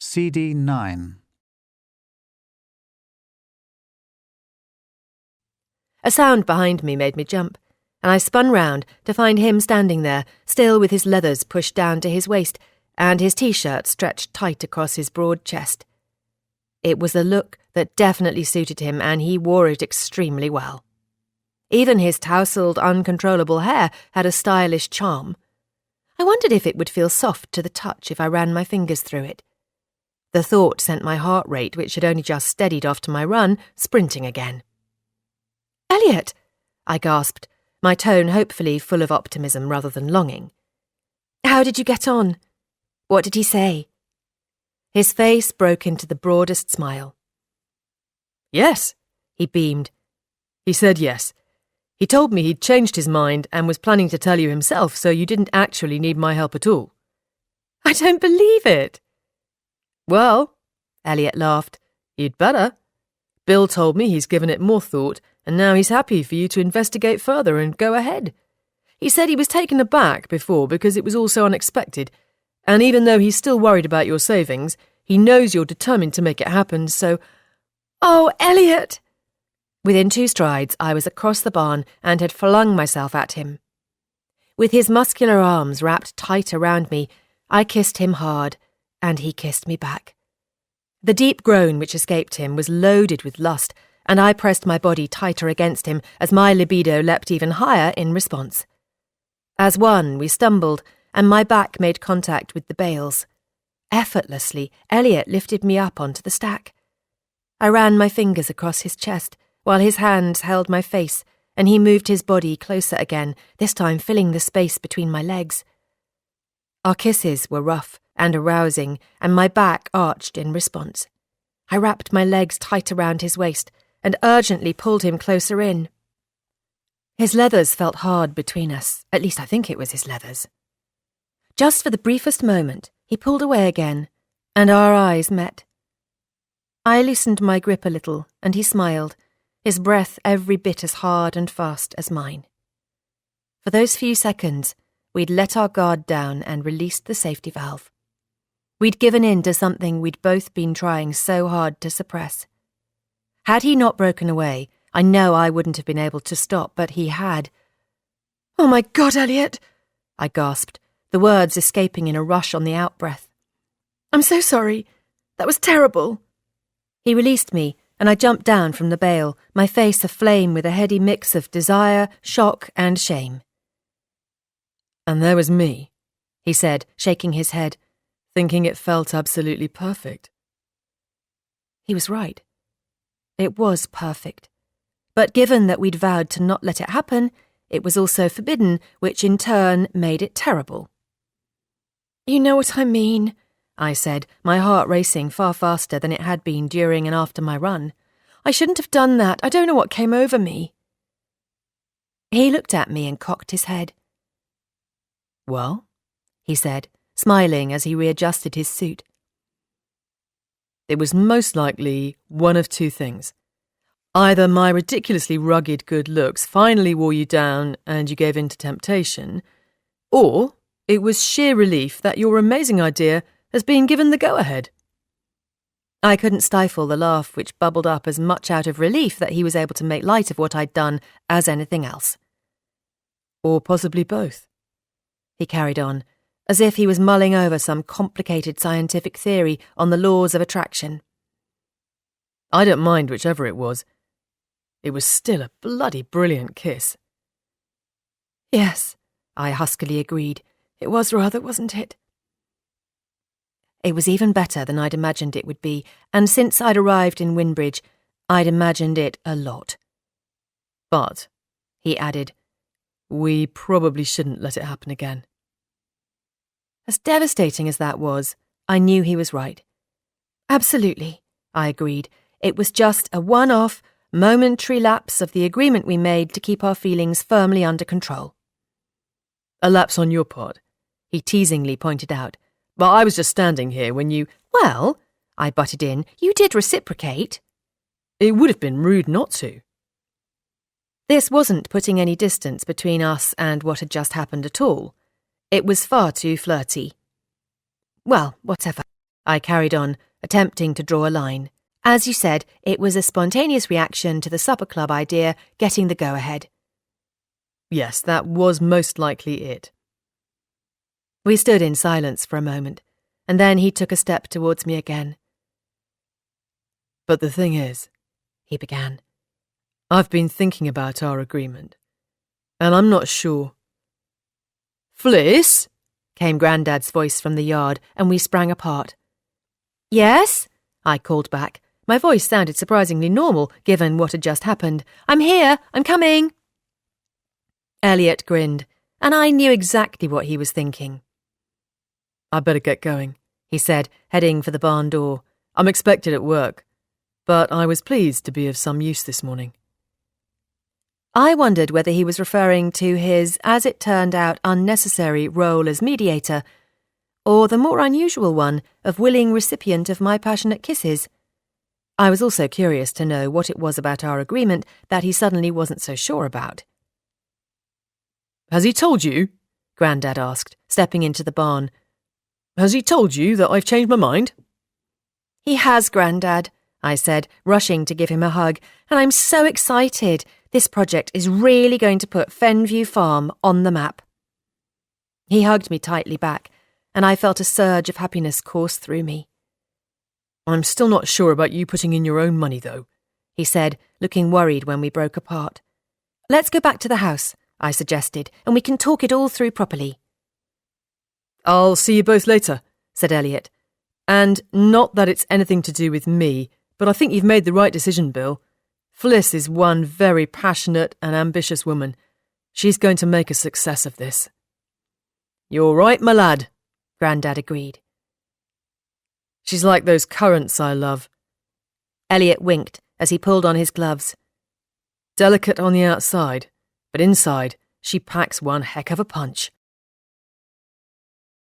CD 9. A sound behind me made me jump, and I spun round to find him standing there, still with his leathers pushed down to his waist and his t-shirt stretched tight across his broad chest. It was a look that definitely suited him, and he wore it extremely well. Even his tousled, uncontrollable hair had a stylish charm. I wondered if it would feel soft to the touch if I ran my fingers through it. The thought sent my heart rate, which had only just steadied after my run, sprinting again. "Elliot!" I gasped, my tone hopefully full of optimism rather than longing. "How did you get on? What did he say?" His face broke into the broadest smile. "Yes," he beamed. "He said yes. He told me he'd changed his mind and was planning to tell you himself, so you didn't actually need my help at all." "I don't believe it." "Well," Elliot laughed, "you'd better. Bill told me he's given it more thought, and now he's happy for you to investigate further and go ahead. He said he was taken aback before because it was all so unexpected, and even though he's still worried about your savings, he knows you're determined to make it happen, so—" "Oh, Elliot!" Within 2 strides, I was across the barn and had flung myself at him. With his muscular arms wrapped tight around me, I kissed him hard, and he kissed me back. The deep groan which escaped him was loaded with lust, and I pressed my body tighter against him as my libido leapt even higher in response. As one, we stumbled, and my back made contact with the bales. Effortlessly, Elliot lifted me up onto the stack. I ran my fingers across his chest, while his hands held my face, and he moved his body closer again, this time filling the space between my legs. Our kisses were rough and arousing, and my back arched in response. I wrapped my legs tight around his waist and urgently pulled him closer in. His leathers felt hard between us, at least I think it was his leathers. Just for the briefest moment, he pulled away again, and our eyes met. I loosened my grip a little, and he smiled, his breath every bit as hard and fast as mine. For those few seconds, we'd let our guard down and released the safety valve. We'd given in to something we'd both been trying so hard to suppress. Had he not broken away, I know I wouldn't have been able to stop, but he had. "Oh my God, Elliot!" I gasped, the words escaping in a rush on the out-breath. "I'm so sorry. That was terrible." He released me, and I jumped down from the bale, my face aflame with a heady mix of desire, shock, and shame. "And there was me," he said, shaking his head, thinking it felt absolutely perfect. He was right. It was perfect. But given that we'd vowed to not let it happen, it was also forbidden, which in turn made it terrible. "You know what I mean," I said, my heart racing far faster than it had been during and after my run. "I shouldn't have done that. I don't know what came over me." He looked at me and cocked his head. "Well?" he said, smiling as he readjusted his suit. "It was most likely one of 2 things. Either my ridiculously rugged good looks finally wore you down and you gave in to temptation, or it was sheer relief that your amazing idea has been given the go-ahead." I couldn't stifle the laugh which bubbled up as much out of relief that he was able to make light of what I'd done as anything else. "Or possibly both," he carried on, as if he was mulling over some complicated scientific theory on the laws of attraction. "I don't mind whichever it was. It was still a bloody brilliant kiss." "Yes," I huskily agreed. "It was rather, wasn't it?" It was even better than I'd imagined it would be, and since I'd arrived in Wynbridge, I'd imagined it a lot. "But," he added, "we probably shouldn't let it happen again." As devastating as that was, I knew he was right. "Absolutely," I agreed. It was just a one-off, momentary lapse of the agreement we made to keep our feelings firmly under control. "A lapse on your part," he teasingly pointed out. "But I was just standing here when you—" "Well," I butted in, "you did reciprocate." "It would have been rude not to." This wasn't putting any distance between us and what had just happened at all. It was far too flirty. "Well, whatever," I carried on, attempting to draw a line. As you said, it was a spontaneous reaction to the supper club idea getting the go-ahead. Yes, that was most likely it. We stood in silence for a moment, and then he took a step towards me again. But the thing is, he began, I've been thinking about our agreement, and I'm not sure. Fliss? Came Grandad's voice from the yard, and we sprang apart. Yes? I called back. My voice sounded surprisingly normal, given what had just happened. I'm here, I'm coming. Elliot grinned, and I knew exactly what he was thinking. I better get going, he said, heading for the barn door. I'm expected at work, but I was pleased to be of some use this morning. I wondered whether he was referring to his, as it turned out, unnecessary role as mediator, or the more unusual one of willing recipient of my passionate kisses. I was also curious to know what it was about our agreement that he suddenly wasn't so sure about. Has he told you? Grandad asked, stepping into the barn. Has he told you that I've changed my mind? He has, Grandad, I said, rushing to give him a hug, and I'm so excited. This project is really going to put Fenview Farm on the map. He hugged me tightly back, and I felt a surge of happiness course through me. I'm still not sure about you putting in your own money, though, he said, looking worried when we broke apart. Let's go back to the house, I suggested, and we can talk it all through properly. I'll see you both later, said Elliot. And not that it's anything to do with me, but I think you've made the right decision, Bill. Fliss is one very passionate and ambitious woman. She's going to make a success of this. You're right, my lad, Grandad agreed. She's like those currants I love. Elliot winked as he pulled on his gloves. Delicate on the outside, but inside she packs one heck of a punch.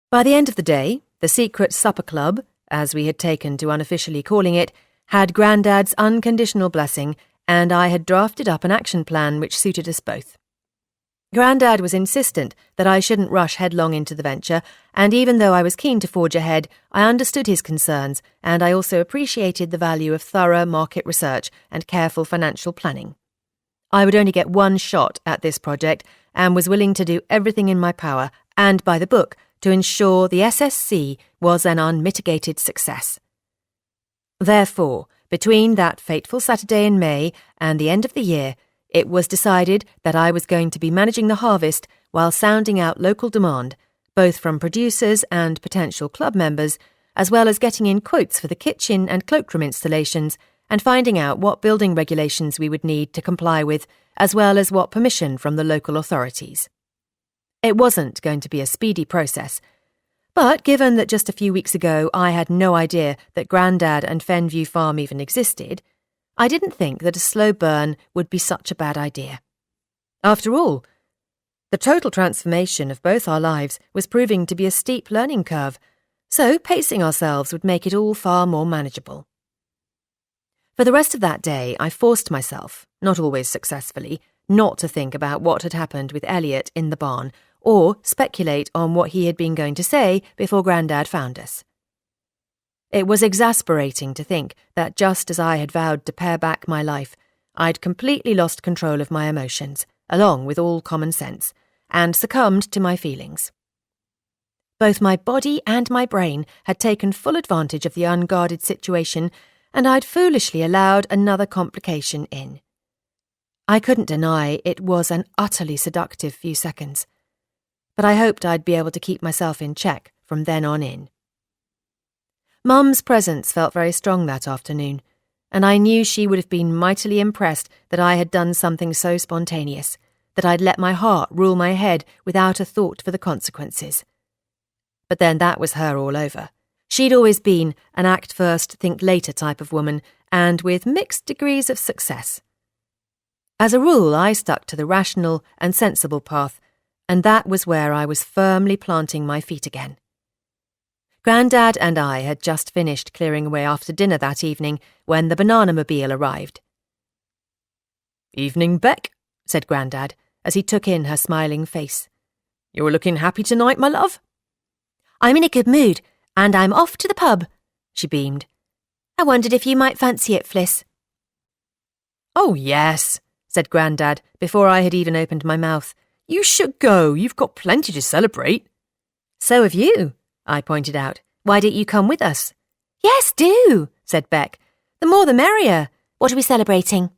By the end of the day, the secret supper club, as we had taken to unofficially calling it, had Grandad's unconditional blessing, and I had drafted up an action plan which suited us both. Grandad was insistent that I shouldn't rush headlong into the venture, and even though I was keen to forge ahead, I understood his concerns, and I also appreciated the value of thorough market research and careful financial planning. I would only get one shot at this project, and was willing to do everything in my power, and by the book, to ensure the SSC was an unmitigated success. Therefore, between that fateful Saturday in May and the end of the year, it was decided that I was going to be managing the harvest while sounding out local demand, both from producers and potential club members, as well as getting in quotes for the kitchen and cloakroom installations and finding out what building regulations we would need to comply with, as well as what permission from the local authorities. It wasn't going to be a speedy process, but given that just a few weeks ago I had no idea that Grandad and Fenview Farm even existed, I didn't think that a slow burn would be such a bad idea. After all, the total transformation of both our lives was proving to be a steep learning curve, so pacing ourselves would make it all far more manageable. For the rest of that day, I forced myself, not always successfully, not to think about what had happened with Elliot in the barn, or speculate on what he had been going to say before Grandad found us. It was exasperating to think that just as I had vowed to pare back my life, I'd completely lost control of my emotions, along with all common sense, and succumbed to my feelings. Both my body and my brain had taken full advantage of the unguarded situation, and I'd foolishly allowed another complication in. I couldn't deny it was an utterly seductive few seconds, but I hoped I'd be able to keep myself in check from then on in. Mum's presence felt very strong that afternoon, and I knew she would have been mightily impressed that I had done something so spontaneous, that I'd let my heart rule my head without a thought for the consequences. But then that was her all over. She'd always been an act first, think later type of woman, and with mixed degrees of success. As a rule, I stuck to the rational and sensible path, and that was where I was firmly planting my feet again. Grandad and I had just finished clearing away after dinner that evening when the banana-mobile arrived. "Evening, Beck," said Grandad, as he took in her smiling face. "You're looking happy tonight, my love?" "I'm in a good mood, and I'm off to the pub," she beamed. I wondered if you might fancy it, Fliss. Oh, yes, said Grandad before I had even opened my mouth. You should go. You've got plenty to celebrate. So have you, I pointed out. Why don't you come with us? Yes, do, said Beck. The more the merrier. What are we celebrating?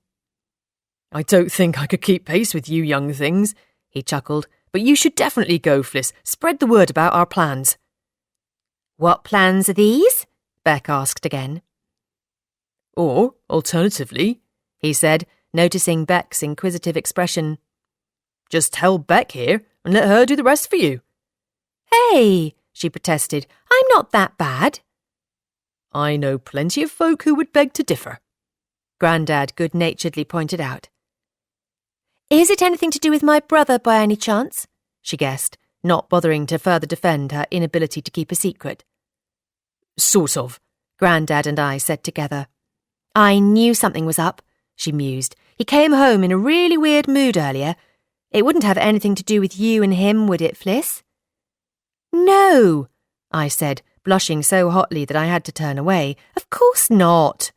I don't think I could keep pace with you young things, he chuckled. But you should definitely go, Fliss. Spread the word about our plans. What plans are these? Beck asked again. Or, alternatively, he said, noticing Beck's inquisitive expression, just tell Beck here and let her do the rest for you. Hey, she protested, I'm not that bad. I know plenty of folk who would beg to differ, Grandad good-naturedly pointed out. Is it anything to do with my brother by any chance? She guessed, not bothering to further defend her inability to keep a secret. Sort of, Grandad and I said together. I knew something was up, she mused. He came home in a really weird mood earlier. It wouldn't have anything to do with you and him, would it, Fliss? No, I said, blushing so hotly that I had to turn away. Of course not.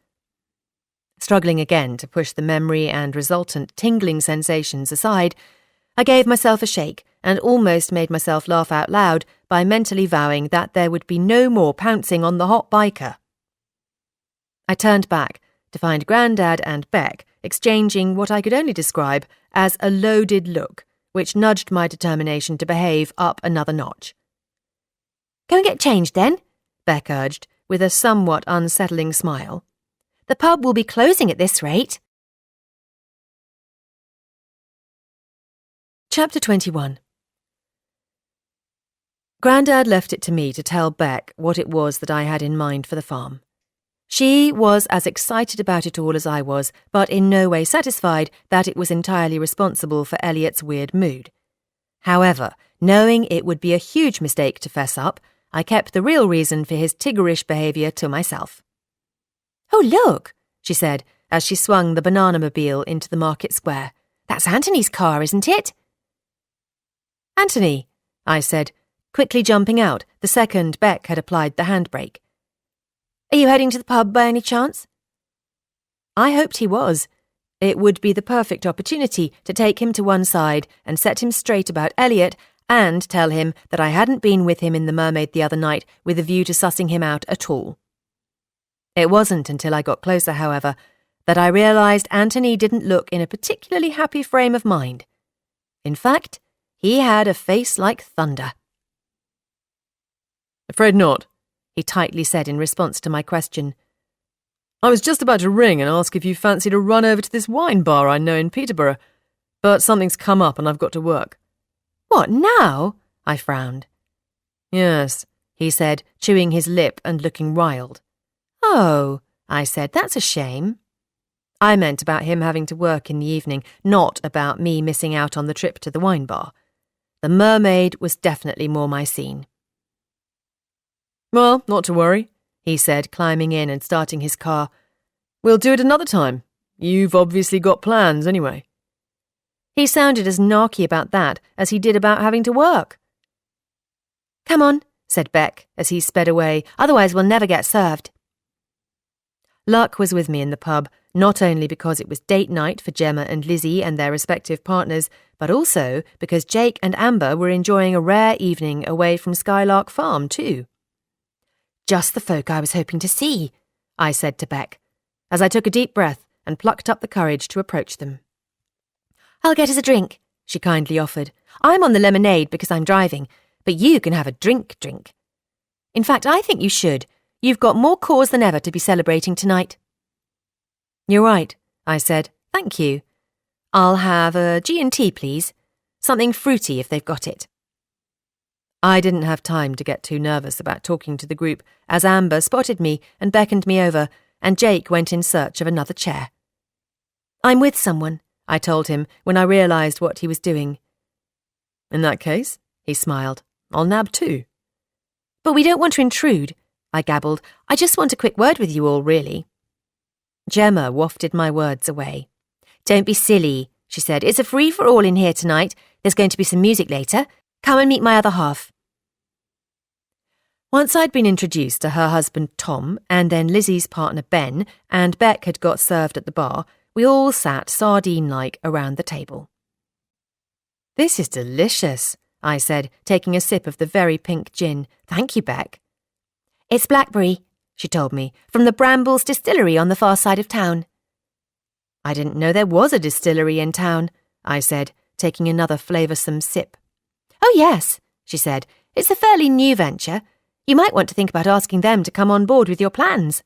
Struggling again to push the memory and resultant tingling sensations aside, I gave myself a shake and almost made myself laugh out loud by mentally vowing that there would be no more pouncing on the hot biker. I turned back to find Grandad and Beck exchanging what I could only describe as a loaded look, which nudged my determination to behave up another notch. Go and get changed then, Beck urged, with a somewhat unsettling smile. The pub will be closing at this rate. Chapter 21. Grandad left it to me to tell Beck what it was that I had in mind for the farm. She was as excited about it all as I was, but in no way satisfied that it was entirely responsible for Elliot's weird mood. However, knowing it would be a huge mistake to fess up, I kept the real reason for his tiggerish behaviour to myself. Oh, look, she said, as she swung the banana-mobile into the market square. That's Anthony's car, isn't it? Anthony, I said, quickly jumping out the second Beck had applied the handbrake. Are you heading to the pub by any chance? I hoped he was. It would be the perfect opportunity to take him to one side and set him straight about Elliot and tell him that I hadn't been with him in the Mermaid the other night with a view to sussing him out at all. It wasn't until I got closer, however, that I realised Anthony didn't look in a particularly happy frame of mind. In fact, he had a face like thunder. Afraid not, he tightly said in response to my question. I was just about to ring and ask if you fancied a run over to this wine bar I know in Peterborough, but something's come up and I've got to work. What, now? I frowned. Yes, he said, chewing his lip and looking riled. Oh, I said, that's a shame. I meant about him having to work in the evening, not about me missing out on the trip to the wine bar. The Mermaid was definitely more my scene. Well, not to worry, he said, climbing in and starting his car. We'll do it another time. You've obviously got plans anyway. He sounded as narky about that as he did about having to work. Come on, said Beck as he sped away, otherwise we'll never get served. Luck was with me in the pub, not only because it was date night for Gemma and Lizzie and their respective partners, but also because Jake and Amber were enjoying a rare evening away from Skylark Farm too. Just the folk I was hoping to see, I said to Beck, as I took a deep breath and plucked up the courage to approach them. I'll get us a drink, she kindly offered. I'm on the lemonade because I'm driving, but you can have a drink. In fact, I think you should. You've got more cause than ever to be celebrating tonight. You're right, I said. Thank you. I'll have a G&T, please. Something fruity if they've got it. I didn't have time to get too nervous about talking to the group as Amber spotted me and beckoned me over, and Jake went in search of another chair. I'm with someone, I told him when I realised what he was doing. In that case, he smiled, I'll nab too. But we don't want to intrude, I gabbled. I just want a quick word with you all, really. Gemma wafted my words away. Don't be silly, she said. It's a free-for-all in here tonight. There's going to be some music later. Come and meet my other half. Once I'd been introduced to her husband Tom and then Lizzie's partner Ben, and Beck had got served at the bar, we all sat sardine-like around the table. "This is delicious," I said, taking a sip of the very pink gin. "Thank you, Beck." "It's blackberry," she told me, "from the Brambles distillery on the far side of town." "I didn't know there was a distillery in town," I said, taking another flavoursome sip. "Oh, yes," she said. "It's a fairly new venture. You might want to think about asking them to come on board with your plans."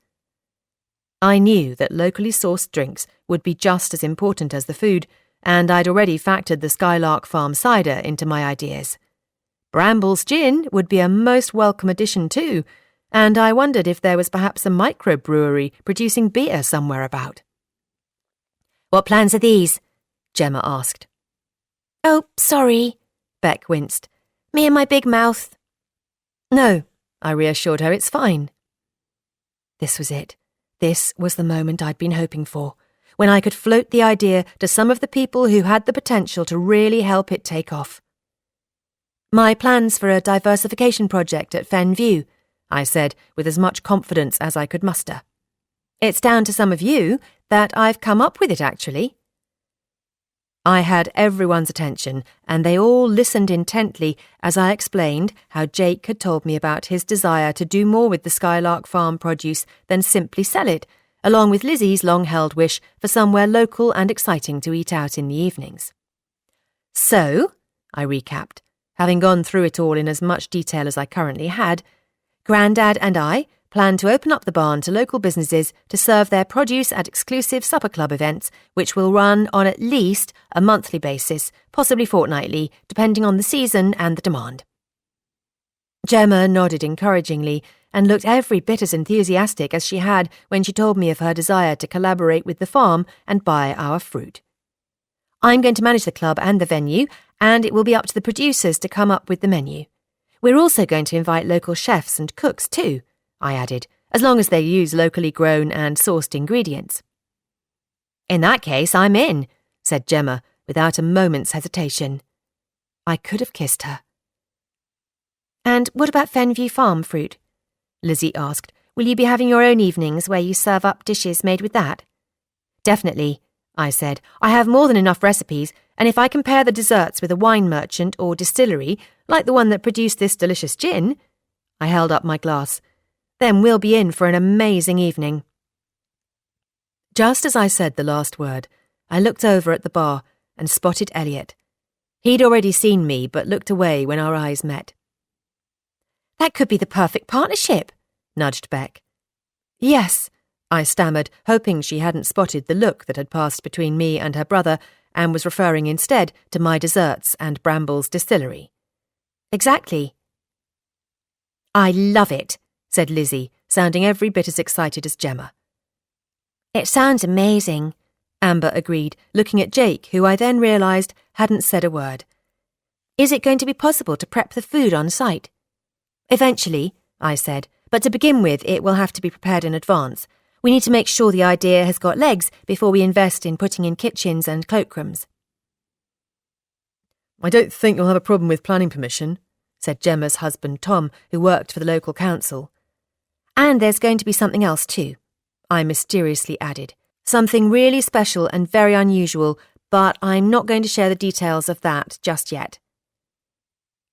I knew that locally sourced drinks would be just as important as the food, and I'd already factored the Skylark Farm cider into my ideas. Brambles gin would be a most welcome addition too, and I wondered if there was perhaps a microbrewery producing beer somewhere about. "What plans are these?" Gemma asked. "Oh, sorry," Beck winced. "Me and my big mouth." "No," I reassured her, "it's fine." This was it. This was the moment I'd been hoping for, when I could float the idea to some of the people who had the potential to really help it take off. "My plans for a diversification project at Fen View," I said with as much confidence as I could muster. "It's down to some of you that I've come up with it, actually." I had everyone's attention, and they all listened intently as I explained how Jake had told me about his desire to do more with the Skylark Farm produce than simply sell it, along with Lizzie's long-held wish for somewhere local and exciting to eat out in the evenings. "So," I recapped, having gone through it all in as much detail as I currently had, "Grandad and I plan to open up the barn to local businesses to serve their produce at exclusive supper club events, which will run on at least a monthly basis, possibly fortnightly, depending on the season and the demand." Gemma nodded encouragingly and looked every bit as enthusiastic as she had when she told me of her desire to collaborate with the farm and buy our fruit. "I'm going to manage the club and the venue, and it will be up to the producers to come up with the menu. We're also going to invite local chefs and cooks too," I added, "as long as they use locally grown and sourced ingredients." "In that case, I'm in," said Gemma, without a moment's hesitation. I could have kissed her. "And what about Fenview Farm fruit?" Lizzie asked. "Will you be having your own evenings where you serve up dishes made with that?" "Definitely," I said. "I have more than enough recipes, and if I compare the desserts with a wine merchant or distillery, like the one that produced this delicious gin," I held up my glass, "then we'll be in for an amazing evening." Just as I said the last word, I looked over at the bar and spotted Elliot. He'd already seen me, but looked away when our eyes met. "That could be the perfect partnership," nudged Beck. "Yes," I stammered, hoping she hadn't spotted the look that had passed between me and her brother and was referring instead to my desserts and Brambles distillery. "Exactly." "I love it," said Lizzie, sounding every bit as excited as Gemma. "It sounds amazing," Amber agreed, looking at Jake, who I then realised hadn't said a word. "Is it going to be possible to prep the food on site?" "Eventually," I said, "but to begin with it will have to be prepared in advance. We need to make sure the idea has got legs before we invest in putting in kitchens and cloakrooms." "I don't think you'll have a problem with planning permission," said Gemma's husband Tom, who worked for the local council. "And there's going to be something else too," I mysteriously added. "Something really special and very unusual, but I'm not going to share the details of that just yet."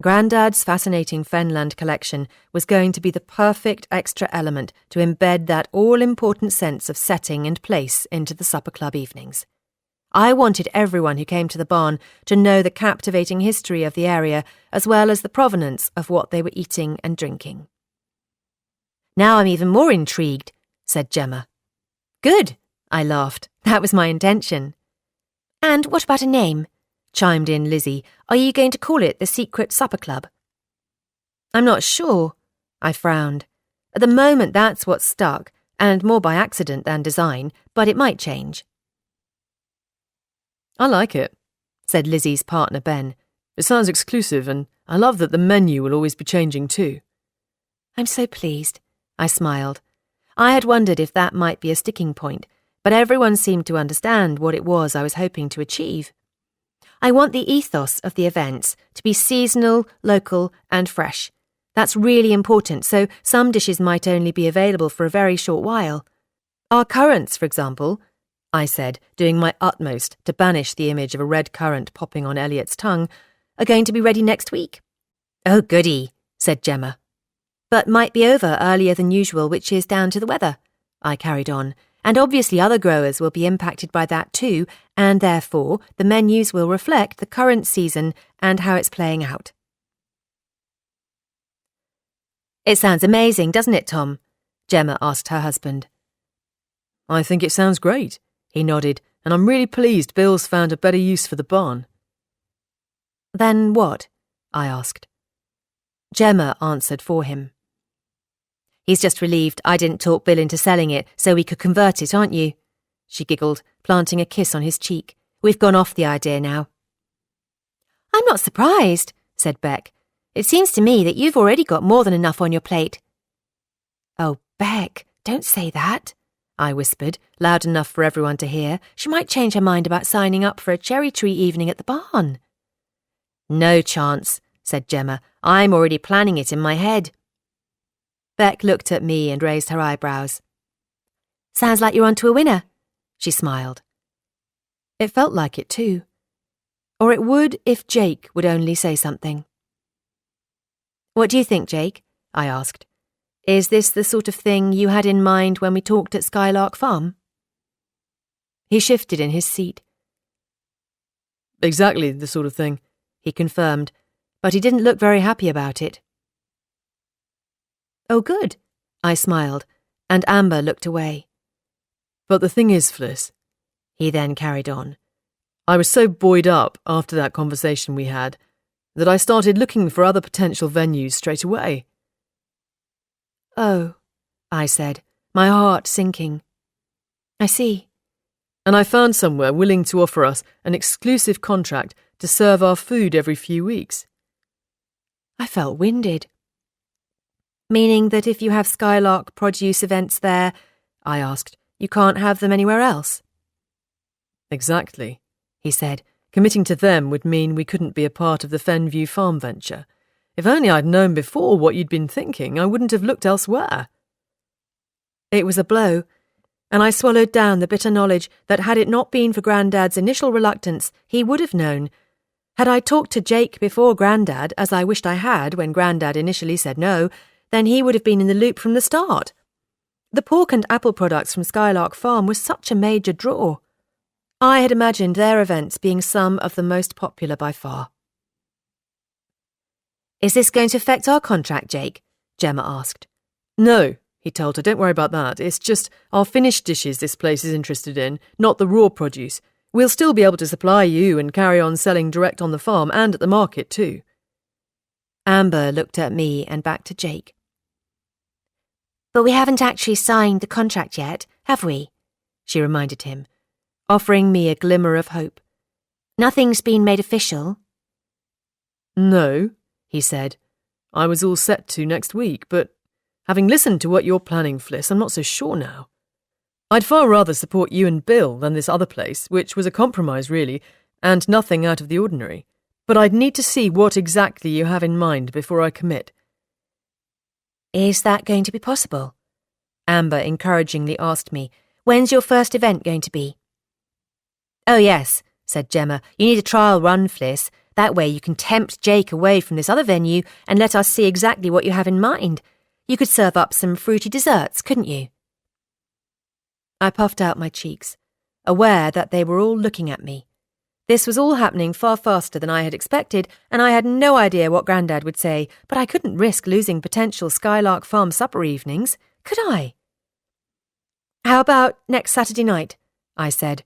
Grandad's fascinating Fenland collection was going to be the perfect extra element to embed that all-important sense of setting and place into the supper club evenings. I wanted everyone who came to the barn to know the captivating history of the area as well as the provenance of what they were eating and drinking. "Now I'm even more intrigued," said Gemma. "Good," I laughed. "That was my intention." "And what about a name?" chimed in Lizzie. "Are you going to call it the Secret Supper Club?" "I'm not sure," I frowned. "At the moment that's what's stuck, and more by accident than design, but it might change." "I like it," said Lizzie's partner Ben. "It sounds exclusive, and I love that the menu will always be changing too." "I'm so pleased," I smiled. I had wondered if that might be a sticking point, but everyone seemed to understand what it was I was hoping to achieve. I want the ethos of the events to be seasonal, local, and fresh. That's really important, so some dishes might only be available for a very short while. Our currants, for example, I said, doing my utmost to banish the image of a red currant popping on Elliot's tongue, are going to be ready next week. Oh, goody, said Gemma. But might be over earlier than usual, which is down to the weather, I carried on, and obviously other growers will be impacted by that too, and therefore the menus will reflect the current season and how it's playing out. It sounds amazing, doesn't it, Tom? Gemma asked her husband. I think it sounds great, he nodded, and I'm really pleased Bill's found a better use for the barn. Then what? I asked. Gemma answered for him. He's just relieved I didn't talk Bill into selling it so we could convert it, aren't you? She giggled, planting a kiss on his cheek. We've gone off the idea now. I'm not surprised, said Beck. It seems to me that you've already got more than enough on your plate. Oh, Beck, don't say that, I whispered, loud enough for everyone to hear. She might change her mind about signing up for a cherry tree evening at the barn. No chance, said Gemma. I'm already planning it in my head. Beck looked at me and raised her eyebrows. Sounds like you're onto a winner, she smiled. It felt like it too. Or it would if Jake would only say something. What do you think, Jake? I asked. Is this the sort of thing you had in mind when we talked at Skylark Farm? He shifted in his seat. Exactly the sort of thing, he confirmed, but he didn't look very happy about it. Oh, good, I smiled, and Amber looked away. But the thing is, Fliss, he then carried on, I was so buoyed up after that conversation we had that I started looking for other potential venues straight away. Oh, I said, my heart sinking. I see. And I found somewhere willing to offer us an exclusive contract to serve our food every few weeks. I felt winded. Meaning that if you have Skylark produce events there, I asked, you can't have them anywhere else? Exactly, he said. Committing to them would mean we couldn't be a part of the Fenview farm venture. If only I'd known before what you'd been thinking, I wouldn't have looked elsewhere. It was a blow, and I swallowed down the bitter knowledge that had it not been for Grandad's initial reluctance, he would have known. Had I talked to Jake before Grandad, as I wished I had when Grandad initially said no, then he would have been in the loop from the start. The pork and apple products from Skylark Farm was such a major draw. I had imagined their events being some of the most popular by far. Is this going to affect our contract, Jake? Gemma asked. No, he told her, don't worry about that. It's just our finished dishes this place is interested in, not the raw produce. We'll still be able to supply you and carry on selling direct on the farm and at the market too. Amber looked at me and back to Jake. But we haven't actually signed the contract yet, have we? She reminded him, offering me a glimmer of hope. Nothing's been made official. No, he said. I was all set to next week, but having listened to what you're planning, Fliss, I'm not so sure now. I'd far rather support you and Bill than this other place, which was a compromise, really, and nothing out of the ordinary. But I'd need to see what exactly you have in mind before I commit. Is that going to be possible? Amber encouragingly asked me. When's your first event going to be? Oh, yes, said Gemma. You need a trial run, Fliss. That way you can tempt Jake away from this other venue and let us see exactly what you have in mind. You could serve up some fruity desserts, couldn't you? I puffed out my cheeks, aware that they were all looking at me. This was all happening far faster than I had expected, and I had no idea what Grandad would say, but I couldn't risk losing potential Skylark Farm supper evenings, could I? How about next Saturday night? I said,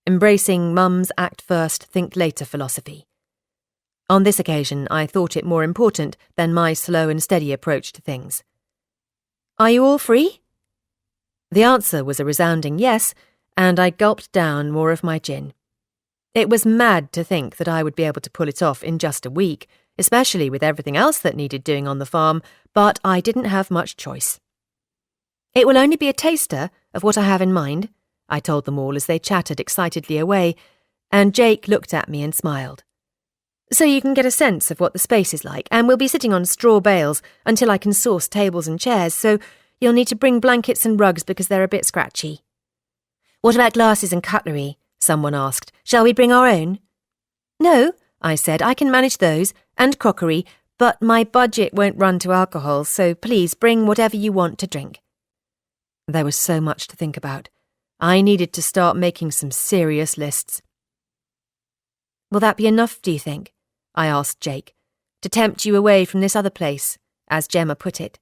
embracing Mum's act first, think later philosophy. On this occasion, I thought it more important than my slow and steady approach to things. Are you all free? The answer was a resounding yes, and I gulped down more of my gin. It was mad to think that I would be able to pull it off in just a week, especially with everything else that needed doing on the farm, but I didn't have much choice. It will only be a taster of what I have in mind, I told them all as they chattered excitedly away, and Jake looked at me and smiled. so you can get a sense of what the space is like, and we'll be sitting on straw bales until I can source tables and chairs, so you'll need to bring blankets and rugs because they're a bit scratchy. What about glasses and cutlery? Someone asked. Shall we bring our own? No, I said, I can manage those, and crockery, but my budget won't run to alcohol, so please bring whatever you want to drink. There was so much to think about. I needed to start making some serious lists. Will that be enough, do you think? I asked Jake, to tempt you away from this other place, as Gemma put it.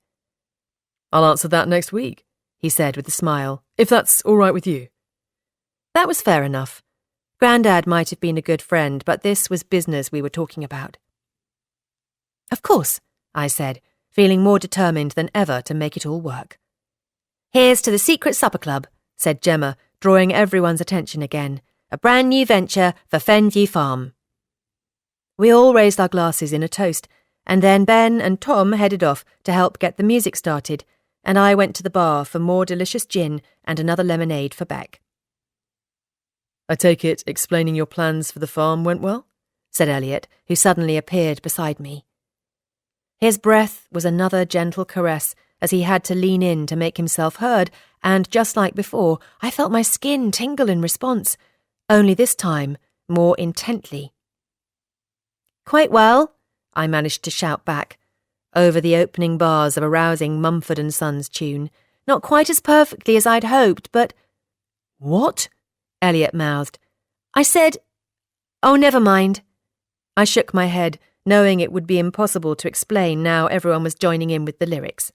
I'll answer that next week, he said with a smile, if that's all right with you. That was fair enough. Grandad might have been a good friend, but this was business we were talking about. Of course, I said, feeling more determined than ever to make it all work. Here's to the Secret Supper Club, said Gemma, drawing everyone's attention again. A brand new venture for Fenview Farm. We all raised our glasses in a toast, and then Ben and Tom headed off to help get the music started, and I went to the bar for more delicious gin and another lemonade for Beck. I take it explaining your plans for the farm went well? Said Elliot, who suddenly appeared beside me. His breath was another gentle caress as he had to lean in to make himself heard, and just like before, I felt my skin tingle in response, only this time more intently. Quite well, I managed to shout back, over the opening bars of a rousing Mumford & Sons tune. Not quite as perfectly as I'd hoped, but... What? Elliot mouthed. I said... Oh, never mind. I shook my head, knowing it would be impossible to explain now everyone was joining in with the lyrics.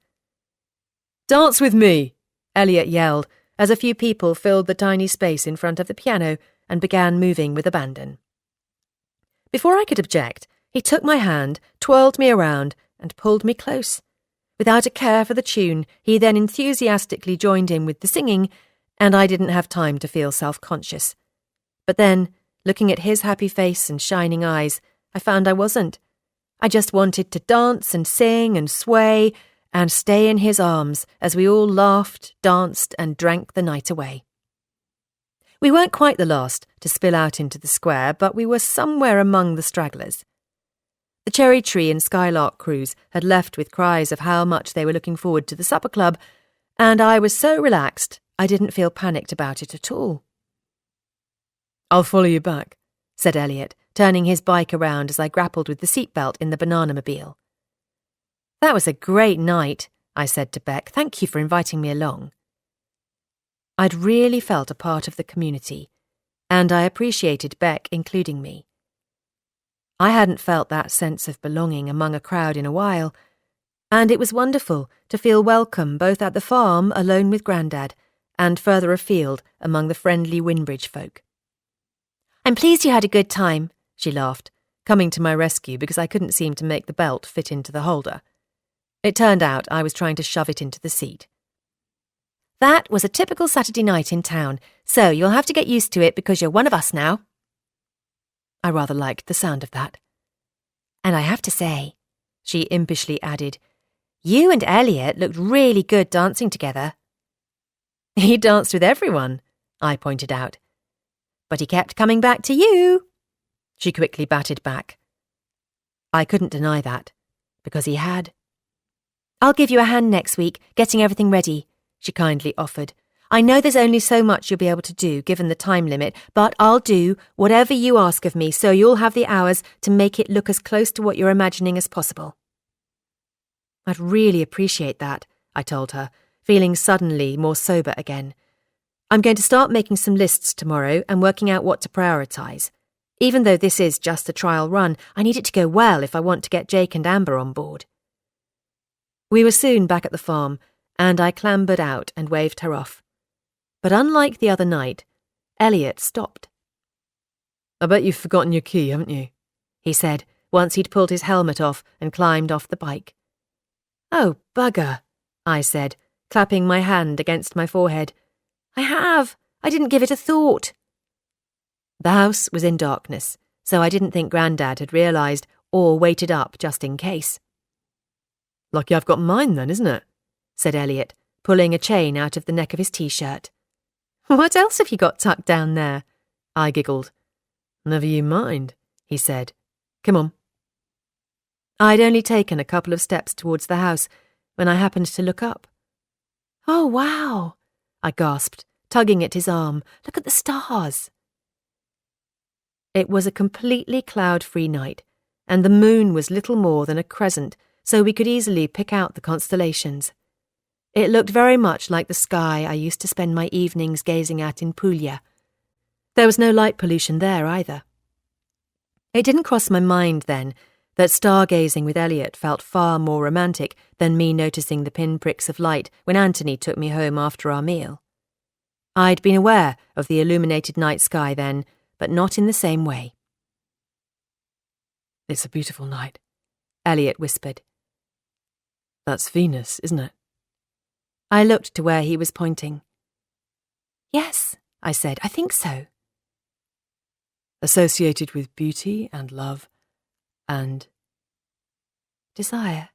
Dance with me, Elliot yelled, as a few people filled the tiny space in front of the piano and began moving with abandon. Before I could object, he took my hand, twirled me around, and pulled me close. Without a care for the tune, he then enthusiastically joined in with the singing, and I didn't have time to feel self-conscious. But then, looking at his happy face and shining eyes, I found I wasn't. I just wanted to dance and sing and sway and stay in his arms as we all laughed, danced, and drank the night away. We weren't quite the last to spill out into the square, but we were somewhere among the stragglers. The Cherry Tree and Skylark crews had left with cries of how much they were looking forward to the supper club, and I was so relaxed I didn't feel panicked about it at all. I'll follow you back, said Elliot, turning his bike around as I grappled with the seatbelt in the banana-mobile. That was a great night, I said to Beck. Thank you for inviting me along. I'd really felt a part of the community, and I appreciated Beck including me. I hadn't felt that sense of belonging among a crowd in a while, and it was wonderful to feel welcome both at the farm alone with Grandad and further afield among the friendly Winbridge folk. I'm pleased you had a good time, she laughed, coming to my rescue because I couldn't seem to make the belt fit into the holder. It turned out I was trying to shove it into the seat. That was a typical Saturday night in town, so you'll have to get used to it because you're one of us now. I rather liked the sound of that. And I have to say, she impishly added, you and Elliot looked really good dancing together. He danced with everyone, I pointed out. But he kept coming back to you, she quickly batted back. I couldn't deny that, because he had. I'll give you a hand next week, getting everything ready, she kindly offered. I know there's only so much you'll be able to do, given the time limit, but I'll do whatever you ask of me, so you'll have the hours to make it look as close to what you're imagining as possible. I'd really appreciate that, I told her, feeling suddenly more sober again. I'm going to start making some lists tomorrow and working out what to prioritise. Even though this is just a trial run, I need it to go well if I want to get Jake and Amber on board. We were soon back at the farm, and I clambered out and waved her off. But unlike the other night, Elliot stopped. I bet you've forgotten your key, haven't you? He said, once he'd pulled his helmet off and climbed off the bike. Oh, bugger, I said, clapping my hand against my forehead. I have. I didn't give it a thought. The house was in darkness, so I didn't think Grandad had realised or waited up just in case. Lucky I've got mine then, isn't it? Said Elliot, pulling a chain out of the neck of his t-shirt. What else have you got tucked down there? I giggled. Never you mind, he said, Come on. I'd only taken a couple of steps towards the house when I happened to look up. "Oh, wow," I gasped, tugging at his arm. "Look at the stars." It was a completely cloud-free night, and the moon was little more than a crescent, so we could easily pick out the constellations. It looked very much like the sky I used to spend my evenings gazing at in Puglia. There was no light pollution there either. It didn't cross my mind then that stargazing with Elliot felt far more romantic than me noticing the pinpricks of light when Anthony took me home after our meal. I'd been aware of the illuminated night sky then, but not in the same way. "It's a beautiful night," Elliot whispered. "That's Venus, isn't it?" I looked to where he was pointing. "Yes," I said, "I think so." "Associated with beauty and love and desire."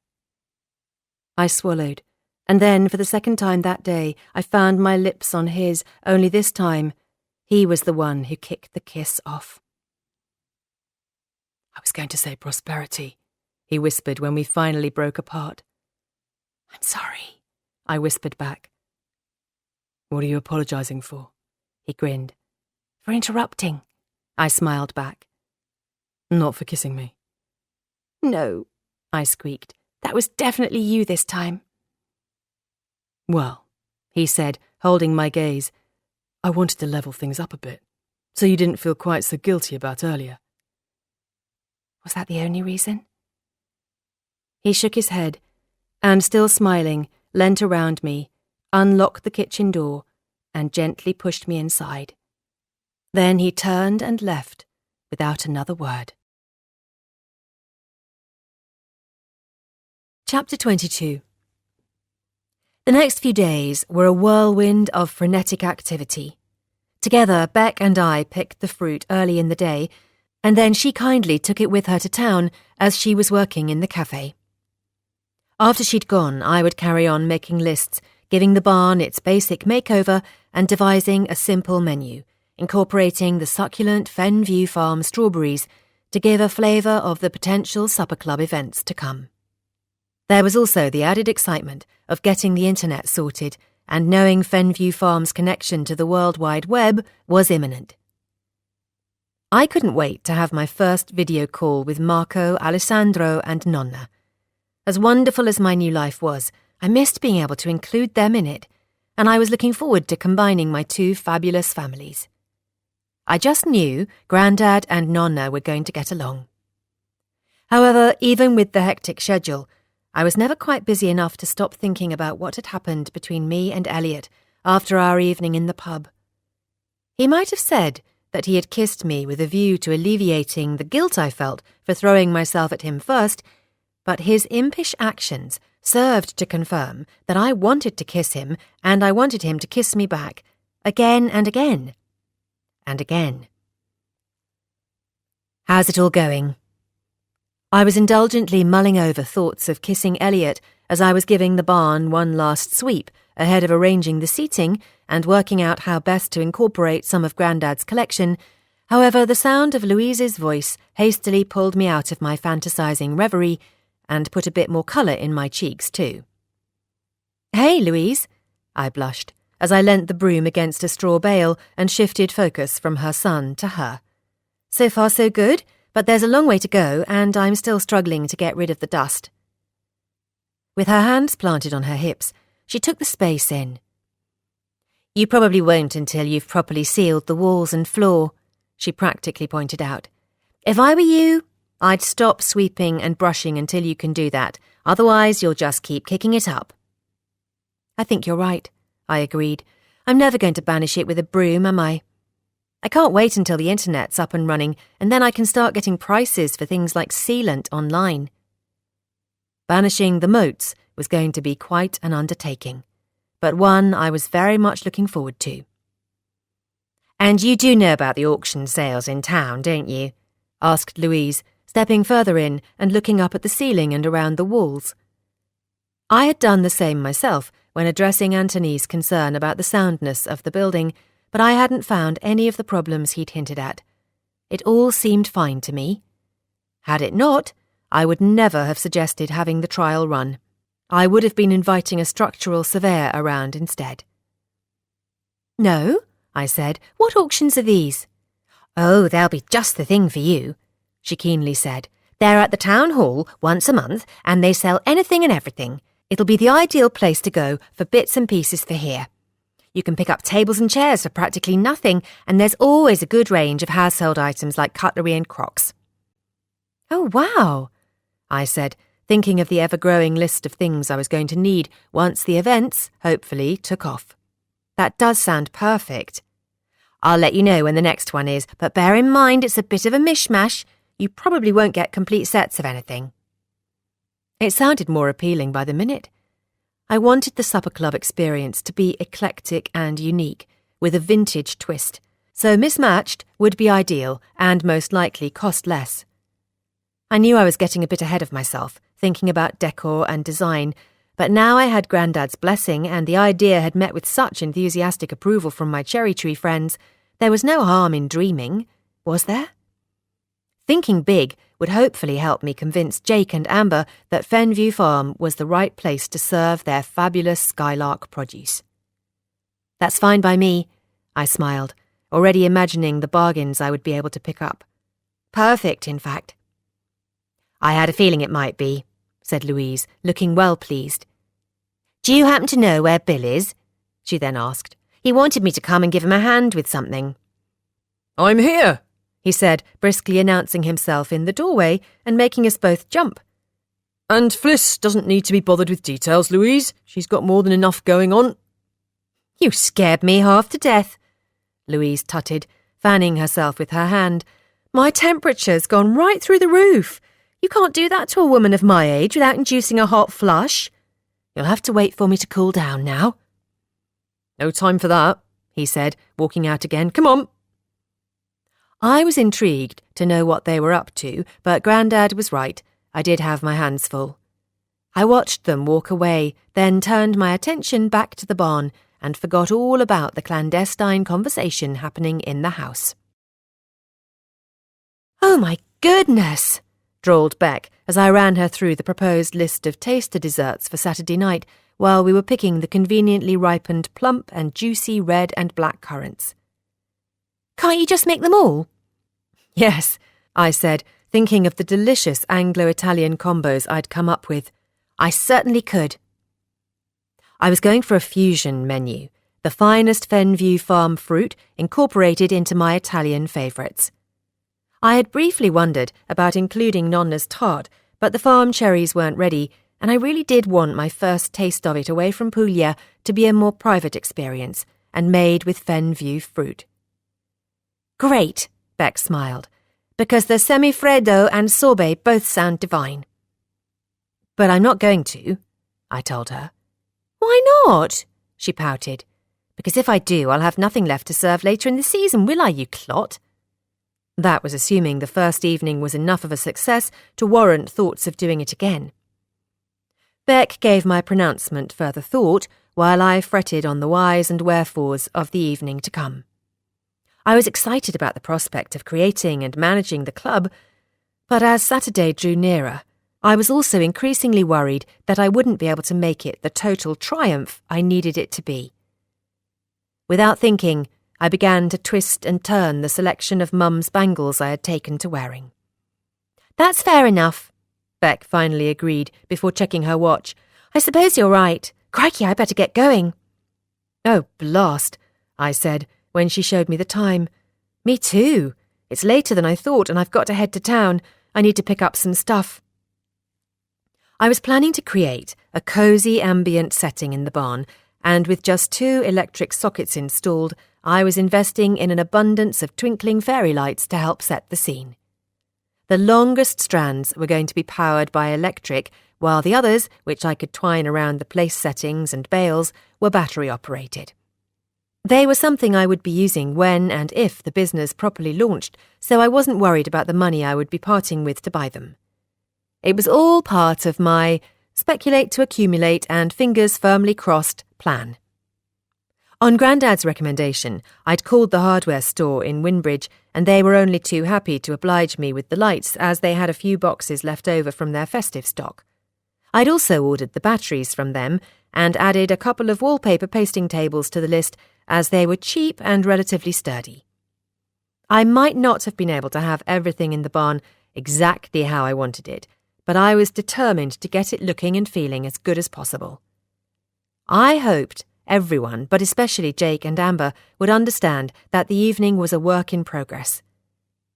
I swallowed, and then for the second time that day I found my lips on his, only this time he was the one who kicked the kiss off. "I was going to say prosperity," he whispered when we finally broke apart. "I'm sorry," I whispered back. "What are you apologizing for?" He grinned. "For interrupting," I smiled back. "Not for kissing me?" "No," I squeaked. "That was definitely you this time." "Well," he said, holding my gaze, "I wanted to level things up a bit, so you didn't feel quite so guilty about earlier." "Was that the only reason?" He shook his head, and still smiling, leant around me, unlocked the kitchen door, and gently pushed me inside. Then he turned and left without another word. Chapter 22. The next few days were a whirlwind of frenetic activity. Together, Beck and I picked the fruit early in the day, and then she kindly took it with her to town as she was working in the cafe. After she'd gone, I would carry on making lists, giving the barn its basic makeover and devising a simple menu, incorporating the succulent Fenview Farm strawberries to give a flavour of the potential supper club events to come. There was also the added excitement of getting the internet sorted and knowing Fenview Farm's connection to the World Wide Web was imminent. I couldn't wait to have my first video call with Marco, Alessandro and Nonna. As wonderful as my new life was, I missed being able to include them in it, and I was looking forward to combining my two fabulous families. I just knew Grandad and Nonna were going to get along. However, even with the hectic schedule, I was never quite busy enough to stop thinking about what had happened between me and Elliot after our evening in the pub. He might have said that he had kissed me with a view to alleviating the guilt I felt for throwing myself at him first, but his impish actions served to confirm that I wanted to kiss him and I wanted him to kiss me back, again and again. And again. "How's it all going?" I was indulgently mulling over thoughts of kissing Elliot as I was giving the barn one last sweep ahead of arranging the seating and working out how best to incorporate some of Grandad's collection. However, the sound of Louise's voice hastily pulled me out of my fantasizing reverie and put a bit more colour in my cheeks too. "Hey, Louise," I blushed as I leant the broom against a straw bale and shifted focus from her son to her. "So far so good, but there's a long way to go and I'm still struggling to get rid of the dust." With her hands planted on her hips, she took the space in. "You probably won't until you've properly sealed the walls and floor," she practically pointed out. "If I were you, I'd stop sweeping and brushing until you can do that, otherwise you'll just keep kicking it up." "I think you're right," I agreed. "I'm never going to banish it with a broom, am I? I can't wait until the internet's up and running, and then I can start getting prices for things like sealant online." Banishing the moats was going to be quite an undertaking, but one I was very much looking forward to. "And you do know about the auction sales in town, don't you?" asked Louise, stepping further in and looking up at the ceiling and around the walls. I had done the same myself when addressing Anthony's concern about the soundness of the building, but I hadn't found any of the problems he'd hinted at. It all seemed fine to me. Had it not, I would never have suggested having the trial run. I would have been inviting a structural surveyor around instead. No, I said. What auctions are these? Oh, they'll be just the thing for you, she keenly said. They're at the town hall once a month, and they sell anything and everything. It'll be the ideal place to go for bits and pieces for here. You can pick up tables and chairs for practically nothing, and there's always a good range of household items like cutlery and crocks. Oh, wow, I said, thinking of the ever-growing list of things I was going to need once the events, hopefully, took off. That does sound perfect. I'll let you know when the next one is, but bear in mind it's a bit of a mishmash. You probably won't get complete sets of anything. It sounded more appealing by the minute. I wanted the supper club experience to be eclectic and unique, with a vintage twist, so mismatched would be ideal and most likely cost less. I knew I was getting a bit ahead of myself, thinking about decor and design, but now I had Grandad's blessing and the idea had met with such enthusiastic approval from my cherry tree friends, there was no harm in dreaming, was there? Thinking big would hopefully help me convince Jake and Amber that Fenview Farm was the right place to serve their fabulous Skylark produce. That's fine by me, I smiled, already imagining the bargains I would be able to pick up. Perfect, in fact. I had a feeling it might be, said Louise, looking well pleased. Do you happen to know where Bill is? She then asked. He wanted me to come and give him a hand with something. I'm here, he said, briskly announcing himself in the doorway and making us both jump. And Fliss doesn't need to be bothered with details, Louise. She's got more than enough going on. You scared me half to death, Louise tutted, fanning herself with her hand. My temperature's gone right through the roof. You can't do that to a woman of my age without inducing a hot flush. You'll have to wait for me to cool down now. No time for that, he said, walking out again. Come on. I was intrigued to know what they were up to, but Grandad was right. I did have my hands full. I watched them walk away, then turned my attention back to the barn and forgot all about the clandestine conversation happening in the house. Oh my goodness, drawled Beck as I ran her through the proposed list of taster desserts for Saturday night while we were picking the conveniently ripened plump and juicy red and black currants. Can't you just make them all? Yes, I said, thinking of the delicious Anglo-Italian combos I'd come up with. I certainly could. I was going for a fusion menu, the finest Fenview Farm fruit incorporated into my Italian favourites. I had briefly wondered about including Nonna's tart, but the farm cherries weren't ready, and I really did want my first taste of it away from Puglia to be a more private experience, and made with Fenview fruit. Great, Beck smiled, because the semifreddo and sorbet both sound divine. But I'm not going to, I told her. Why not? She pouted. Because if I do, I'll have nothing left to serve later in the season, will I, you clot? That was assuming the first evening was enough of a success to warrant thoughts of doing it again. Beck gave my pronouncement further thought while I fretted on the whys and wherefores of the evening to come. I was excited about the prospect of creating and managing the club, but as Saturday drew nearer, I was also increasingly worried that I wouldn't be able to make it the total triumph I needed it to be. Without thinking, I began to twist and turn the selection of Mum's bangles I had taken to wearing. That's fair enough, Beck finally agreed before checking her watch. I suppose you're right. Crikey, I better get going. Oh, blast, I said when she showed me the time. Me too. It's later than I thought and I've got to head to town. I need to pick up some stuff. I was planning to create a cosy ambient setting in the barn, and with just 2 electric sockets installed, I was investing in an abundance of twinkling fairy lights to help set the scene. The longest strands were going to be powered by electric, while the others, which I could twine around the place settings and bales, were battery-operated. They were something I would be using when and if the business properly launched, so I wasn't worried about the money I would be parting with to buy them. It was all part of my speculate to accumulate and fingers firmly crossed plan. On Grandad's recommendation, I'd called the hardware store in Winbridge, and they were only too happy to oblige me with the lights as they had a few boxes left over from their festive stock. I'd also ordered the batteries from them and added a couple of wallpaper pasting tables to the list as they were cheap and relatively sturdy. I might not have been able to have everything in the barn exactly how I wanted it, but I was determined to get it looking and feeling as good as possible. I hoped everyone, but especially Jake and Amber, would understand that the evening was a work in progress.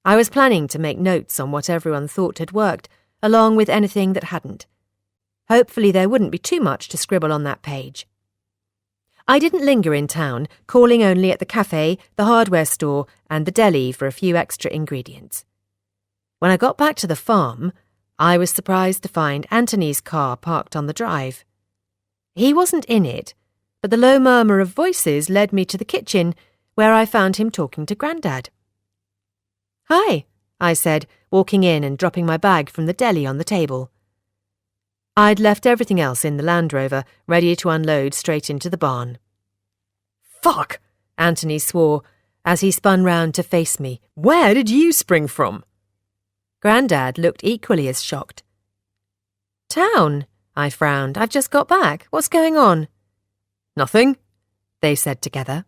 I was planning to make notes on what everyone thought had worked, along with anything that hadn't. Hopefully there wouldn't be too much to scribble on that page. I didn't linger in town, calling only at the cafe, the hardware store, and the deli for a few extra ingredients. When I got back to the farm, I was surprised to find Anthony's car parked on the drive. He wasn't in it, but the low murmur of voices led me to the kitchen, where I found him talking to Grandad. "Hi," I said, walking in and dropping my bag from the deli on the table. I'd left everything else in the Land Rover, ready to unload straight into the barn. Fuck! Anthony swore as he spun round to face me. Where did you spring from? Grandad looked equally as shocked. "Town," I frowned. "I've just got back. What's going on?" "Nothing," they said together.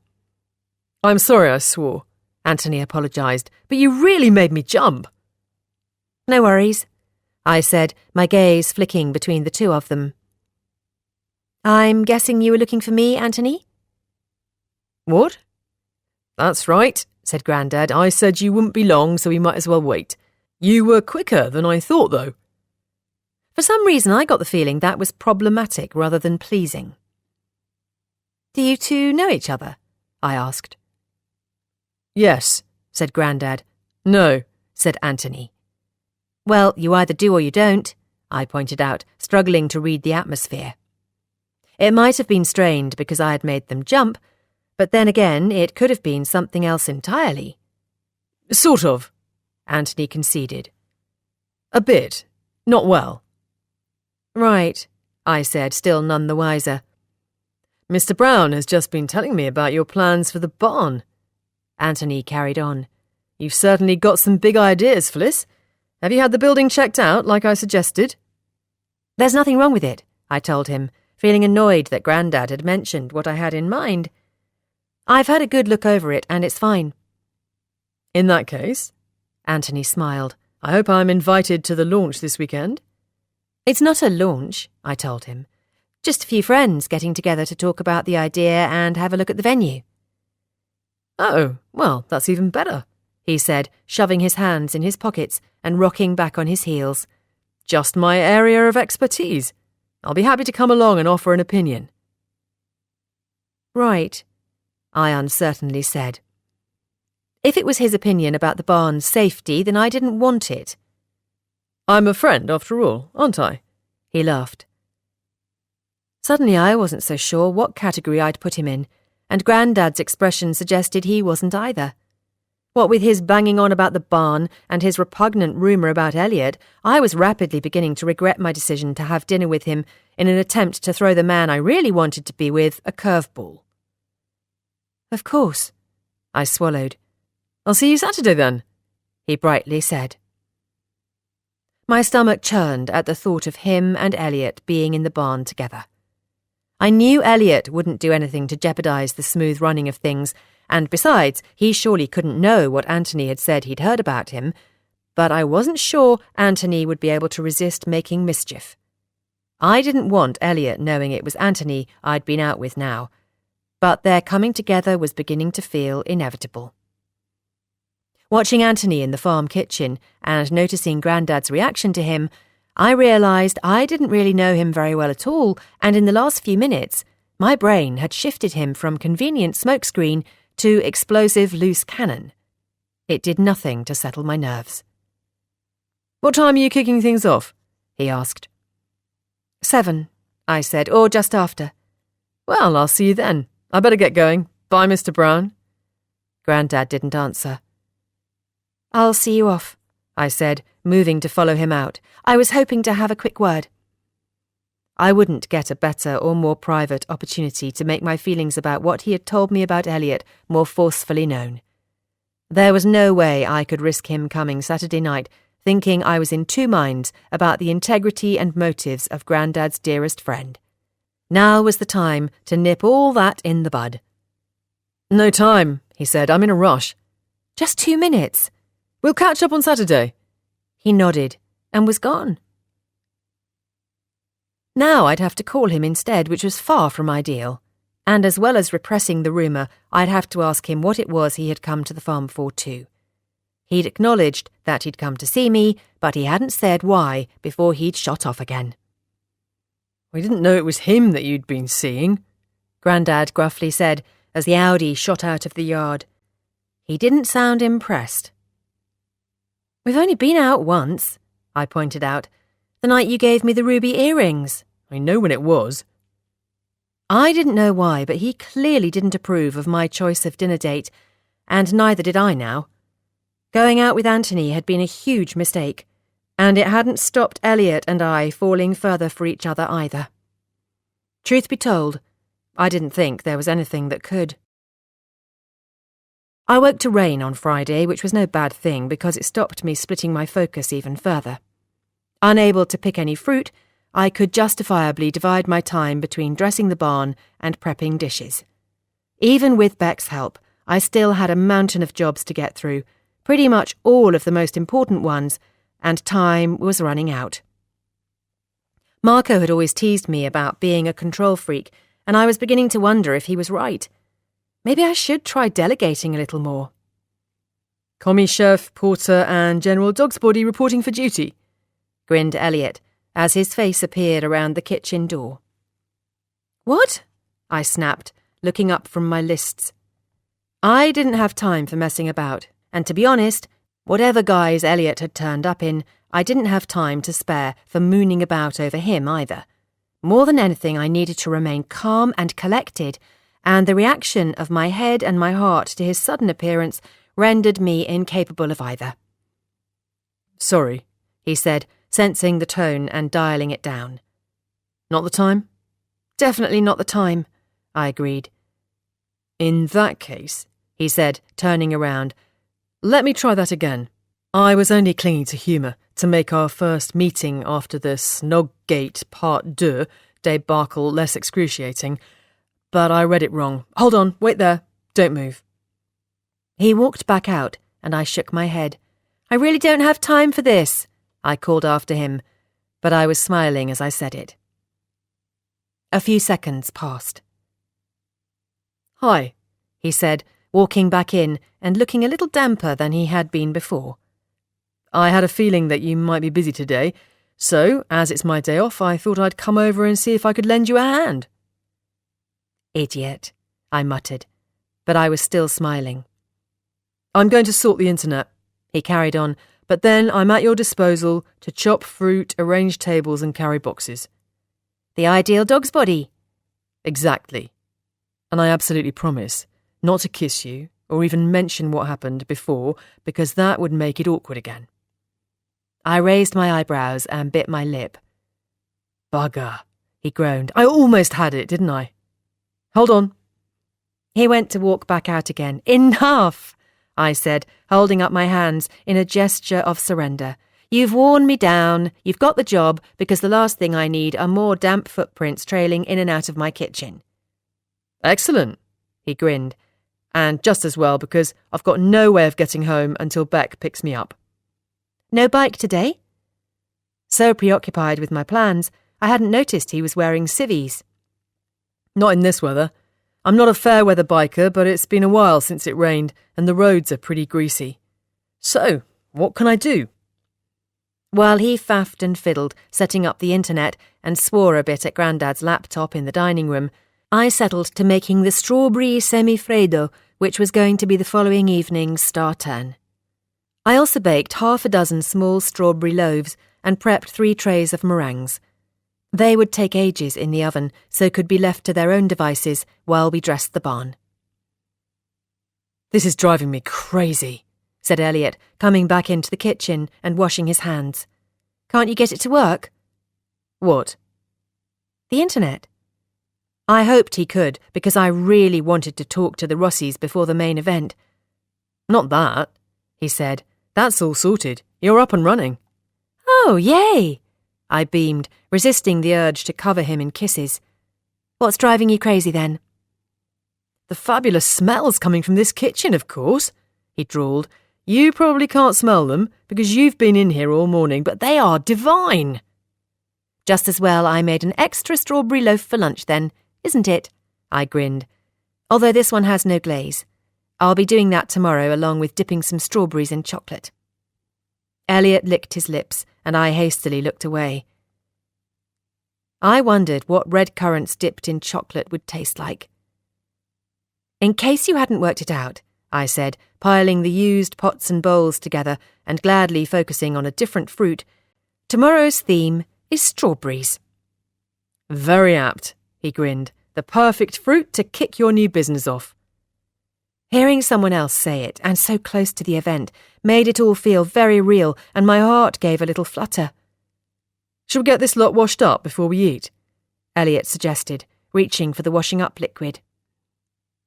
"I'm sorry I swore," Anthony apologised, "but you really made me jump." "No worries," I said, my gaze flicking between the two of them. "I'm guessing you were looking for me, Anthony?" "What?" "That's right," said Grandad. "I said you wouldn't be long, so we might as well wait. You were quicker than I thought, though." For some reason, I got the feeling that was problematic rather than pleasing. "Do you two know each other?" I asked. "Yes," said Grandad. "No," said Anthony. "Well, you either do or you don't," I pointed out, struggling to read the atmosphere. It might have been strained because I had made them jump, but then again, it could have been something else entirely. "Sort of," Anthony conceded. "A bit. Not well." "Right," I said, still none the wiser. "Mr. Brown has just been telling me about your plans for the barn," Anthony carried on. "You've certainly got some big ideas, Phyllis. Have you had the building checked out, like I suggested?" "There's nothing wrong with it," I told him, feeling annoyed that Grandad had mentioned what I had in mind. "I've had a good look over it, and it's fine." "In that case," Anthony smiled, "I hope I'm invited to the launch this weekend." "It's not a launch," I told him. "Just a few friends getting together to talk about the idea and have a look at the venue." "Oh, well, that's even better," he said, shoving his hands in his pockets and rocking back on his heels. "Just my area of expertise. I'll be happy to come along and offer an opinion." "Right," I uncertainly said. If it was his opinion about the barn's safety, then I didn't want it. "I'm a friend, after all, aren't I?" He laughed. Suddenly I wasn't so sure what category I'd put him in, and Grandad's expression suggested he wasn't either. What with his banging on about the barn and his repugnant rumour about Elliot, I was rapidly beginning to regret my decision to have dinner with him in an attempt to throw the man I really wanted to be with a curveball. "Of course," I swallowed. "I'll see you Saturday, then," he brightly said. My stomach churned at the thought of him and Elliot being in the barn together. I knew Elliot wouldn't do anything to jeopardise the smooth running of things, and besides, he surely couldn't know what Anthony had said he'd heard about him, but I wasn't sure Anthony would be able to resist making mischief. I didn't want Elliot knowing it was Anthony I'd been out with now, but their coming together was beginning to feel inevitable. Watching Anthony in the farm kitchen and noticing Grandad's reaction to him, I realised I didn't really know him very well at all, and in the last few minutes, my brain had shifted him from convenient smokescreen to explosive loose cannon. It did nothing to settle my nerves. "What time are you kicking things off?" he asked. 7, I said, or just after. "Well, I'll see you then. I better get going. Bye, Mr. Brown." Grandad didn't answer. "I'll see you off," I said, moving to follow him out. I was hoping to have a quick word. I wouldn't get a better or more private opportunity to make my feelings about what he had told me about Elliot more forcefully known. There was no way I could risk him coming Saturday night thinking I was in two minds about the integrity and motives of Grandad's dearest friend. Now was the time to nip all that in the bud. "No time," he said. "I'm in a rush." "Just 2 minutes." "We'll catch up on Saturday." He nodded and was gone. Now I'd have to call him instead, which was far from ideal. And as well as repressing the rumour, I'd have to ask him what it was he had come to the farm for too. He'd acknowledged that he'd come to see me, but he hadn't said why before he'd shot off again. "We didn't know it was him that you'd been seeing," Grandad gruffly said as the Audi shot out of the yard. He didn't sound impressed. "We've only been out once," I pointed out. "The night you gave me the ruby earrings." "I know when it was." I didn't know why, but he clearly didn't approve of my choice of dinner date, and neither did I now. Going out with Anthony had been a huge mistake, and it hadn't stopped Elliot and I falling further for each other either. Truth be told, I didn't think there was anything that could. I woke to rain on Friday, which was no bad thing because it stopped me splitting my focus even further. Unable to pick any fruit, I could justifiably divide my time between dressing the barn and prepping dishes. Even with Beck's help, I still had a mountain of jobs to get through, pretty much all of the most important ones, and time was running out. Marco had always teased me about being a control freak, and I was beginning to wonder if he was right. Maybe I should try delegating a little more. "Commie chef, porter, and General Dogsbody reporting for duty," grinned Elliot, as his face appeared around the kitchen door. "What?" I snapped, looking up from my lists. I didn't have time for messing about, and to be honest, whatever guise Elliot had turned up in, I didn't have time to spare for mooning about over him either. More than anything, I needed to remain calm and collected, and the reaction of my head and my heart to his sudden appearance rendered me incapable of either. "Sorry," he said, sensing the tone and dialing it down. "Not the time?" "Definitely not the time," I agreed. "In that case," he said, turning around, "let me try that again. I was only clinging to humour to make our first meeting after the Snoggate Part 2 debacle less excruciating, but I read it wrong. Hold on, wait there, don't move." He walked back out, and I shook my head. "I really don't have time for this," I called after him, but I was smiling as I said it. A few seconds passed. "Hi," he said, walking back in and looking a little damper than he had been before. "I had a feeling that you might be busy today, so, as it's my day off, I thought I'd come over and see if I could lend you a hand." "Idiot," I muttered, but I was still smiling. "I'm going to sort the internet," he carried on, "but then I'm at your disposal to chop fruit, arrange tables and carry boxes." "The ideal dog's body." "Exactly. And I absolutely promise not to kiss you or even mention what happened before, because that would make it awkward again." I raised my eyebrows and bit my lip. "Bugger," he groaned. "I almost had it, didn't I? Hold on." He went to walk back out again. "Enough," I said, holding up my hands in a gesture of surrender. "You've worn me down. You've got the job, because the last thing I need are more damp footprints trailing in and out of my kitchen." "Excellent," he grinned. "And just as well, because I've got no way of getting home until Beck picks me up." "No bike today?" So preoccupied with my plans, I hadn't noticed he was wearing civvies. "Not in this weather. I'm not a fair-weather biker, but it's been a while since it rained, and the roads are pretty greasy. So, what can I do?" While he faffed and fiddled, setting up the internet, and swore a bit at Grandad's laptop in the dining room, I settled to making the strawberry semifreddo, which was going to be the following evening's star turn. I also baked 6 small strawberry loaves and prepped 3 trays of meringues. They would take ages in the oven, so could be left to their own devices while we dressed the barn. "This is driving me crazy," said Elliot, coming back into the kitchen and washing his hands. "Can't you get it to work?" "What?" The internet. I hoped he could, because I really wanted to talk to the Rossis before the main event. Not that, he said. That's all sorted. You're up and running. Oh, yay! I beamed, resisting the urge to cover him in kisses. What's driving you crazy then? The fabulous smells coming from this kitchen, of course, he drawled. You probably can't smell them because you've been in here all morning, but they are divine. Just as well I made an extra strawberry loaf for lunch then, isn't it? I grinned. Although this one has no glaze. I'll be doing that tomorrow along with dipping some strawberries in chocolate. Elliot licked his lips and I hastily looked away. I wondered what red currants dipped in chocolate would taste like. In case you hadn't worked it out, I said, piling the used pots and bowls together and gladly focusing on a different fruit, tomorrow's theme is strawberries. Very apt, he grinned. The perfect fruit to kick your new business off. Hearing someone else say it, and so close to the event, made it all feel very real, and my heart gave a little flutter. Shall we get this lot washed up before we eat? Elliot suggested, reaching for the washing up liquid.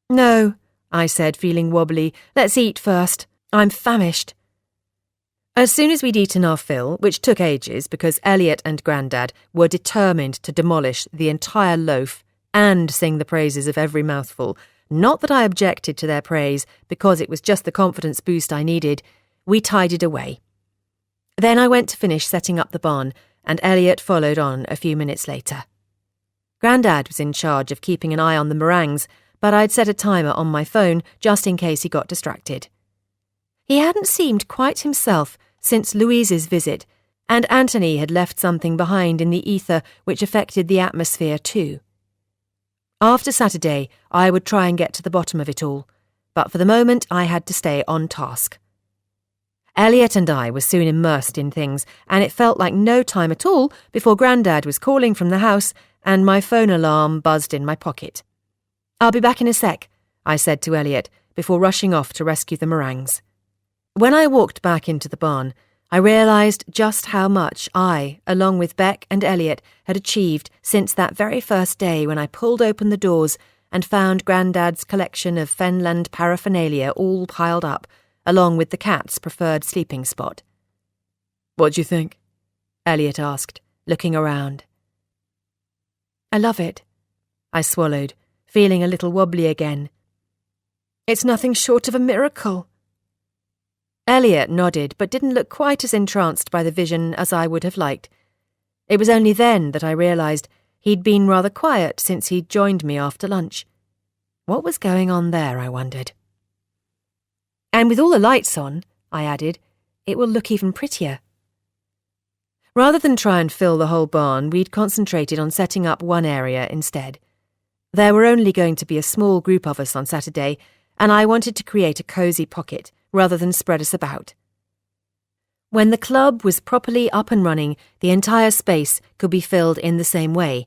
No, I said, feeling wobbly. Let's eat first. I'm famished. As soon as we'd eaten our fill, which took ages because Elliot and Grandad were determined to demolish the entire loaf and sing the praises of every mouthful, not that I objected to their praise because it was just the confidence boost I needed, we tidied away. Then I went to finish setting up the barn, and Elliot followed on a few minutes later. Grandad was in charge of keeping an eye on the meringues, but I'd set a timer on my phone just in case he got distracted. He hadn't seemed quite himself since Louise's visit, and Anthony had left something behind in the ether which affected the atmosphere too. After Saturday, I would try and get to the bottom of it all, but for the moment I had to stay on task. Elliot and I were soon immersed in things, and it felt like no time at all before Grandad was calling from the house and my phone alarm buzzed in my pocket. I'll be back in a sec, I said to Elliot before rushing off to rescue the meringues. When I walked back into the barn, I realised just how much I, along with Beck and Elliot, had achieved since that very first day when I pulled open the doors and found Grandad's collection of Fenland paraphernalia all piled up, along with the cat's preferred sleeping spot. What do you think? Elliot asked, looking around. I love it, I swallowed, feeling a little wobbly again. It's nothing short of a miracle. Elliot nodded, but didn't look quite as entranced by the vision as I would have liked. It was only then that I realised he'd been rather quiet since he'd joined me after lunch. What was going on there, I wondered. And with all the lights on, I added, it will look even prettier. Rather than try and fill the whole barn, we'd concentrated on setting up one area instead. There were only going to be a small group of us on Saturday, and I wanted to create a cosy pocket rather than spread us about. When the club was properly up and running, the entire space could be filled in the same way,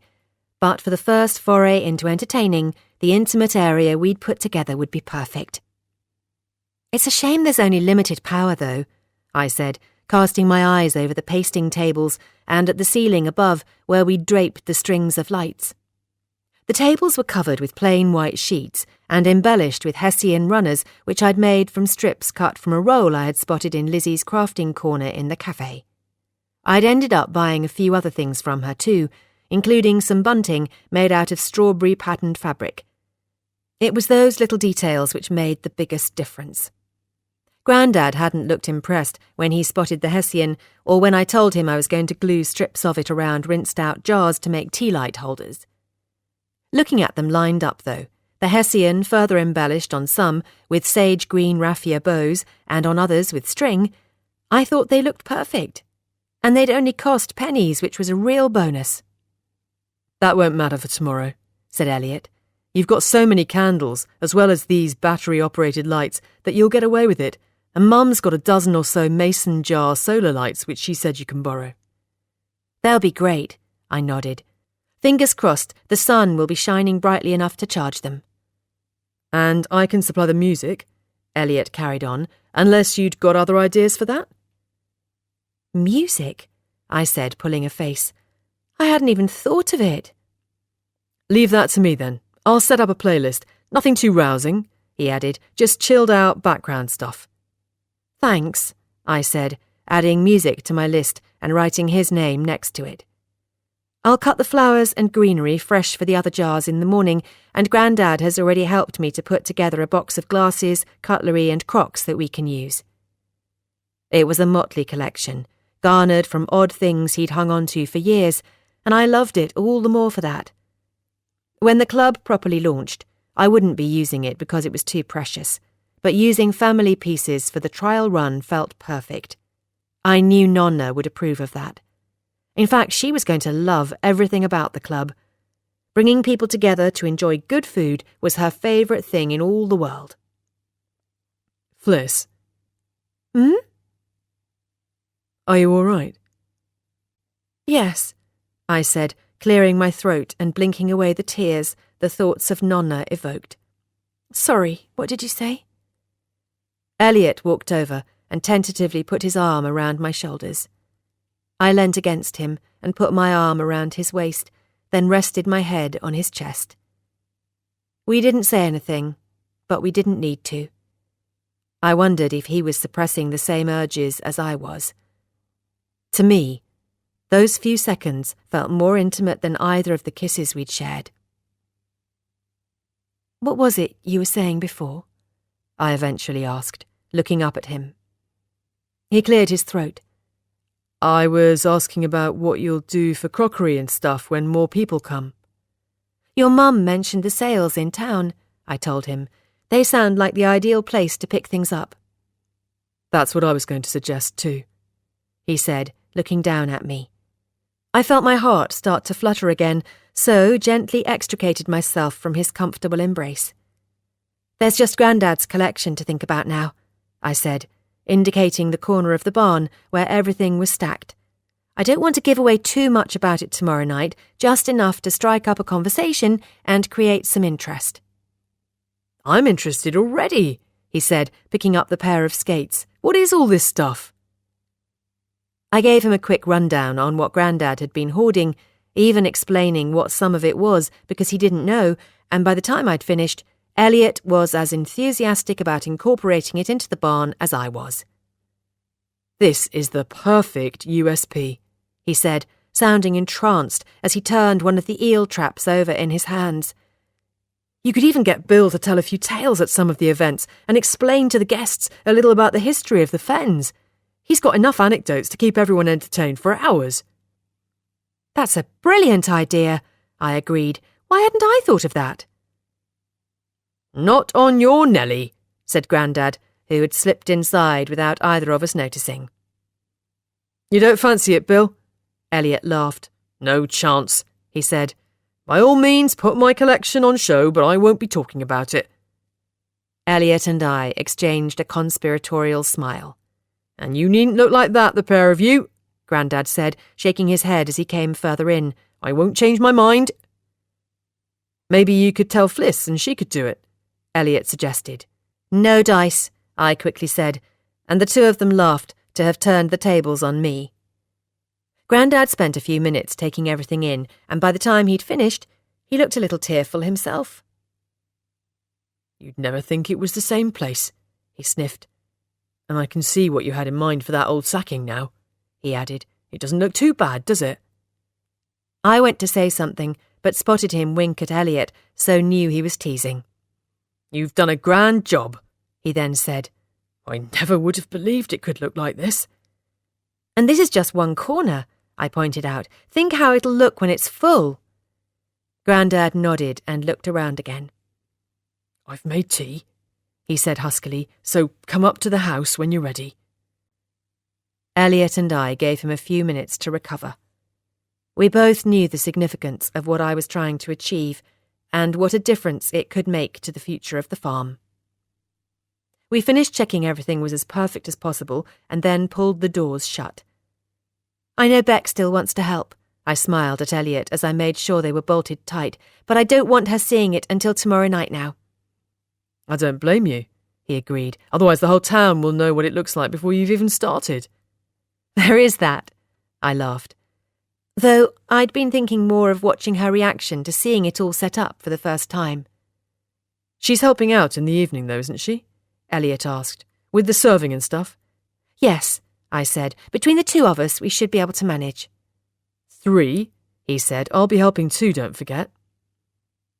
but for the first foray into entertaining, the intimate area we'd put together would be perfect. It's a shame there's only limited power, though, I said, casting my eyes over the pasting tables and at the ceiling above where we'd draped the strings of lights. The tables were covered with plain white sheets and embellished with Hessian runners which I'd made from strips cut from a roll I had spotted in Lizzie's crafting corner in the cafe. I'd ended up buying a few other things from her too, including some bunting made out of strawberry-patterned fabric. It was those little details which made the biggest difference. Grandad hadn't looked impressed when he spotted the Hessian or when I told him I was going to glue strips of it around rinsed-out jars to make tea light holders. Looking at them lined up, though, the Hessian further embellished on some with sage-green raffia bows and on others with string, I thought they looked perfect. And they'd only cost pennies, which was a real bonus. That won't matter for tomorrow, said Elliot. You've got so many candles, as well as these battery-operated lights, that you'll get away with it, and Mum's got a dozen or so mason jar solar lights which she said you can borrow. They'll be great, I nodded. Fingers crossed the sun will be shining brightly enough to charge them. And I can supply the music, Elliot carried on, unless you'd got other ideas for that? Music? I said, pulling a face. I hadn't even thought of it. Leave that to me then. I'll set up a playlist. Nothing too rousing, he added, just chilled out background stuff. Thanks, I said, adding music to my list and writing his name next to it. I'll cut the flowers and greenery fresh for the other jars in the morning, and Grandad has already helped me to put together a box of glasses, cutlery and crocks that we can use. It was a motley collection, garnered from odd things he'd hung on to for years, and I loved it all the more for that. When the club properly launched, I wouldn't be using it because it was too precious, but using family pieces for the trial run felt perfect. I knew Nonna would approve of that. In fact, she was going to love everything about the club. Bringing people together to enjoy good food was her favourite thing in all the world. Fliss. Hmm? Are you all right? Yes, I said, clearing my throat and blinking away the tears the thoughts of Nonna evoked. Sorry, what did you say? Elliot walked over and tentatively put his arm around my shoulders. I leant against him and put my arm around his waist, then rested my head on his chest. We didn't say anything, but we didn't need to. I wondered if he was suppressing the same urges as I was. To me, those few seconds felt more intimate than either of the kisses we'd shared. What was it you were saying before? I eventually asked, looking up at him. He cleared his throat. I was asking about what you'll do for crockery and stuff when more people come. Your mum mentioned the sales in town, I told him. They sound like the ideal place to pick things up. That's what I was going to suggest too, he said, looking down at me. I felt my heart start to flutter again, so gently extricated myself from his comfortable embrace. There's just Grandad's collection to think about now, I said, indicating the corner of the barn where everything was stacked. I don't want to give away too much about it tomorrow night, just enough to strike up a conversation and create some interest. I'm interested already, he said, picking up the pair of skates. What is all this stuff? I gave him a quick rundown on what Grandad had been hoarding, even explaining what some of it was because he didn't know, and by the time I'd finished, Elliot was as enthusiastic about incorporating it into the barn as I was. This is the perfect USP, he said, sounding entranced as he turned one of the eel traps over in his hands. You could even get Bill to tell a few tales at some of the events and explain to the guests a little about the history of the fens. He's got enough anecdotes to keep everyone entertained for hours. That's a brilliant idea, I agreed. Why hadn't I thought of that? Not on your Nelly, said Grandad, who had slipped inside without either of us noticing. You don't fancy it, Bill? Elliot laughed. No chance, he said. By all means, put my collection on show, but I won't be talking about it. Elliot and I exchanged a conspiratorial smile. And you needn't look like that, the pair of you, Grandad said, shaking his head as he came further in. I won't change my mind. Maybe you could tell Fliss and she could do it, Elliot suggested. No dice, I quickly said, and the two of them laughed to have turned the tables on me. Grandad spent a few minutes taking everything in, and by the time he'd finished, he looked a little tearful himself. You'd never think it was the same place, he sniffed. And I can see what you had in mind for that old sacking now, he added. It doesn't look too bad, does it? I went to say something, but spotted him wink at Elliot, so knew he was teasing. You've done a grand job, he then said. I never would have believed it could look like this. And this is just one corner, I pointed out. Think how it'll look when it's full. Grandad nodded and looked around again. I've made tea, he said huskily, so come up to the house when you're ready. Elliot and I gave him a few minutes to recover. We both knew the significance of what I was trying to achieve and what a difference it could make to the future of the farm. We finished checking everything was as perfect as possible and then pulled the doors shut. I know Beck still wants to help, I smiled at Elliot as I made sure they were bolted tight, but I don't want her seeing it until tomorrow night now. I don't blame you, he agreed. Otherwise the whole town will know what it looks like before you've even started. There is that, I laughed. though I'd been thinking more of watching her reaction to seeing it all set up for the first time. She's helping out in the evening, though, isn't she? Elliot asked. With the serving and stuff? Yes, I said. Between the two of us, we should be able to manage. 3, he said. I'll be helping too, don't forget.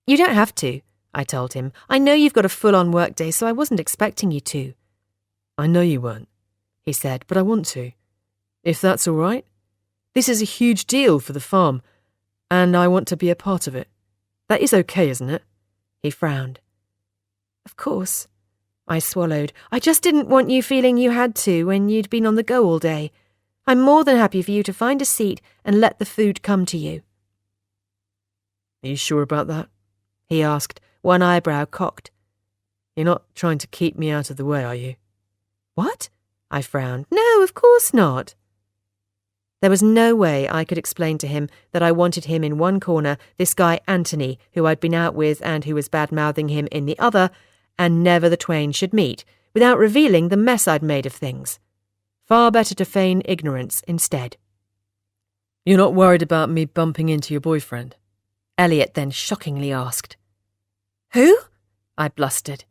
You don't have to, I told him. I know you've got a full-on work day, so I wasn't expecting you to. I know you weren't, he said, but I want to. If that's all right. This is a huge deal for the farm, and I want to be a part of it. That is okay, isn't it? He frowned. Of course, I swallowed. I just didn't want you feeling you had to when you'd been on the go all day. I'm more than happy for you to find a seat and let the food come to you. Are you sure about that? He asked, one eyebrow cocked. You're not trying to keep me out of the way, are you? What? I frowned. No, of course not. There was no way I could explain to him that I wanted him in one corner, this guy Anthony, who I'd been out with and who was bad-mouthing him in the other, and never the twain should meet, without revealing the mess I'd made of things. Far better to feign ignorance instead. You're not worried about me bumping into your boyfriend? Elliot then shockingly asked. Who? I blustered.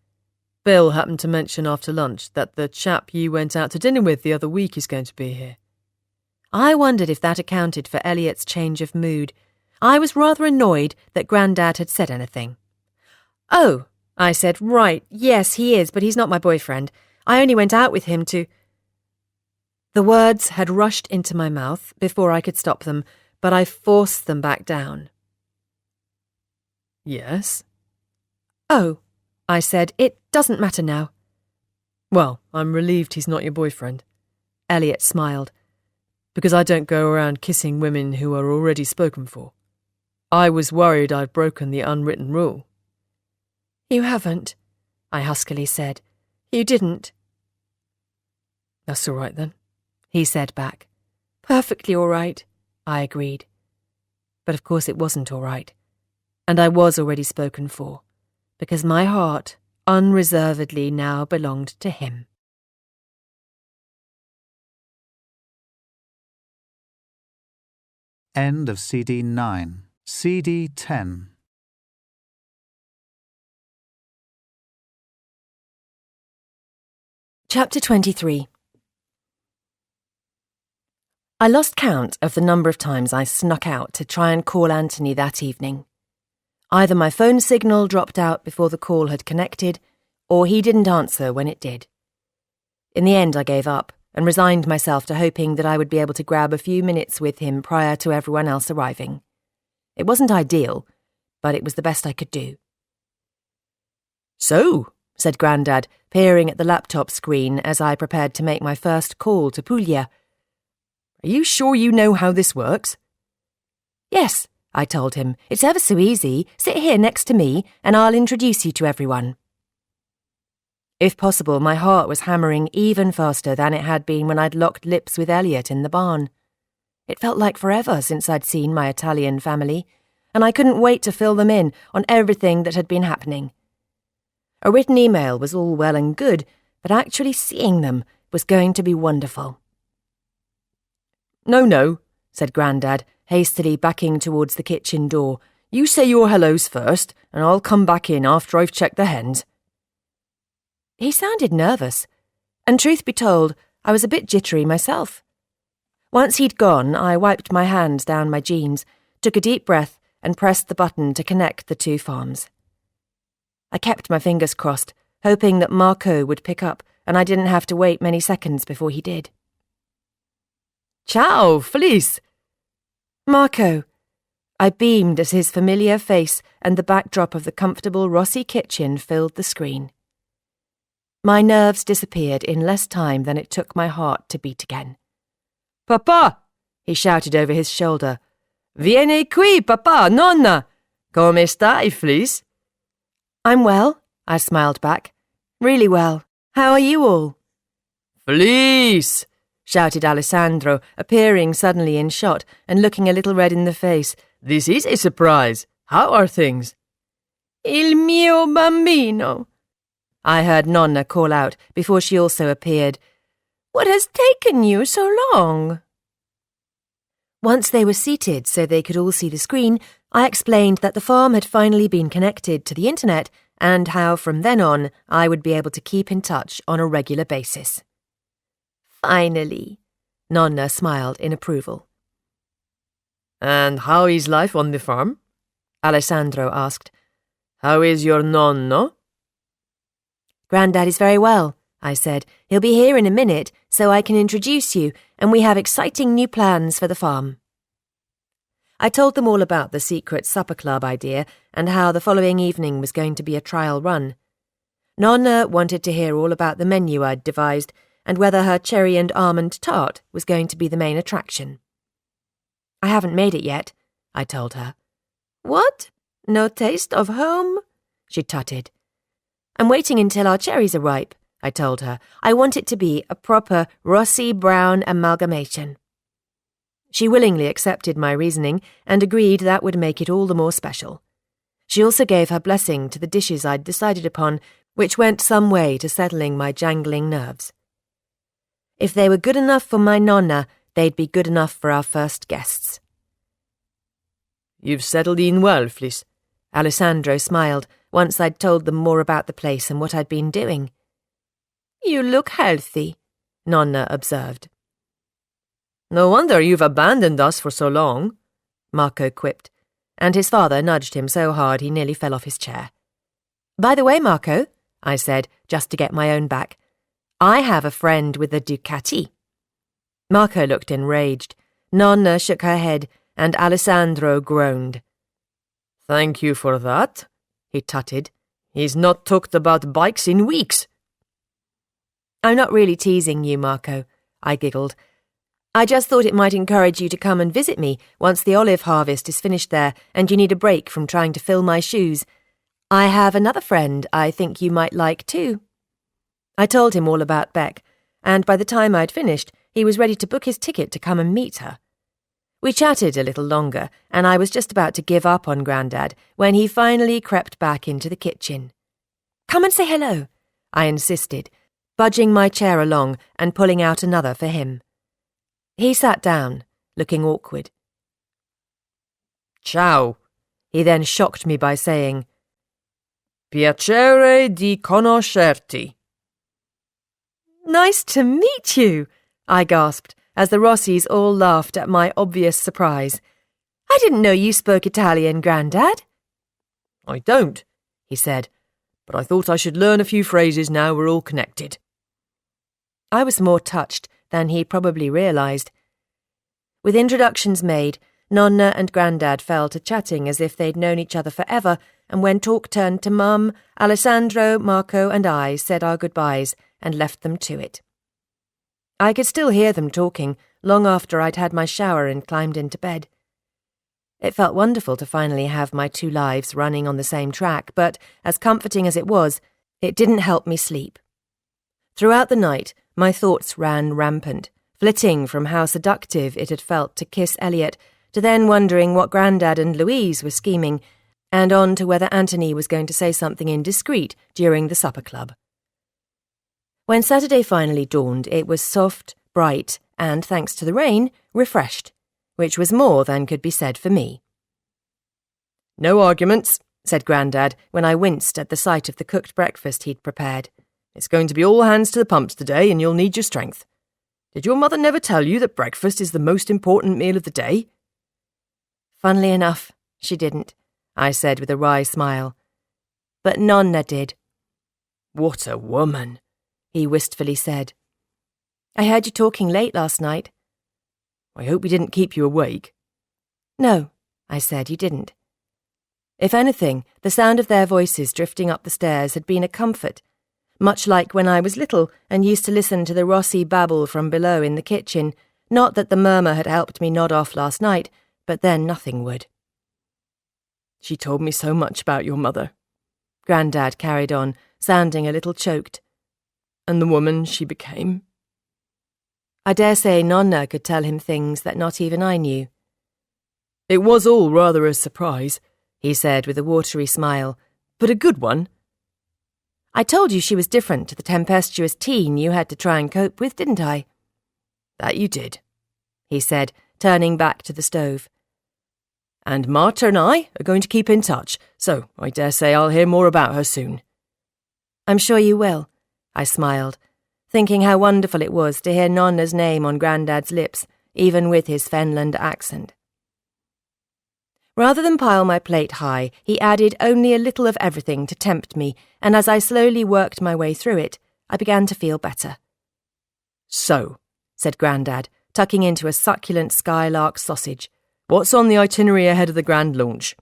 Bill happened to mention after lunch that the chap you went out to dinner with the other week is going to be here. I wondered if that accounted for Elliot's change of mood. I was rather annoyed that Grandad had said anything. Oh, I said, right, yes, he is, but he's not my boyfriend. I only went out with him to... The words had rushed into my mouth before I could stop them, but I forced them back down. Yes? Oh, I said, it doesn't matter now. Well, I'm relieved he's not your boyfriend. Elliot smiled. Because I don't go around kissing women who are already spoken for. I was worried I'd broken the unwritten rule. You haven't, I huskily said. You didn't. That's all right then, he said back. Perfectly all right, I agreed. But of course it wasn't all right. And I was already spoken for, because my heart unreservedly now belonged to him. End of CD 9. CD 10. Chapter 23. I lost count of the number of times I snuck out to try and call Anthony that evening. Either my phone signal dropped out before the call had connected, or he didn't answer when it did. In the end, I gave up and resigned myself to hoping that I would be able to grab a few minutes with him prior to everyone else arriving. It wasn't ideal, but it was the best I could do. So, said Grandad, peering at the laptop screen as I prepared to make my first call to Puglia. Are you sure you know how this works? Yes, I told him. It's ever so easy. Sit here next to me and I'll introduce you to everyone. If possible, my heart was hammering even faster than it had been when I'd locked lips with Elliot in the barn. It felt like forever since I'd seen my Italian family, and I couldn't wait to fill them in on everything that had been happening. A written email was all well and good, but actually seeing them was going to be wonderful. No, said Grandad, hastily backing towards the kitchen door. You say your hellos first, and I'll come back in after I've checked the hens. He sounded nervous, and truth be told, I was a bit jittery myself. Once he'd gone, I wiped my hands down my jeans, took a deep breath, and pressed the button to connect the two farms. I kept my fingers crossed, hoping that Marco would pick up, and I didn't have to wait many seconds before he did. Ciao, Felice! Marco! I beamed as his familiar face and the backdrop of the comfortable Rossi kitchen filled the screen. My nerves disappeared in less time than it took my heart to beat again. Papà! He shouted over his shoulder. Vieni qui, papà, nonna! Come stai, Felice? I'm well, I smiled back. Really well. How are you all? Felice! Shouted Alessandro, appearing suddenly in shot and looking a little red in the face. This is a surprise. How are things? Il mio bambino, I heard Nonna call out before she also appeared. What has taken you so long? Once they were seated so they could all see the screen, I explained that the farm had finally been connected to the internet and how from then on I would be able to keep in touch on a regular basis. Finally, Nonna smiled in approval. And how is life on the farm? Alessandro asked. How is your nonno? Grandad is very well, I said. He'll be here in a minute so I can introduce you, and we have exciting new plans for the farm. I told them all about the secret supper club idea and how the following evening was going to be a trial run. Nonna wanted to hear all about the menu I'd devised and whether her cherry and almond tart was going to be the main attraction. I haven't made it yet, I told her. What? No taste of home? She tutted. I'm waiting until our cherries are ripe, I told her. I want it to be a proper Rossi-Brown amalgamation. She willingly accepted my reasoning and agreed that would make it all the more special. She also gave her blessing to the dishes I'd decided upon, which went some way to settling my jangling nerves. If they were good enough for my nonna, they'd be good enough for our first guests. You've settled in well, Fliss. Alessandro smiled once I'd told them more about the place and what I'd been doing. You look healthy, Nonna observed. No wonder you've abandoned us for so long, Marco quipped, and his father nudged him so hard he nearly fell off his chair. By the way, Marco, I said, just to get my own back, I have a friend with a Ducati. Marco looked enraged. Nonna shook her head, and Alessandro groaned. Thank you for that, he tutted. He's not talked about bikes in weeks. I'm not really teasing you, Marco, I giggled. I just thought it might encourage you to come and visit me once the olive harvest is finished there and you need a break from trying to fill my shoes. I have another friend I think you might like too. I told him all about Beck, and by the time I'd finished, he was ready to book his ticket to come and meet her. We chatted a little longer, and I was just about to give up on Grandad when he finally crept back into the kitchen. Come and say hello, I insisted, budging my chair along and pulling out another for him. He sat down, looking awkward. Ciao, he then shocked me by saying, Piacere di conoscerti. Nice to meet you, I gasped, as the Rossis all laughed at my obvious surprise. I didn't know you spoke Italian, Grandad. I don't, he said, but I thought I should learn a few phrases now we're all connected. I was more touched than he probably realised. With introductions made, Nonna and Grandad fell to chatting as if they'd known each other forever, and when talk turned to Mum, Alessandro, Marco and I said our goodbyes and left them to it. I could still hear them talking long after I'd had my shower and climbed into bed. It felt wonderful to finally have my two lives running on the same track, but, as comforting as it was, it didn't help me sleep. Throughout the night, my thoughts ran rampant, flitting from how seductive it had felt to kiss Elliot, to then wondering what Grandad and Louise were scheming, and on to whether Anthony was going to say something indiscreet during the supper club. When Saturday finally dawned, it was soft, bright, and, thanks to the rain, refreshed, which was more than could be said for me. No arguments, said Grandad when I winced at the sight of the cooked breakfast he'd prepared. It's going to be all hands to the pumps today, and you'll need your strength. Did your mother never tell you that breakfast is the most important meal of the day? Funnily enough, she didn't, I said with a wry smile. But Nonna did. What a woman, he wistfully said. I heard you talking late last night. I hope we didn't keep you awake. No, I said, you didn't. If anything, the sound of their voices drifting up the stairs had been a comfort, much like when I was little and used to listen to the Rossi babble from below in the kitchen. Not that the murmur had helped me nod off last night, but then nothing would. She told me so much about your mother, Grandad carried on, sounding a little choked. And the woman she became. I dare say Nonna could tell him things that not even I knew. It was all rather a surprise, he said with a watery smile, but a good one. I told you she was different to the tempestuous teen you had to try and cope with, didn't I? That you did, he said, turning back to the stove. And Marta and I are going to keep in touch, so I dare say I'll hear more about her soon. I'm sure you will, I smiled, thinking how wonderful it was to hear Nonna's name on Grandad's lips, even with his Fenland accent. Rather than pile my plate high, he added only a little of everything to tempt me, and as I slowly worked my way through it, I began to feel better. So, said Grandad, tucking into a succulent skylark sausage, what's on the itinerary ahead of the grand launch?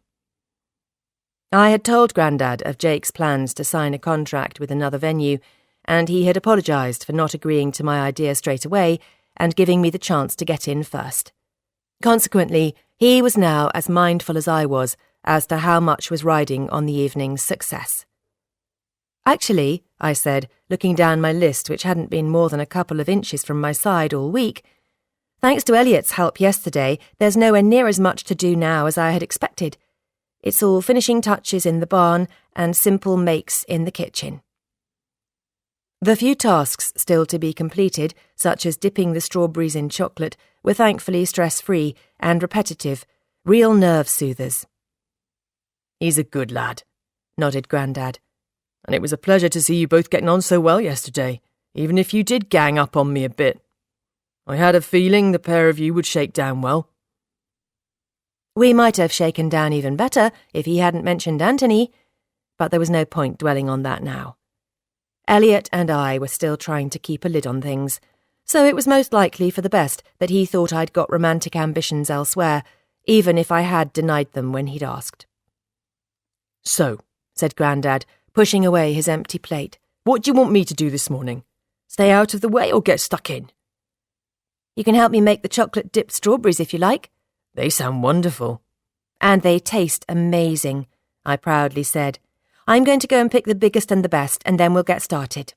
I had told Grandad of Jake's plans to sign a contract with another venue, and he had apologised for not agreeing to my idea straight away and giving me the chance to get in first. Consequently, he was now as mindful as I was as to how much was riding on the evening's success. Actually, I said, looking down my list, which hadn't been more than a couple of inches from my side all week, thanks to Elliot's help yesterday, there's nowhere near as much to do now as I had expected. It's all finishing touches in the barn and simple makes in the kitchen. The few tasks still to be completed, such as dipping the strawberries in chocolate, were thankfully stress-free and repetitive, real nerve soothers. He's a good lad, nodded Grandad. And it was a pleasure to see you both getting on so well yesterday, even if you did gang up on me a bit. I had a feeling the pair of you would shake down well. We might have shaken down even better if he hadn't mentioned Anthony, but there was no point dwelling on that now. Elliot and I were still trying to keep a lid on things, so it was most likely for the best that he thought I'd got romantic ambitions elsewhere, even if I had denied them when he'd asked. So, said Grandad, pushing away his empty plate, what do you want me to do this morning? Stay out of the way or get stuck in? You can help me make the chocolate-dipped strawberries if you like. They sound wonderful. And they taste amazing, I proudly said. I'm going to go and pick the biggest and the best, and then we'll get started.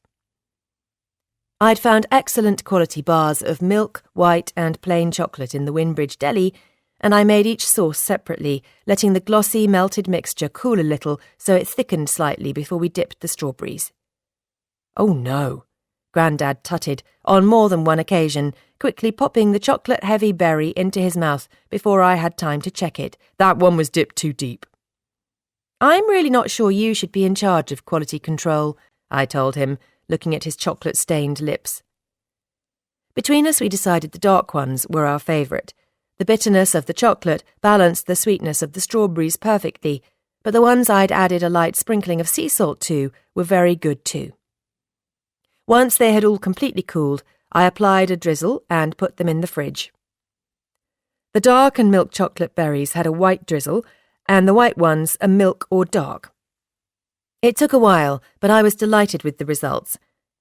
I'd found excellent quality bars of milk, white and plain chocolate in the Winbridge Deli, and I made each sauce separately, letting the glossy melted mixture cool a little so it thickened slightly before we dipped the strawberries. Oh no, Grandad tutted, on more than one occasion, quickly popping the chocolate-heavy berry into his mouth before I had time to check it. That one was dipped too deep. I'm really not sure you should be in charge of quality control, I told him, looking at his chocolate-stained lips. Between us we decided the dark ones were our favourite. The bitterness of the chocolate balanced the sweetness of the strawberries perfectly, but the ones I'd added a light sprinkling of sea salt to were very good too. Once they had all completely cooled, I applied a drizzle and put them in the fridge. The dark and milk chocolate berries had a white drizzle, and the white ones a milk or dark. It took a while, but I was delighted with the results,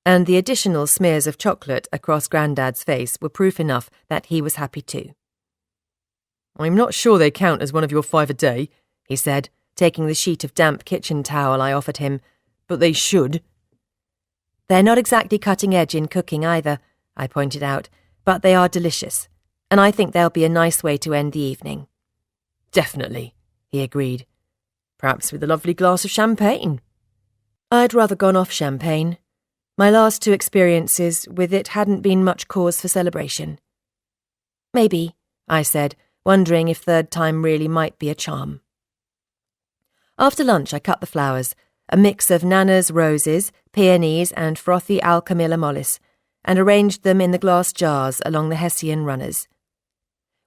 and the additional smears of chocolate across Grandad's face were proof enough that he was happy too. I'm not sure they count as one of your 5 a day, he said, taking the sheet of damp kitchen towel I offered him, but they should. They're not exactly cutting edge in cooking either, I pointed out, but they are delicious, and I think they'll be a nice way to end the evening. Definitely, he agreed. Perhaps with a lovely glass of champagne. I'd rather gone off champagne. My last 2 experiences with it hadn't been much cause for celebration. Maybe, I said, wondering if third time really might be a charm. After lunch I cut the flowers, a mix of Nana's roses, peonies and frothy Alchemilla mollis, and arranged them in the glass jars along the Hessian runners.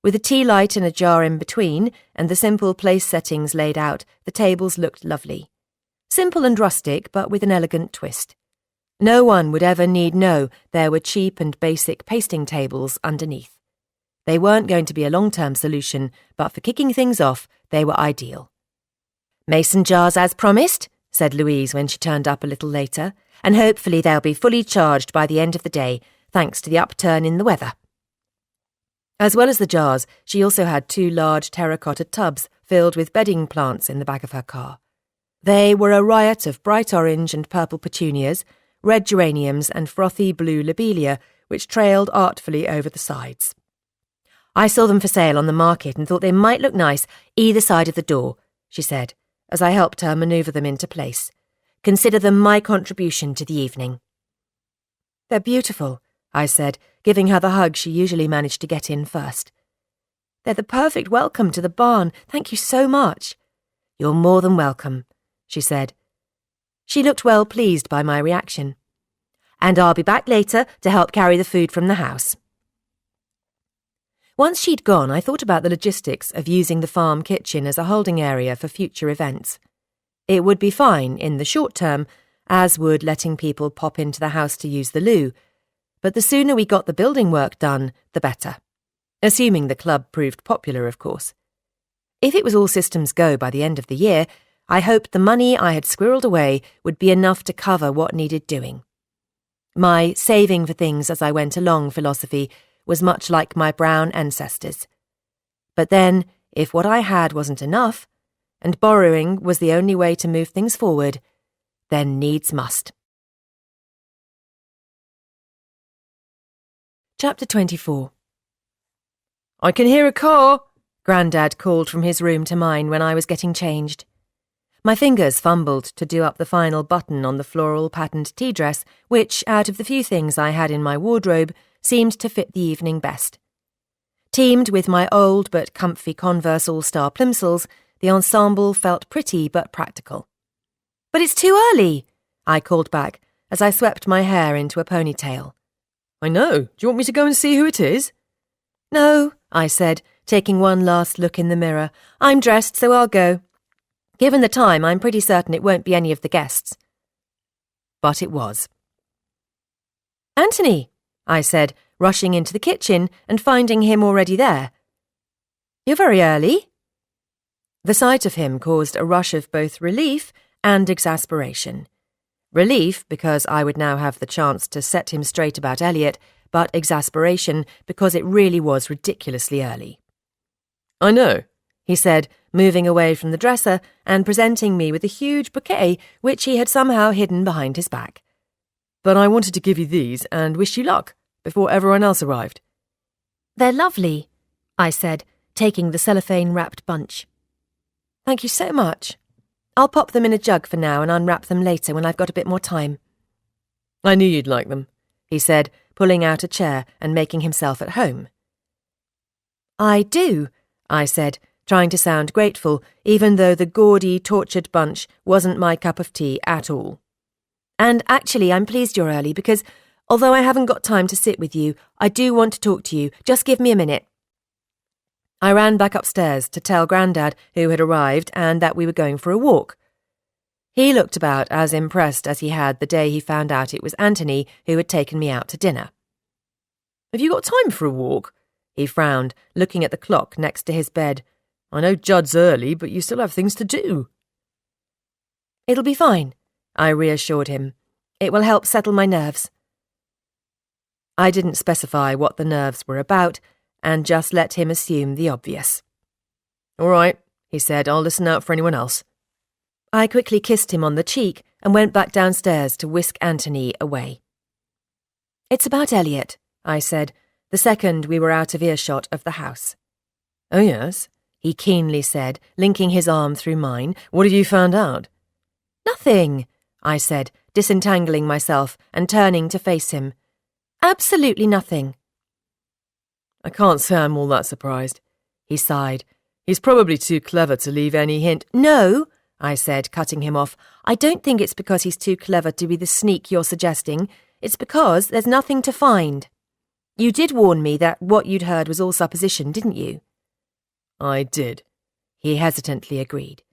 With a tea light in a jar in between and the simple place settings laid out, the tables looked lovely. Simple and rustic, but with an elegant twist. No one would ever need know there were cheap and basic pasting tables underneath. They weren't going to be a long-term solution, but for kicking things off, they were ideal. "Mason jars as promised," said Louise when she turned up a little later, "and hopefully they'll be fully charged by the end of the day, thanks to the upturn in the weather." As well as the jars, she also had 2 large terracotta tubs filled with bedding plants in the back of her car. They were a riot of bright orange and purple petunias, red geraniums and frothy blue lobelia, which trailed artfully over the sides. "I saw them for sale on the market and thought they might look nice either side of the door," she said, as I helped her manoeuvre them into place. "Consider them my contribution to the evening." "They're beautiful," I said, giving her the hug she usually managed to get in first. They're the perfect welcome to the barn. Thank you so much. You're more than welcome, she said. She looked well pleased by my reaction. And I'll be back later to help carry the food from the house. Once she'd gone, I thought about the logistics of using the farm kitchen as a holding area for future events. It would be fine in the short term, as would letting people pop into the house to use the loo, but the sooner we got the building work done, the better. Assuming the club proved popular, of course. If it was all systems go by the end of the year, I hoped the money I had squirreled away would be enough to cover what needed doing. My saving for things as I went along philosophy was much like my brown ancestors. But then, if what I had wasn't enough, and borrowing was the only way to move things forward, then needs must. Chapter 24. I can hear a car, Grandad called from his room to mine when I was getting changed. My fingers fumbled to do up the final button on the floral patterned tea dress, which, out of the few things I had in my wardrobe, seemed to fit the evening best. Teamed with my old but comfy Converse All-Star plimsolls, the ensemble felt pretty but practical. But it's too early, I called back as I swept my hair into a ponytail. I know. Do you want me to go and see who it is? No, I said, taking one last look in the mirror. I'm dressed, so I'll go. Given the time, I'm pretty certain it won't be any of the guests. But it was. Anthony, I said, rushing into the kitchen and finding him already there. You're very early. The sight of him caused a rush of both relief and exasperation. Relief because I would now have the chance to set him straight about Elliot, but exasperation because it really was ridiculously early. I know, he said, moving away from the dresser and presenting me with a huge bouquet which he had somehow hidden behind his back. But I wanted to give you these and wish you luck before everyone else arrived. They're lovely, I said, taking the cellophane-wrapped bunch. Thank you so much. I'll pop them in a jug for now and unwrap them later when I've got a bit more time. I knew you'd like them, he said, pulling out a chair and making himself at home. I do, I said, trying to sound grateful, even though the gaudy, tortured bunch wasn't my cup of tea at all. And actually, I'm pleased you're early because, although I haven't got time to sit with you, I do want to talk to you. Just give me a minute. I ran back upstairs to tell Grandad who had arrived and that we were going for a walk. He looked about as impressed as he had the day he found out it was Anthony who had taken me out to dinner. Have you got time for a walk? He frowned, looking at the clock next to his bed. I know Judd's early, but you still have things to do. It'll be fine, I reassured him. It will help settle my nerves. I didn't specify what the nerves were about, and just let him assume the obvious. All right, he said, I'll listen out for anyone else. I quickly kissed him on the cheek and went back downstairs to whisk Anthony away. It's about Elliot, I said, the second we were out of earshot of the house. Oh, yes, he keenly said, linking his arm through mine. What have you found out? Nothing, I said, disentangling myself and turning to face him. Absolutely nothing. I can't say I'm all that surprised, he sighed. He's probably too clever to leave any hint. No, I said, cutting him off. I don't think it's because he's too clever to be the sneak you're suggesting. It's because there's nothing to find. You did warn me that what you'd heard was all supposition, didn't you? I did, he hesitantly agreed.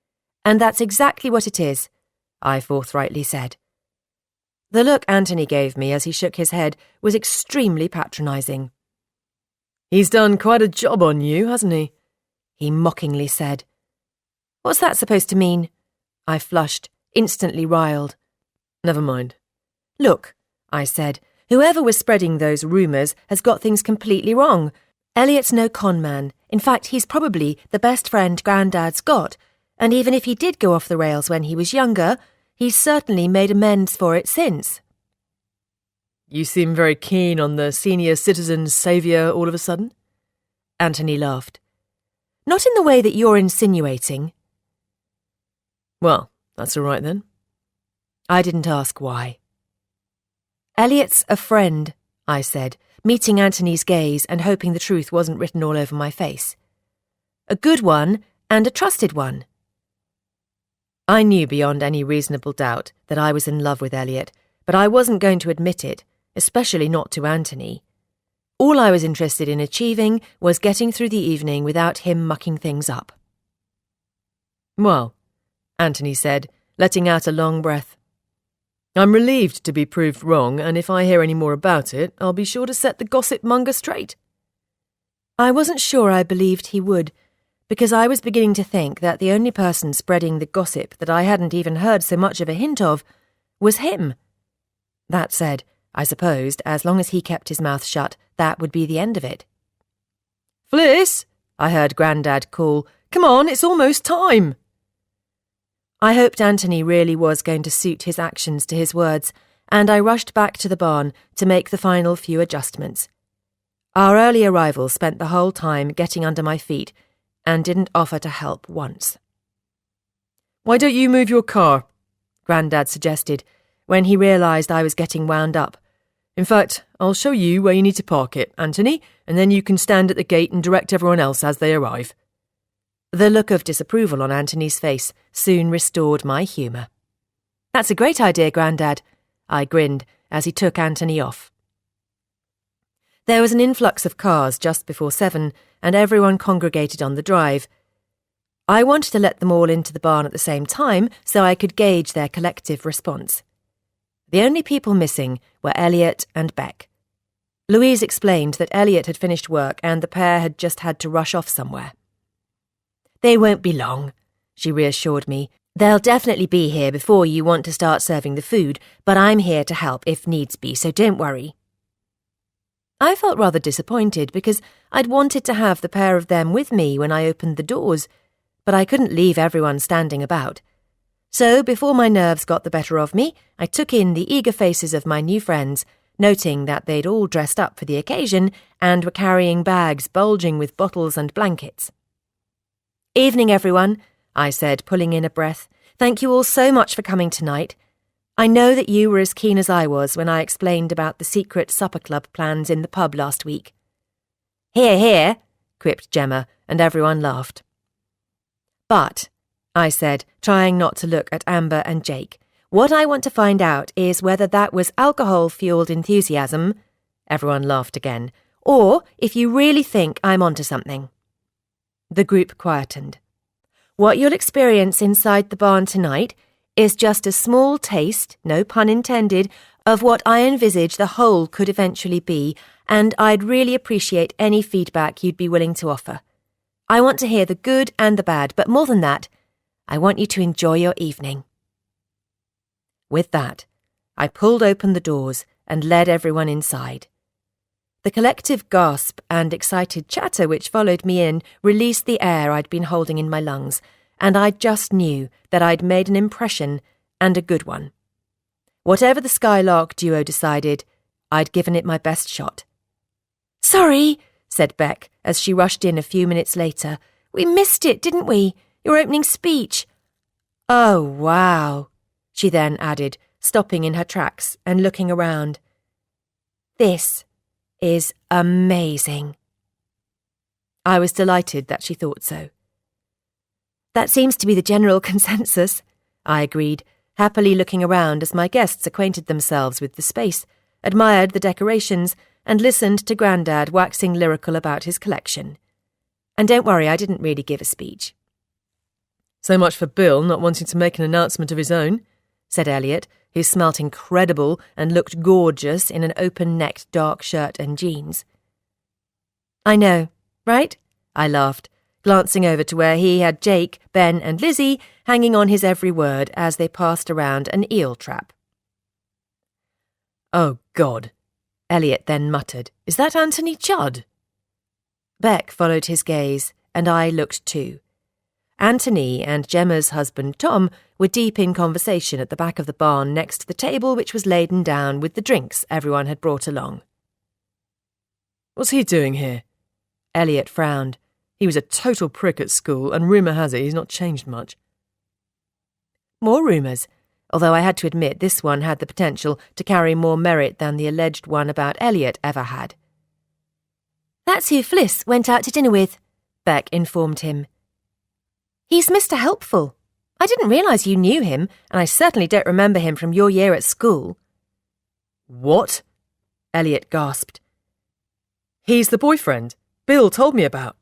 And that's exactly what it is, I forthrightly said. The look Anthony gave me as he shook his head was extremely patronising. He's done quite a job on you, hasn't he? He mockingly said. What's that supposed to mean? I flushed, instantly riled. Never mind. Look, I said, whoever was spreading those rumours has got things completely wrong. Elliot's no con man. In fact, he's probably the best friend Grandad's got, and even if he did go off the rails when he was younger, he's certainly made amends for it since. You seem very keen on the senior citizen's saviour all of a sudden. Anthony laughed. Not in the way that you're insinuating. Well, that's all right then. I didn't ask why. Elliot's a friend, I said, meeting Anthony's gaze and hoping the truth wasn't written all over my face. A good one and a trusted one. I knew beyond any reasonable doubt that I was in love with Elliot, but I wasn't going to admit it, especially not to Anthony. All I was interested in achieving was getting through the evening without him mucking things up. "Well," Anthony said, letting out a long breath. "I'm relieved to be proved wrong, and if I hear any more about it, I'll be sure to set the gossip monger straight." I wasn't sure I believed he would, because I was beginning to think that the only person spreading the gossip that I hadn't even heard so much of a hint of was him. That said, I supposed as long as he kept his mouth shut, that would be the end of it. "Fliss," I heard Grandad call, "come on, it's almost time." I hoped Anthony really was going to suit his actions to his words, and I rushed back to the barn to make the final few adjustments. Our early arrival spent the whole time getting under my feet and didn't offer to help once. "Why don't you move your car?" Grandad suggested, when he realised I was getting wound up. "In fact, I'll show you where you need to park it, Anthony, and then you can stand at the gate and direct everyone else as they arrive." The look of disapproval on Anthony's face soon restored my humour. "That's a great idea, Grandad," I grinned as he took Anthony off. There was an influx of cars just before 7, and everyone congregated on the drive. I wanted to let them all into the barn at the same time so I could gauge their collective response. The only people missing were Elliot and Beck. Louise explained that Elliot had finished work and the pair had just had to rush off somewhere. "They won't be long," she reassured me. "They'll definitely be here before you want to start serving the food, but I'm here to help if needs be, so don't worry." I felt rather disappointed because I'd wanted to have the pair of them with me when I opened the doors, but I couldn't leave everyone standing about. So before my nerves got the better of me, I took in the eager faces of my new friends, noting that they'd all dressed up for the occasion and were carrying bags bulging with bottles and blankets. "Evening, everyone," I said, pulling in a breath. "Thank you all so much for coming tonight. I know that you were as keen as I was when I explained about the secret supper club plans in the pub last week." "Hear, hear," quipped Gemma, and everyone laughed. "But," I said, trying not to look at Amber and Jake, "what I want to find out is whether that was alcohol-fueled enthusiasm," everyone laughed again, "or if you really think I'm onto something." The group quietened. "What you'll experience inside the barn tonight is just a small taste, no pun intended, of what I envisage the whole could eventually be, and I'd really appreciate any feedback you'd be willing to offer. I want to hear the good and the bad, but more than that, I want you to enjoy your evening." With that, I pulled open the doors and led everyone inside. The collective gasp and excited chatter which followed me in released the air I'd been holding in my lungs, and I just knew that I'd made an impression, and a good one. Whatever the Skylark duo decided, I'd given it my best shot. "Sorry," said Beck as she rushed in a few minutes later. "We missed it, didn't we? Your opening speech." "Oh, wow," she then added, stopping in her tracks and looking around. "This is amazing." I was delighted that she thought so. "That seems to be the general consensus," I agreed, happily looking around as my guests acquainted themselves with the space, admired the decorations, and listened to Grandad waxing lyrical about his collection. And don't worry, I didn't really give a speech. "So much for Bill not wanting to make an announcement of his own," said Elliot, who smelt incredible and looked gorgeous in an open-necked dark shirt and jeans. "I know, right?" I laughed, glancing over to where he had Jake, Ben and Lizzie hanging on his every word as they passed around an eel trap. "Oh, God," Elliot then muttered. "Is that Anthony Judd?" Beck followed his gaze, and I looked too. Anthony and Gemma's husband Tom were deep in conversation at the back of the barn next to the table which was laden down with the drinks everyone had brought along. "What's he doing here?" Elliot frowned. He was a total prick at school, and rumour has it he's not changed much. More rumours, although I had to admit this one had the potential to carry more merit than the alleged one about Elliot ever had. "That's who Fliss went out to dinner with," Beck informed him. He's Mr. Helpful. I didn't realise you knew him, and I certainly don't remember him from your year at school. What? Elliot gasped. He's the boyfriend Bill told me about.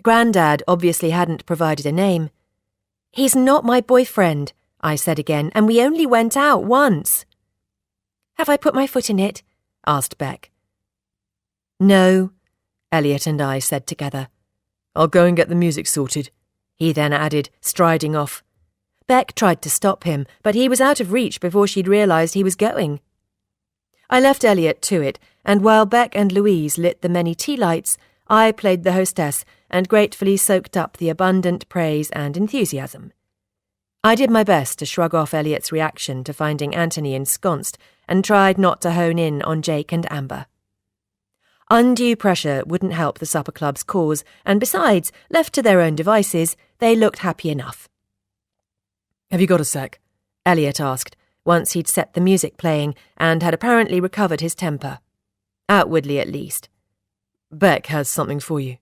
Grandad obviously hadn't provided a name. He's not my boyfriend, I said again, and we only went out once. Have I put my foot in it? Asked Beck. No, Elliot and I said together. I'll go and get the music sorted, he then added, striding off. Beck tried to stop him, but he was out of reach before she'd realised he was going. I left Elliot to it, and while Beck and Louise lit the many tea lights, I played the hostess and gratefully soaked up the abundant praise and enthusiasm. I did my best to shrug off Elliot's reaction to finding Anthony ensconced and tried not to hone in on Jake and Amber. Undue pressure wouldn't help the supper club's cause, and besides, left to their own devices, they looked happy enough. Have you got a sec? Elliot asked, once he'd set the music playing and had apparently recovered his temper. Outwardly, at least. Beck has something for you.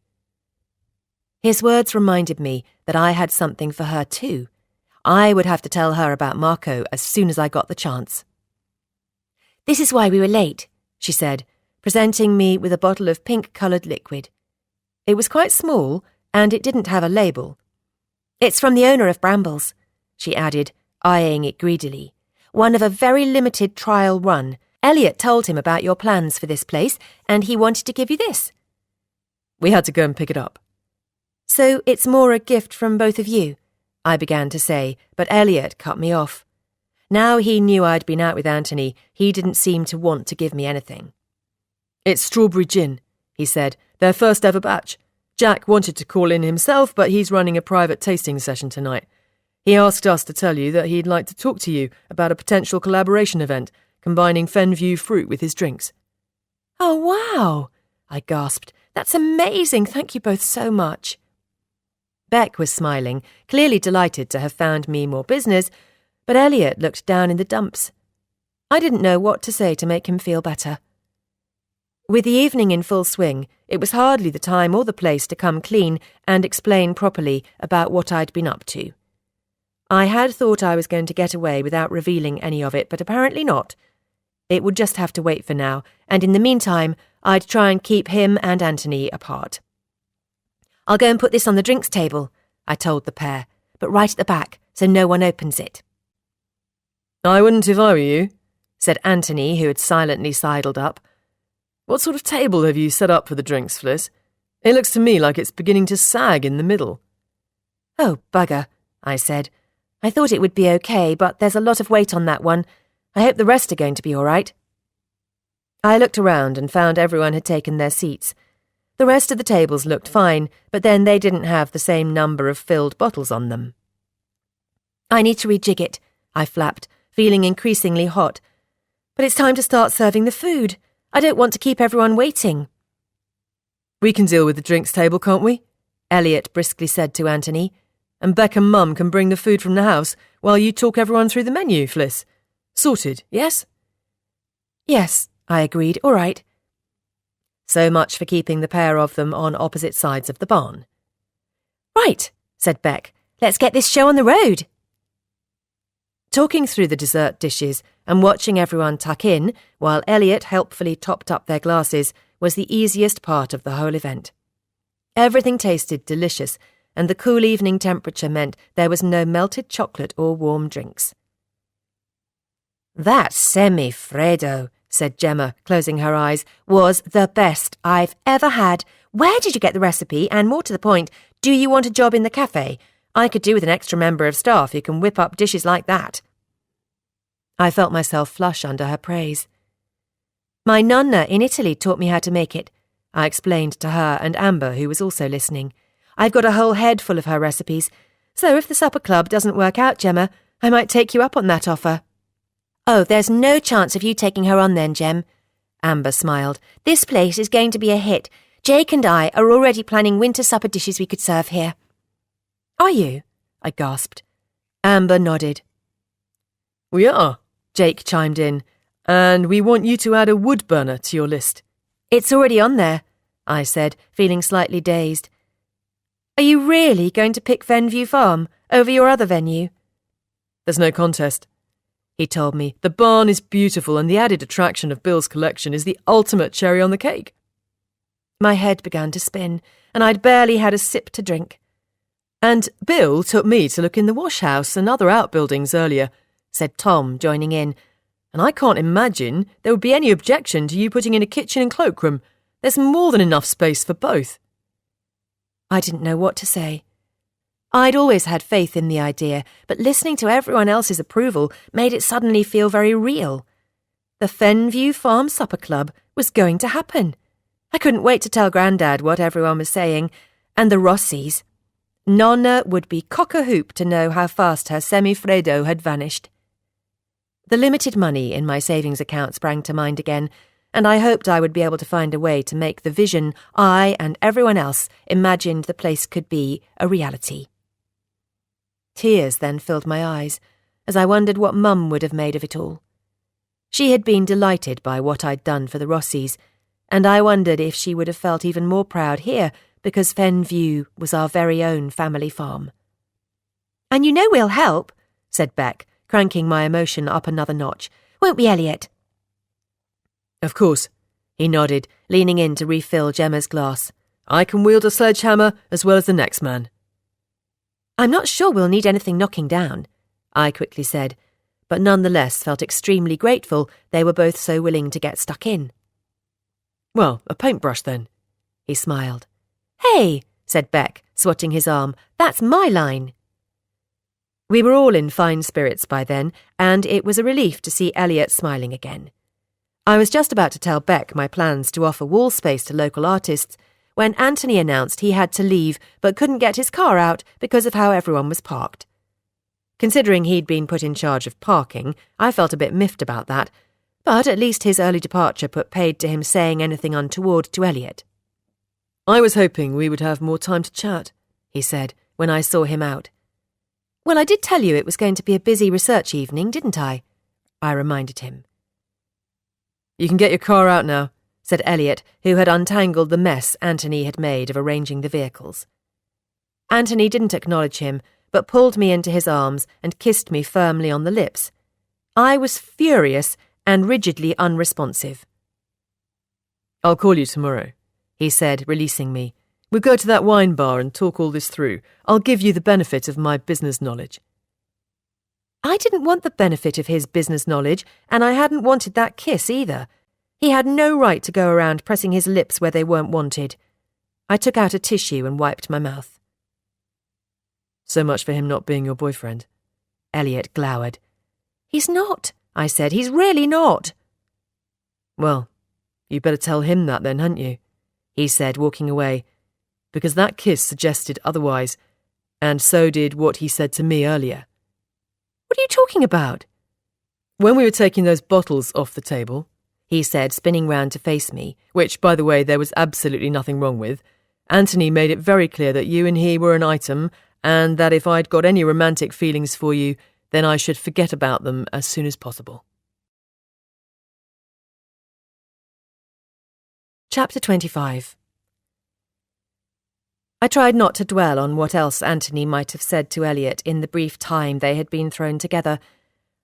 His words reminded me that I had something for her too. I would have to tell her about Marco as soon as I got the chance. This is why we were late, she said, presenting me with a bottle of pink-coloured liquid. It was quite small, and it didn't have a label. It's from the owner of Brambles, she added, eyeing it greedily. One of a very limited trial run. Elliot told him about your plans for this place, and he wanted to give you this. We had to go and pick it up. So it's more a gift from both of you, I began to say, but Elliot cut me off. Now he knew I'd been out with Anthony, he didn't seem to want to give me anything. It's strawberry gin, he said, their first ever batch. Jack wanted to call in himself, but he's running a private tasting session tonight. He asked us to tell you that he'd like to talk to you about a potential collaboration event, combining Fenview fruit with his drinks. Oh, wow, I gasped. That's amazing, thank you both so much. Beck was smiling, clearly delighted to have found me more business, but Elliot looked down in the dumps. I didn't know what to say to make him feel better. With the evening in full swing, it was hardly the time or the place to come clean and explain properly about what I'd been up to. I had thought I was going to get away without revealing any of it, but apparently not. It would just have to wait for now, and in the meantime, I'd try and keep him and Anthony apart. I'll go and put this on the drinks table, I told the pair, but right at the back, so no one opens it. I wouldn't if I were you, said Anthony, who had silently sidled up. What sort of table have you set up for the drinks, Fliss? It looks to me like it's beginning to sag in the middle. Oh, bugger, I said. I thought it would be okay, but there's a lot of weight on that one. I hope the rest are going to be all right. I looked around and found everyone had taken their seats. The rest of the tables looked fine, but then they didn't have the same number of filled bottles on them. I need to rejig it, I flapped, feeling increasingly hot. But it's time to start serving the food. I don't want to keep everyone waiting. We can deal with the drinks table, can't we? Elliot briskly said to Anthony. And Beck and Mum can bring the food from the house while you talk everyone through the menu, Fliss. Sorted, yes? Yes, I agreed, all right. So much for keeping the pair of them on opposite sides of the barn. Right, said Beck. Let's get this show on the road. Talking through the dessert dishes and watching everyone tuck in while Elliot helpfully topped up their glasses was the easiest part of the whole event. Everything tasted delicious, and the cool evening temperature meant there was no melted chocolate or warm drinks. That semi-freddo, said Gemma, closing her eyes, was the best I've ever had. Where did you get the recipe? And more to the point, do you want a job in the cafe? I could do with an extra member of staff who can whip up dishes like that. I felt myself flush under her praise. My nonna in Italy taught me how to make it, I explained to her and Amber, who was also listening. I've got a whole head full of her recipes, so if the supper club doesn't work out, Gemma, I might take you up on that offer. Oh, there's no chance of you taking her on then, Gem. Amber smiled. This place is going to be a hit. Jake and I are already planning winter supper dishes we could serve here. Are you? I gasped. Amber nodded. We are, Jake chimed in, and we want you to add a wood burner to your list. It's already on there, I said, feeling slightly dazed. Are you really going to pick Fenview Farm over your other venue? There's no contest, he told me. The barn is beautiful and the added attraction of Bill's collection is the ultimate cherry on the cake. My head began to spin, and I'd barely had a sip to drink. And Bill took me to look in the wash house and other outbuildings earlier, said Tom, joining in. And I can't imagine there would be any objection to you putting in a kitchen and cloakroom. There's more than enough space for both. I didn't know what to say. I'd always had faith in the idea, but listening to everyone else's approval made it suddenly feel very real. The Fenview Farm Supper Club was going to happen. I couldn't wait to tell Grandad what everyone was saying, and the Rossies. Nonna would be cock-a-hoop to know how fast her Semifredo had vanished. The limited money in my savings account sprang to mind again, and I hoped I would be able to find a way to make the vision I and everyone else imagined the place could be a reality. Tears then filled my eyes, as I wondered what Mum would have made of it all. She had been delighted by what I'd done for the Rossies, and I wondered if she would have felt even more proud here because Fenview was our very own family farm. And you know we'll help, said Beck, cranking my emotion up another notch. Won't we, Elliot? Of course, he nodded, leaning in to refill Gemma's glass. I can wield a sledgehammer as well as the next man. I'm not sure we'll need anything knocking down, I quickly said, but nonetheless felt extremely grateful they were both so willing to get stuck in. Well, a paintbrush then, he smiled. Hey, said Beck, swatting his arm, that's my line. We were all in fine spirits by then, and it was a relief to see Elliot smiling again. I was just about to tell Beck my plans to offer wall space to local artists when Anthony announced he had to leave but couldn't get his car out because of how everyone was parked. Considering he'd been put in charge of parking, I felt a bit miffed about that, but at least his early departure put paid to him saying anything untoward to Elliot. I was hoping we would have more time to chat, he said, when I saw him out. Well, I did tell you it was going to be a busy research evening, didn't I? I reminded him. You can get your car out now, said Elliot, who had untangled the mess Anthony had made of arranging the vehicles. Anthony didn't acknowledge him, but pulled me into his arms and kissed me firmly on the lips. I was furious and rigidly unresponsive. I'll call you tomorrow, he said, releasing me. We'll go to that wine bar and talk all this through. I'll give you the benefit of my business knowledge. I didn't want the benefit of his business knowledge, and I hadn't wanted that kiss either. He had no right to go around pressing his lips where they weren't wanted. I took out a tissue and wiped my mouth. So much for him not being your boyfriend. Elliot glowered. He's not, I said. He's really not. Well, you better tell him that then, hadn't you? He said, walking away, because that kiss suggested otherwise, and so did what he said to me earlier. What are you talking about? When we were taking those bottles off the table, he said, spinning round to face me, which, by the way, there was absolutely nothing wrong with, Anthony made it very clear that you and he were an item, and that if I'd got any romantic feelings for you, then I should forget about them as soon as possible. Chapter 25. I tried not to dwell on what else Anthony might have said to Elliot in the brief time they had been thrown together,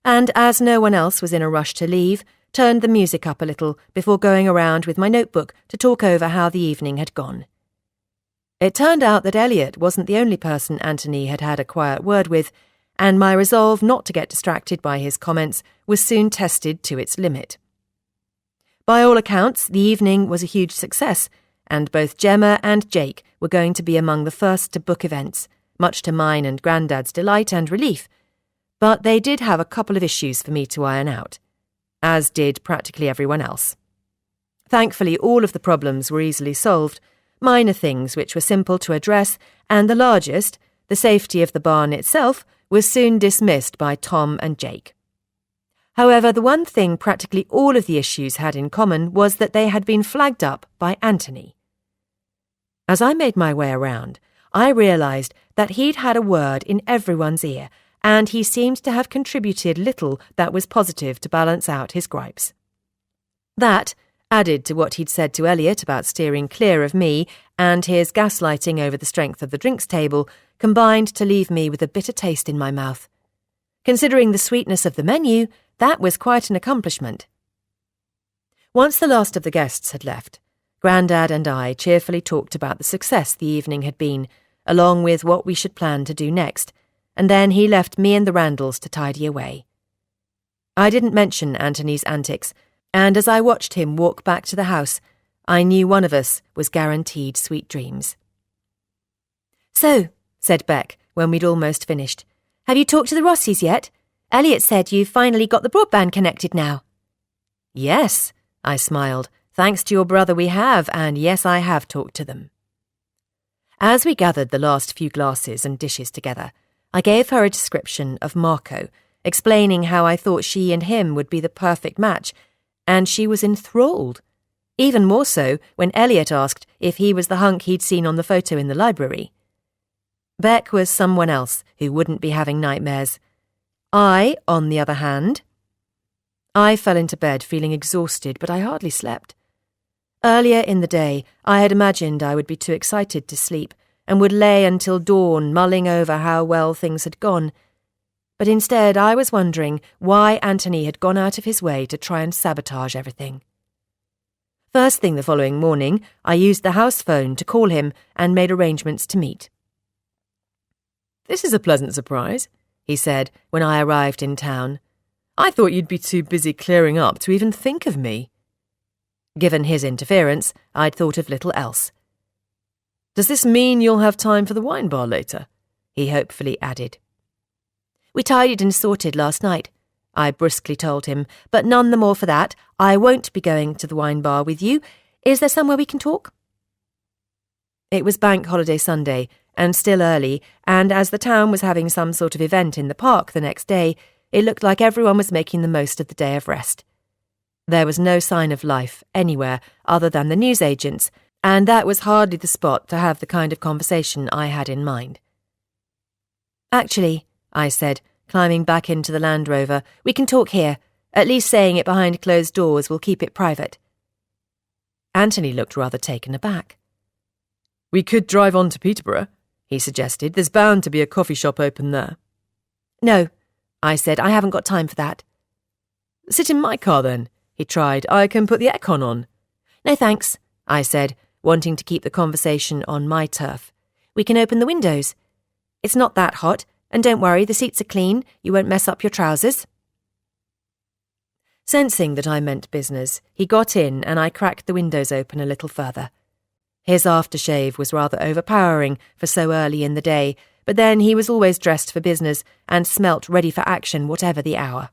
and as no one else was in a rush to leave, turned the music up a little before going around with my notebook to talk over how the evening had gone. It turned out that Elliot wasn't the only person Anthony had had a quiet word with, and my resolve not to get distracted by his comments was soon tested to its limit. By all accounts, the evening was a huge success, and both Gemma and Jake were going to be among the first to book events, much to mine and Grandad's delight and relief. But they did have a couple of issues for me to iron out, as did practically everyone else. Thankfully, all of the problems were easily solved, minor things which were simple to address, and the largest, the safety of the barn itself, was soon dismissed by Tom and Jake. However, the one thing practically all of the issues had in common was that they had been flagged up by Anthony. As I made my way around, I realised that he'd had a word in everyone's ear, and he seemed to have contributed little that was positive to balance out his gripes. That, Added to what he'd said to Elliot about steering clear of me and his gaslighting over the strength of the drinks table, combined to leave me with a bitter taste in my mouth. Considering the sweetness of the menu, that was quite an accomplishment. Once the last of the guests had left, Grandad and I cheerfully talked about the success the evening had been, along with what we should plan to do next, and then he left me and the Randalls to tidy away. I didn't mention Anthony's antics, and as I watched him walk back to the house, I knew one of us was guaranteed sweet dreams. "So," said Beck when we'd almost finished, "have you talked to the Rossies yet? Elliot said you've finally got the broadband connected now." "Yes," I smiled. "Thanks to your brother we have, and yes, I have talked to them." As we gathered the last few glasses and dishes together, I gave her a description of Marco, explaining how I thought she and him would be the perfect match, and she was enthralled. Even more so when Elliot asked if he was the hunk he'd seen on the photo in the library. Beck was someone else who wouldn't be having nightmares. I, on the other hand... I fell into bed feeling exhausted, but I hardly slept. Earlier in the day, I had imagined I would be too excited to sleep and would lay until dawn mulling over how well things had gone. But instead I was wondering why Anthony had gone out of his way to try and sabotage everything. First thing the following morning, I used the house phone to call him and made arrangements to meet. "This is a pleasant surprise," he said when I arrived in town. "I thought you'd be too busy clearing up to even think of me." Given his interference, I'd thought of little else. "Does this mean you'll have time for the wine bar later?" he hopefully added. "We tidied and sorted last night," I brusquely told him, "but none the more for that. I won't be going to the wine bar with you. Is there somewhere we can talk?" It was Bank Holiday Sunday, and still early, and as the town was having some sort of event in the park the next day, it looked like everyone was making the most of the day of rest. There was no sign of life anywhere other than the newsagents, and that was hardly the spot to have the kind of conversation I had in mind. "Actually," I said, climbing back into the Land Rover, "we can talk here. At least saying it behind closed doors will keep it private." Anthony looked rather taken aback. "We could drive on to Peterborough," he suggested. "There's bound to be a coffee shop open there." "No," I said, "I haven't got time for that." "Sit in my car then," he tried. "I can put the aircon on." "No thanks," I said, wanting to keep the conversation on my turf. "We can open the windows. It's not that hot, and don't worry, the seats are clean. You won't mess up your trousers." Sensing that I meant business, he got in and I cracked the windows open a little further. His aftershave was rather overpowering for so early in the day, but then he was always dressed for business and smelt ready for action whatever the hour.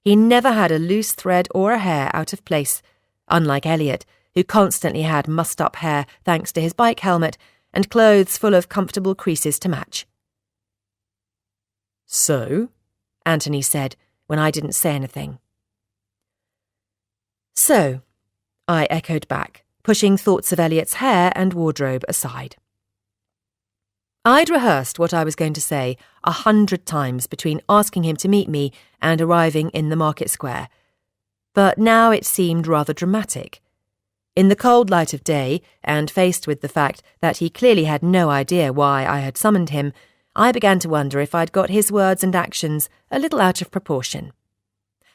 He never had a loose thread or a hair out of place, unlike Elliot, who constantly had mussed-up hair thanks to his bike helmet and clothes full of comfortable creases to match. "So?" Anthony said when I didn't say anything. "So," I echoed back, pushing thoughts of Elliot's hair and wardrobe aside. I'd rehearsed what I was going to say 100 times between asking him to meet me and arriving in the market square, but now it seemed rather dramatic. In the cold light of day, and faced with the fact that he clearly had no idea why I had summoned him, I began to wonder if I'd got his words and actions a little out of proportion.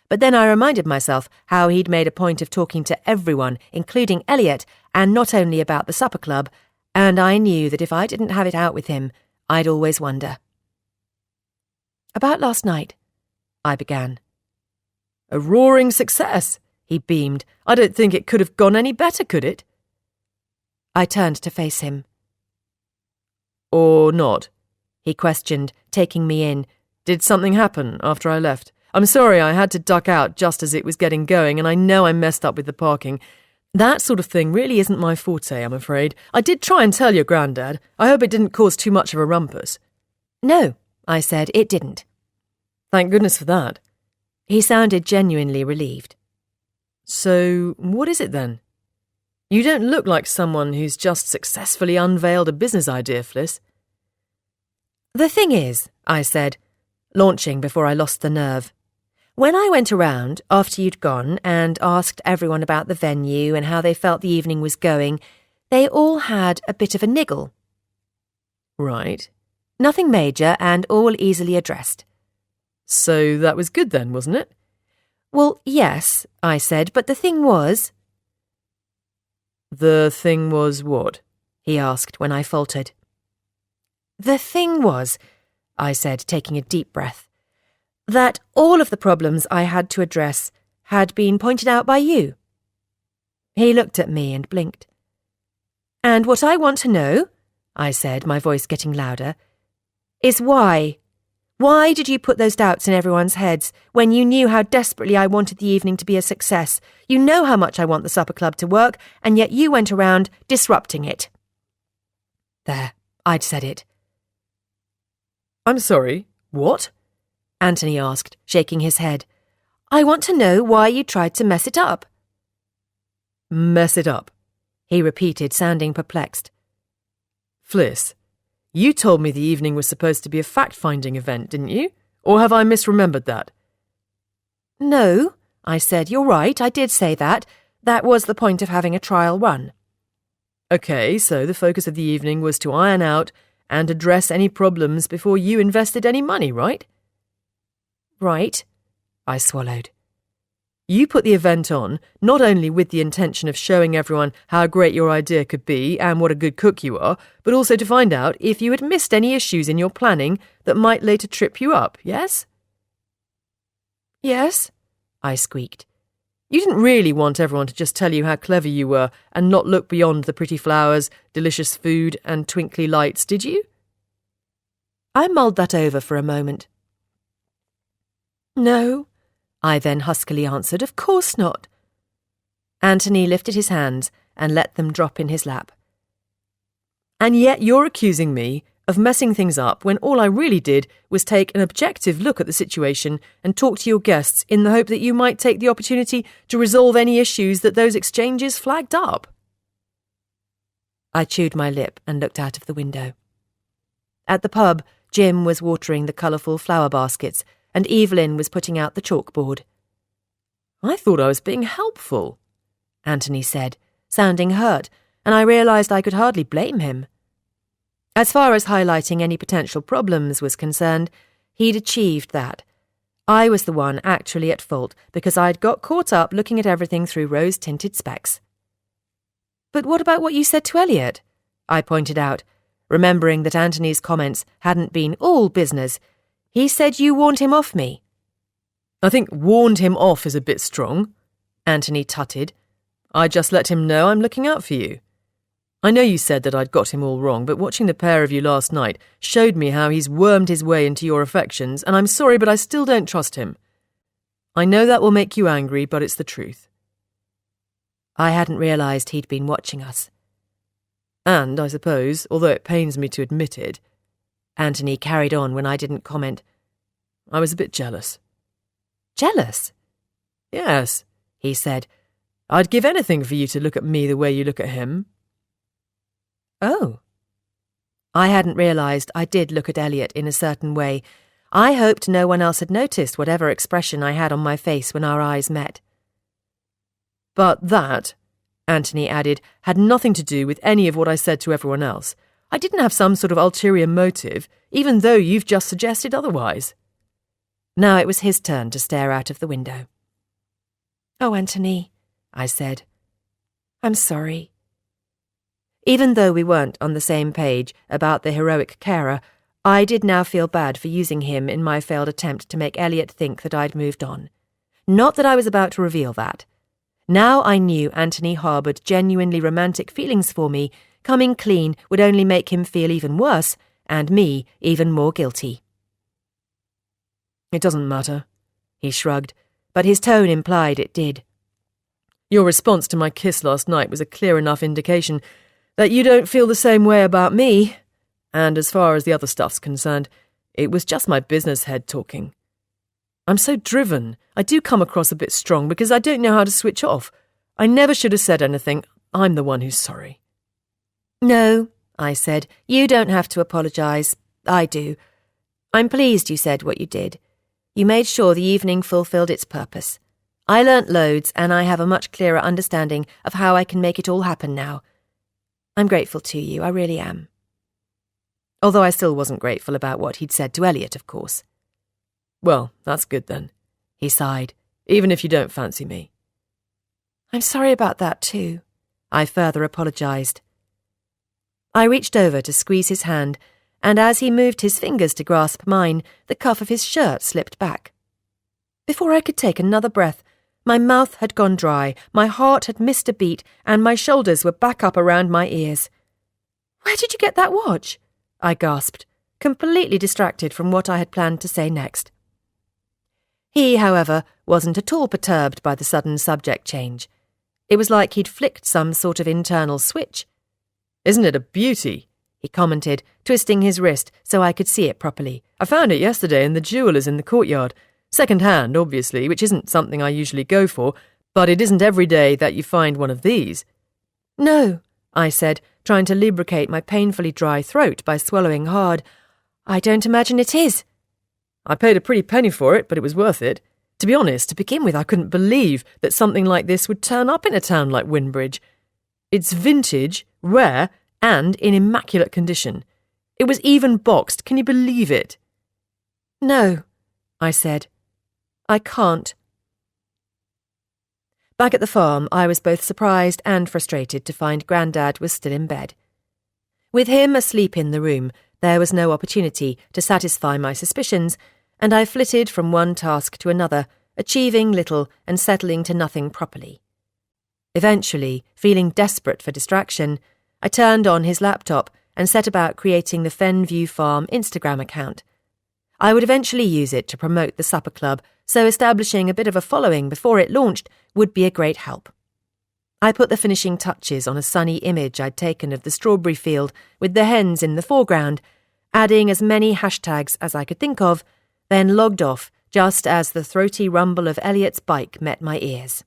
But then I reminded myself how he'd made a point of talking to everyone, including Elliot, and not only about the supper club, and I knew that if I didn't have it out with him, I'd always wonder. "About last night," I began. "A roaring success," he beamed. "I don't think it could have gone any better, could it?" I turned to face him. "Or not?" he questioned, taking me in. "Did something happen after I left? I'm sorry I had to duck out just as it was getting going, and I know I messed up with the parking. That sort of thing really isn't my forte, I'm afraid. I did try and tell your Grandad. I hope it didn't cause too much of a rumpus." "No," I said, "it didn't." "Thank goodness for that." He sounded genuinely relieved. "So, what is it then? You don't look like someone who's just successfully unveiled a business idea, Fliss." "The thing is," I said, launching before I lost the nerve, When I went around after you'd gone and asked everyone about the venue and how they felt the evening was going, they all had a bit of a niggle. Right. Nothing major and all easily addressed. So that was good then, wasn't it? Well, yes, I said, but the thing was... The thing was what? He asked when I faltered. The thing was, I said, taking a deep breath, that all of the problems I had to address had been pointed out by you. He looked at me and blinked. And what I want to know, I said, my voice getting louder, is why. Why did you put those doubts in everyone's heads when you knew how desperately I wanted the evening to be a success? You know how much I want the supper club to work, and yet you went around disrupting it. There, I'd said it. I'm sorry, what? Anthony asked, shaking his head. I want to know why you tried to mess it up. Mess it up, he repeated, sounding perplexed. Fliss, you told me the evening was supposed to be a fact-finding event, didn't you? Or have I misremembered that? No, I said, you're right, I did say that. That was the point of having a trial run. OK, so the focus of the evening was to iron out and address any problems before you invested any money, right? Right, I swallowed. You put the event on not only with the intention of showing everyone how great your idea could be and what a good cook you are, but also to find out if you had missed any issues in your planning that might later trip you up, yes? Yes, I squeaked. You didn't really want everyone to just tell you how clever you were and not look beyond the pretty flowers, delicious food and twinkly lights, did you? I mulled that over for a moment. No, I then huskily answered, of course not. Anthony lifted his hands and let them drop in his lap. And yet you're accusing me of messing things up when all I really did was take an objective look at the situation and talk to your guests in the hope that you might take the opportunity to resolve any issues that those exchanges flagged up. I chewed my lip and looked out of the window. At the pub, Jim was watering the colourful flower baskets and Evelyn was putting out the chalkboard. I thought I was being helpful, Anthony said, sounding hurt, and I realised I could hardly blame him. As far as highlighting any potential problems was concerned, he'd achieved that. I was the one actually at fault because I'd got caught up looking at everything through rose-tinted specs. But what about what you said to Elliot? I pointed out, remembering that Anthony's comments hadn't been all business. He said you warned him off me. I think warned him off is a bit strong, Anthony tutted. I just let him know I'm looking out for you. I know you said that I'd got him all wrong, but watching the pair of you last night showed me how he's wormed his way into your affections, and I'm sorry, but I still don't trust him. I know that will make you angry, but it's the truth. I hadn't realised he'd been watching us. And, I suppose, although it pains me to admit it, Anthony carried on when I didn't comment, I was a bit jealous. Jealous? Yes, he said. I'd give anything for you to look at me the way you look at him. Oh. I hadn't realised I did look at Elliot in a certain way. I hoped no one else had noticed whatever expression I had on my face when our eyes met. But that, Anthony added, had nothing to do with any of what I said to everyone else. I didn't have some sort of ulterior motive, even though you've just suggested otherwise. Now it was his turn to stare out of the window. Oh, Anthony, I said. I'm sorry. Even though we weren't on the same page about the heroic carer, I did now feel bad for using him in my failed attempt to make Elliot think that I'd moved on. Not that I was about to reveal that. Now I knew Anthony harboured genuinely romantic feelings for me. Coming clean would only make him feel even worse, and me even more guilty. It doesn't matter, he shrugged, but his tone implied it did. Your response to my kiss last night was a clear enough indication that you don't feel the same way about me, and as far as the other stuff's concerned, it was just my business head talking. I'm so driven, I do come across a bit strong because I don't know how to switch off. I never should have said anything. I'm the one who's sorry. No, I said, you don't have to apologise. I do. I'm pleased you said what you did. You made sure the evening fulfilled its purpose. I learnt loads, and I have a much clearer understanding of how I can make it all happen now. I'm grateful to you, I really am. Although I still wasn't grateful about what he'd said to Elliot, of course. Well, that's good then, he sighed, even if you don't fancy me. I'm sorry about that too, I further apologised. I reached over to squeeze his hand, and as he moved his fingers to grasp mine, the cuff of his shirt slipped back. Before I could take another breath, my mouth had gone dry, my heart had missed a beat, and my shoulders were back up around my ears. "Where did you get that watch?" I gasped, completely distracted from what I had planned to say next. He, however, wasn't at all perturbed by the sudden subject change. It was like he'd flicked some sort of internal switch. "Isn't it a beauty?" he commented, twisting his wrist so I could see it properly. "I found it yesterday in the jeweller's in the courtyard. Second-hand, obviously, which isn't something I usually go for, but it isn't every day that you find one of these." "No," I said, trying to lubricate my painfully dry throat by swallowing hard. "I don't imagine it is." "I paid a pretty penny for it, but it was worth it. To be honest, to begin with, I couldn't believe that something like this would turn up in a town like Windbridge. It's vintage, rare, and in immaculate condition. It was even boxed, can you believe it?" "No," I said. "I can't." Back at the farm, I was both surprised and frustrated to find Grandad was still in bed. With him asleep in the room, there was no opportunity to satisfy my suspicions, and I flitted from one task to another, achieving little and settling to nothing properly. Eventually, feeling desperate for distraction, I turned on his laptop and set about creating the Fenview Farm Instagram account. I would eventually use it to promote the supper club, so establishing a bit of a following before it launched would be a great help. I put the finishing touches on a sunny image I'd taken of the strawberry field with the hens in the foreground, adding as many hashtags as I could think of, then logged off just as the throaty rumble of Elliot's bike met my ears.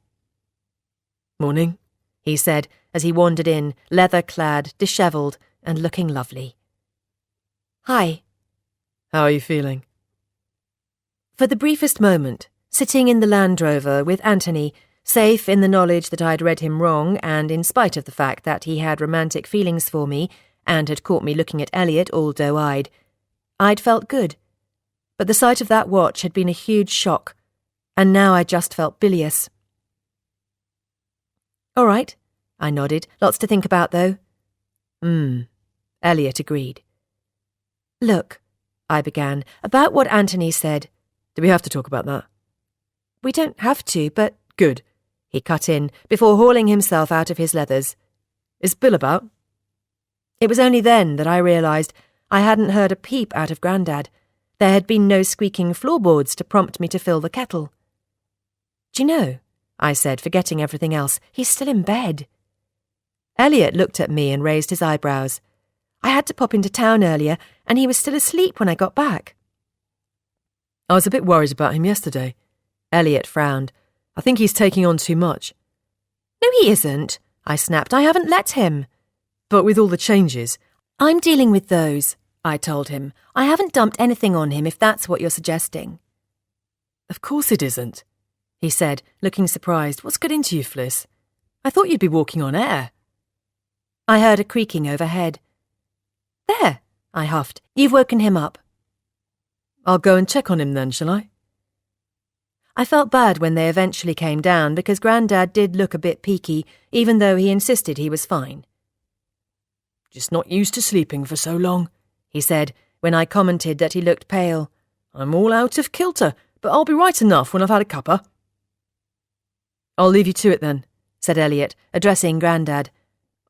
"Morning," he said as he wandered in, leather-clad, dishevelled, and looking lovely. "Hi." "How are you feeling?" For the briefest moment, sitting in the Land Rover with Anthony, safe in the knowledge that I'd read him wrong and in spite of the fact that he had romantic feelings for me and had caught me looking at Elliot all doe-eyed, I'd felt good. But the sight of that watch had been a huge shock, and now I just felt bilious. "All right," I nodded. "Lots to think about, though." Elliot agreed. "Look," I began, "about what Anthony said." "Do we have to talk about that?" "We don't have to, but—" "Good," he cut in, before hauling himself out of his leathers. "Is Bill about?" It was only then that I realised I hadn't heard a peep out of Grandad. There had been no squeaking floorboards to prompt me to fill the kettle. "Do you know," I said, forgetting everything else, "he's still in bed." Elliot looked at me and raised his eyebrows. "I had to pop into town earlier, and he was still asleep when I got back." "I was a bit worried about him yesterday." Elliot frowned. "I think he's taking on too much." "No, he isn't," I snapped. "I haven't let him." "But with all the changes—" "I'm dealing with those," I told him. "I haven't dumped anything on him, if that's what you're suggesting." "Of course it isn't," he said, looking surprised. "What's got into you, Fliss? I thought you'd be walking on air." I heard a creaking overhead. "There," I huffed. "You've woken him up." "I'll go and check on him then, shall I?" I felt bad when they eventually came down because Grandad did look a bit peaky, even though he insisted he was fine. "Just not used to sleeping for so long," he said, when I commented that he looked pale. "I'm all out of kilter, but I'll be right enough when I've had a cuppa." "I'll leave you to it then," said Elliot, addressing Grandad.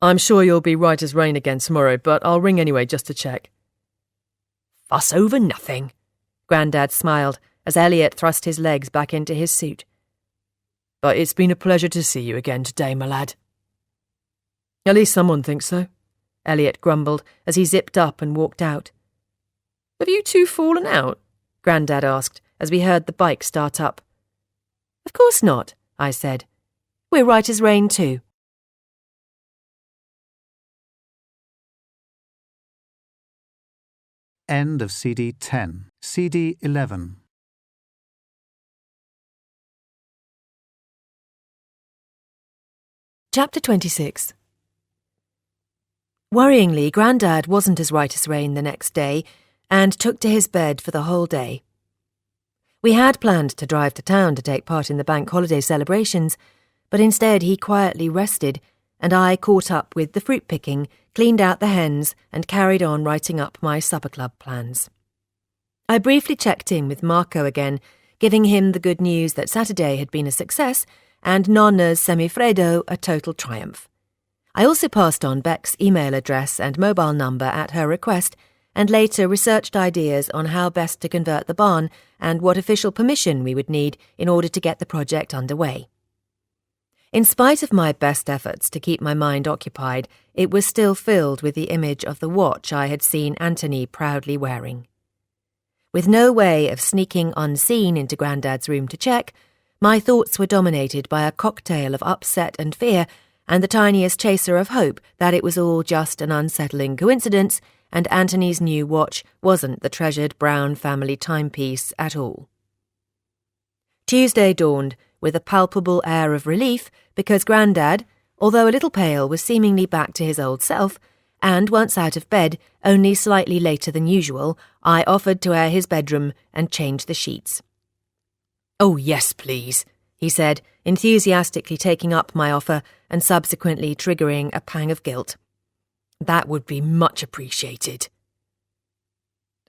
"I'm sure you'll be right as rain again tomorrow, but I'll ring anyway just to check." "Fuss over nothing," Grandad smiled as Elliot thrust his legs back into his suit. "But it's been a pleasure to see you again today, my lad." "At least someone thinks so," Elliot grumbled as he zipped up and walked out. "Have you two fallen out?" Grandad asked as we heard the bike start up. "Of course not," I said. "We're right as rain too." End of CD 10. CD 11. Chapter 26. Worryingly, Grandad wasn't as right as rain the next day and took to his bed for the whole day. We had planned to drive to town to take part in the bank holiday celebrations, but instead he quietly rested, and I caught up with the fruit picking, cleaned out the hens, and carried on writing up my supper club plans. I briefly checked in with Marco again, giving him the good news that Saturday had been a success and Nonna's semifreddo a total triumph. I also passed on Beck's email address and mobile number at her request, and later researched ideas on how best to convert the barn and what official permission we would need in order to get the project underway. In spite of my best efforts to keep my mind occupied, it was still filled with the image of the watch I had seen Anthony proudly wearing. With no way of sneaking unseen into Grandad's room to check, my thoughts were dominated by a cocktail of upset and fear and the tiniest chaser of hope that it was all just an unsettling coincidence and Anthony's new watch wasn't the treasured Brown family timepiece at all. Tuesday dawned with a palpable air of relief because Grandad, although a little pale, was seemingly back to his old self, and once out of bed, only slightly later than usual, I offered to air his bedroom and change the sheets. "Oh, yes, please," he said, enthusiastically taking up my offer and subsequently triggering a pang of guilt. "That would be much appreciated."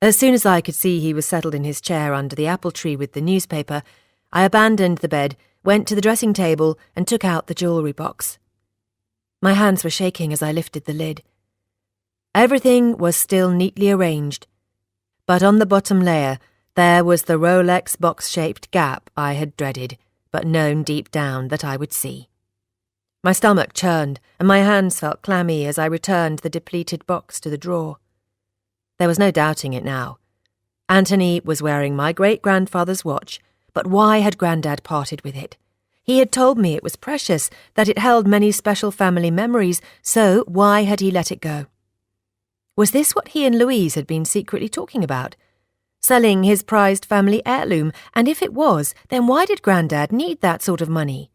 As soon as I could see he was settled in his chair under the apple tree with the newspaper, I abandoned the bed, went to the dressing table and took out the jewellery box. My hands were shaking as I lifted the lid. Everything was still neatly arranged, but on the bottom layer there was the Rolex box-shaped gap I had dreaded, but known deep down that I would see. My stomach churned, and my hands felt clammy as I returned the depleted box to the drawer. There was no doubting it now. Anthony was wearing my great-grandfather's watch, but why had Grandad parted with it? He had told me it was precious, that it held many special family memories, so why had he let it go? Was this what he and Louise had been secretly talking about? Selling his prized family heirloom, and if it was, then why did Grandad need that sort of money?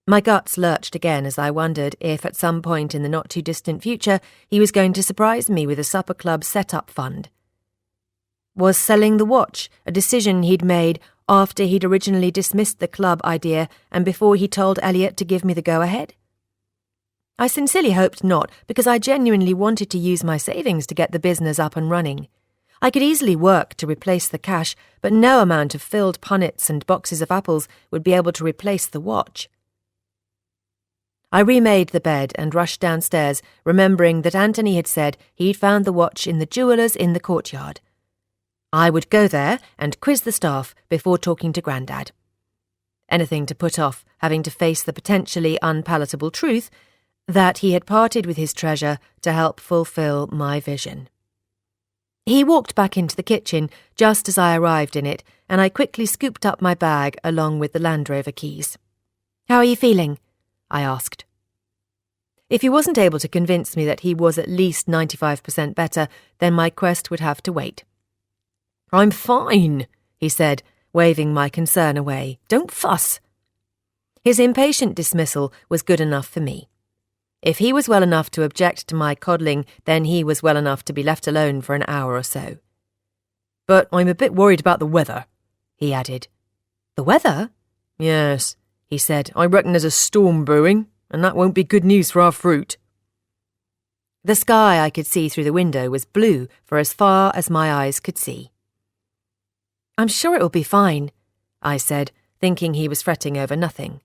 My guts lurched again as I wondered if at some point in the not-too-distant future he was going to surprise me with a supper club set-up fund. Was selling the watch a decision he'd made after he'd originally dismissed the club idea and before he told Elliot to give me the go-ahead? I sincerely hoped not, because I genuinely wanted to use my savings to get the business up and running. I could easily work to replace the cash, but no amount of filled punnets and boxes of apples would be able to replace the watch. I remade the bed and rushed downstairs, remembering that Anthony had said he'd found the watch in the jeweller's in the courtyard. I would go there and quiz the staff before talking to Grandad. Anything to put off having to face the potentially unpalatable truth that he had parted with his treasure to help fulfill my vision. He walked back into the kitchen just as I arrived in it, and I quickly scooped up my bag along with the Land Rover keys. "How are you feeling?" I asked. If he wasn't able to convince me that he was at least 95% better, then my quest would have to wait. "I'm fine," he said, waving my concern away. "Don't fuss." His impatient dismissal was good enough for me. If he was well enough to object to my coddling, then he was well enough to be left alone for an hour or so. "But I'm a bit worried about the weather," he added. "The weather?" "Yes," he said. "I reckon there's a storm brewing, and that won't be good news for our fruit." The sky I could see through the window was blue for as far as my eyes could see. "I'm sure it will be fine," I said, thinking he was fretting over nothing.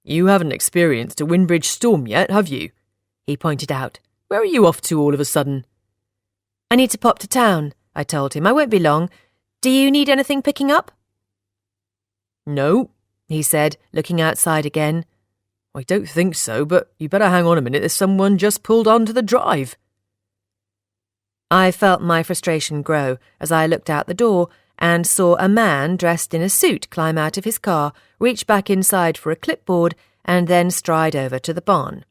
"You haven't experienced a Windbridge storm yet, have you?" he pointed out. "Where are you off to all of a sudden?" "I need to pop to town," I told him. "I won't be long. Do you need anything picking up?" "No," he said, looking outside again. "I don't think so, but you better hang on a minute. There's someone just pulled onto the drive." I felt my frustration grow as I looked out the door and saw a man dressed in a suit climb out of his car, reach back inside for a clipboard, and then stride over to the barn.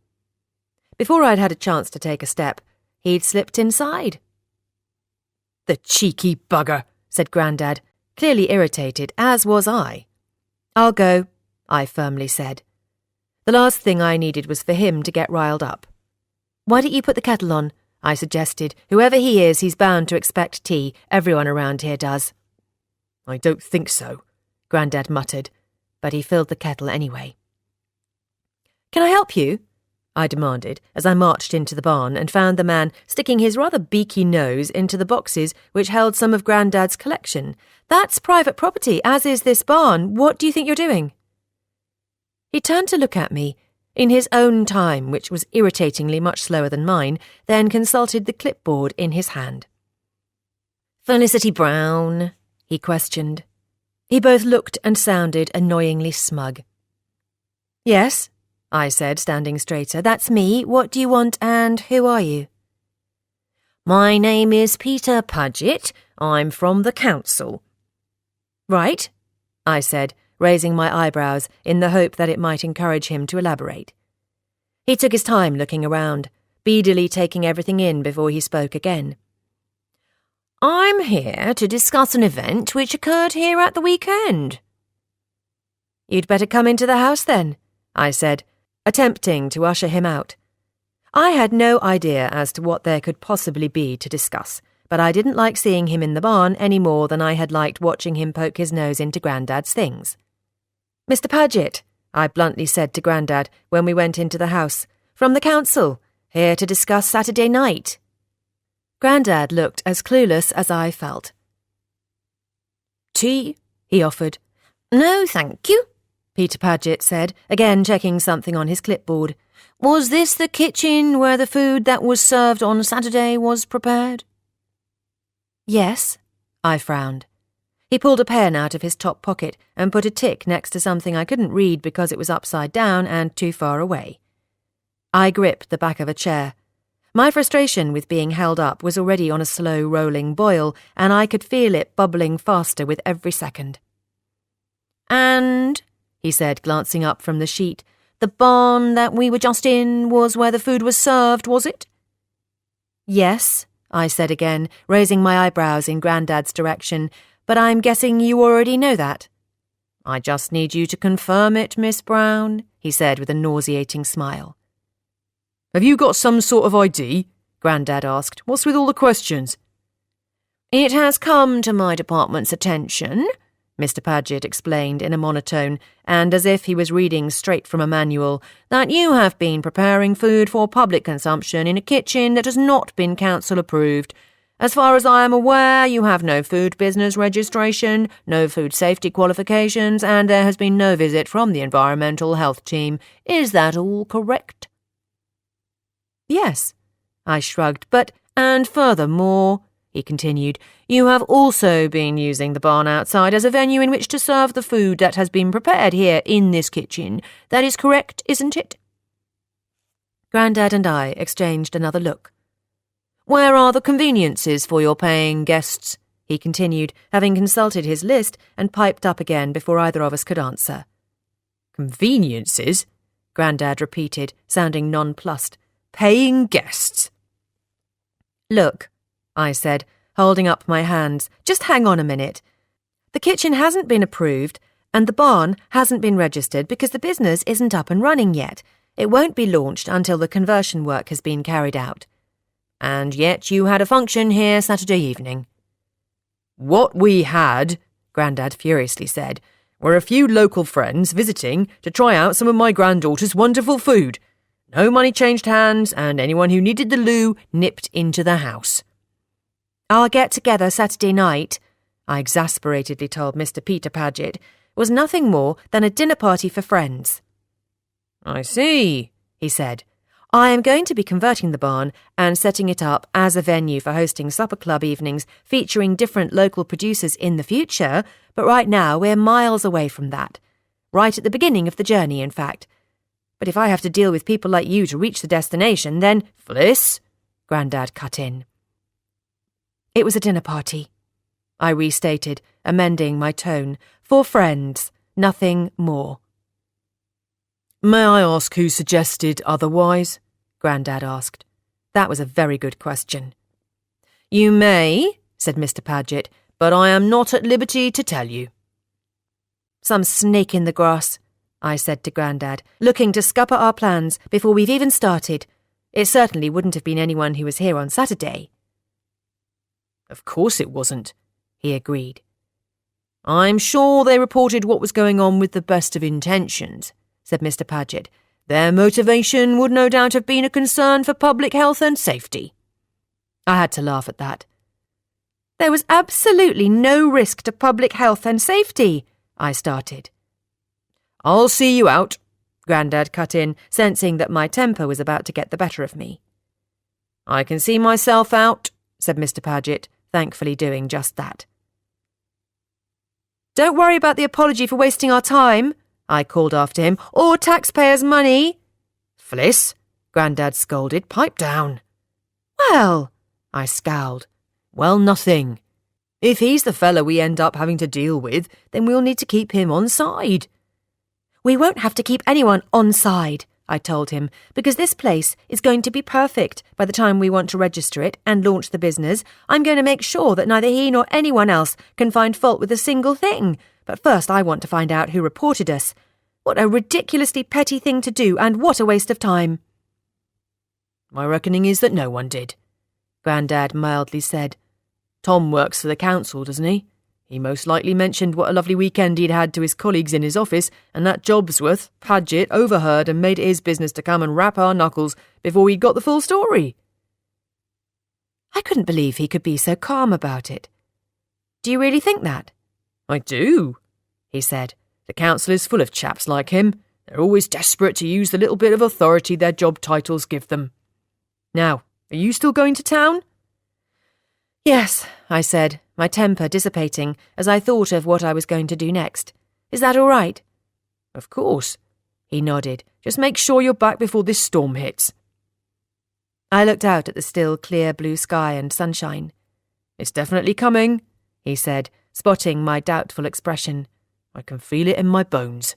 Before I'd had a chance to take a step, he'd slipped inside. "The cheeky bugger," said Grandad, clearly irritated, as was I. "I'll go," I firmly said. The last thing I needed was for him to get riled up. "Why don't you put the kettle on?" I suggested. "Whoever he is, he's bound to expect tea. Everyone around here does." "I don't think so," Grandad muttered, but he filled the kettle anyway. "Can I help you?" I demanded as I marched into the barn and found the man sticking his rather beaky nose into the boxes which held some of Grandad's collection. "That's private property, as is this barn. What do you think you're doing?" He turned to look at me, in his own time, which was irritatingly much slower than mine, then consulted the clipboard in his hand. "Felicity Brown?" he questioned. He both looked and sounded annoyingly smug. "Yes," I said, standing straighter. "That's me. What do you want and who are you?" "My name is Peter Paget. I'm from the council." "Right," I said, raising my eyebrows in the hope that it might encourage him to elaborate. He took his time looking around, beadily taking everything in before he spoke again. "I'm here to discuss an event which occurred here at the weekend." "You'd better come into the house then," I said, attempting to usher him out. I had no idea as to what there could possibly be to discuss, but I didn't like seeing him in the barn any more than I had liked watching him poke his nose into Grandad's things. "Mr. Paget," I bluntly said to Grandad when we went into the house, "from the council, here to discuss Saturday night." Grandad looked as clueless as I felt. "Tea?" he offered. "No, thank you," Peter Paget said, again checking something on his clipboard. "Was this the kitchen where the food that was served on Saturday was prepared?" "Yes," I frowned. He pulled a pen out of his top pocket and put a tick next to something I couldn't read because it was upside down and too far away. I gripped the back of a chair. My frustration with being held up was already on a slow rolling boil, and I could feel it bubbling faster with every second. "And," he said, glancing up from the sheet, "the barn that we were just in was where the food was served, was it?" "Yes," I said again, raising my eyebrows in Grandad's direction, "but I'm guessing you already know that." "I just need you to confirm it, Miss Brown," he said with a nauseating smile. "Have you got some sort of ID?" Grandad asked. "What's with all the questions?" "It has come to my department's attention," Mr. Paget explained in a monotone, and as if he was reading straight from a manual, "that you have been preparing food for public consumption in a kitchen that has not been council approved. As far as I am aware, you have no food business registration, no food safety qualifications, and there has been no visit from the environmental health team. Is that all correct?" "Yes," I shrugged, and furthermore," he continued, "you have also been using the barn outside as a venue in which to serve the food that has been prepared here in this kitchen. That is correct, isn't it?" Grandad and I exchanged another look. "Where are the conveniences for your paying guests?" he continued, having consulted his list and piped up again before either of us could answer. "Conveniences?" Grandad repeated, sounding nonplussed. "Paying guests?" "Look," I said, holding up my hands, "just hang on a minute. The kitchen hasn't been approved, and the barn hasn't been registered because the business isn't up and running yet. It won't be launched until the conversion work has been carried out. And yet you had a function here Saturday evening." "What we had," Grandad furiously said, "were a few local friends visiting to try out some of my granddaughter's wonderful food. No money changed hands, and anyone who needed the loo nipped into the house." "Our get-together Saturday night," I exasperatedly told Mr. Peter Paget, "was nothing more than a dinner party for friends." "I see," he said. "I am going to be converting the barn and setting it up as a venue for hosting supper club evenings featuring different local producers in the future, but right now we're miles away from that. Right at the beginning of the journey, in fact. But if I have to deal with people like you to reach the destination, then—" "Fliss," Grandad cut in. "It was a dinner party," I restated, amending my tone. "For friends, nothing more." "May I ask who suggested otherwise?" Grandad asked. That was a very good question. "You may," said Mr. Paget, "but I am not at liberty to tell you." "Some snake in the grass," I said to Grandad, looking to scupper our plans before we've even started. It certainly wouldn't have been anyone who was here on Saturday. Of course it wasn't, he agreed. I'm sure they reported what was going on with the best of intentions, said Mr. Paget. Their motivation would no doubt have been a concern for public health and safety. I had to laugh at that. There was absolutely no risk to public health and safety, I started. I'll see you out, Grandad cut in, sensing that my temper was about to get the better of me. I can see myself out, said Mr. Paget, thankfully doing just that. Don't worry about the apology for wasting our time, I called after him, or taxpayers' money. Fliss, Grandad scolded, pipe down. Well, I scowled. Well, nothing. If he's the fella we end up having to deal with, then we'll need to keep him on side. We won't have to keep anyone on side, I told him, because this place is going to be perfect by the time we want to register it and launch the business. I'm going to make sure that neither he nor anyone else can find fault with a single thing. But first I want to find out who reported us. What a ridiculously petty thing to do, and what a waste of time. My reckoning is that no one did, Grandad mildly said. Tom works for the council, doesn't he? He most likely mentioned what a lovely weekend he'd had to his colleagues in his office, and that Jobsworth, Paget, overheard and made it his business to come and rap our knuckles before he'd got the full story. I couldn't believe he could be so calm about it. Do you really think that? I do, he said. The council is full of chaps like him. They're always desperate to use the little bit of authority their job titles give them. Now, are you still going to town? Yes, I said, my temper dissipating as I thought of what I was going to do next. Is that all right? Of course, he nodded. Just make sure you're back before this storm hits. I looked out at the still clear blue sky and sunshine. It's definitely coming, he said, spotting my doubtful expression. I can feel it in my bones.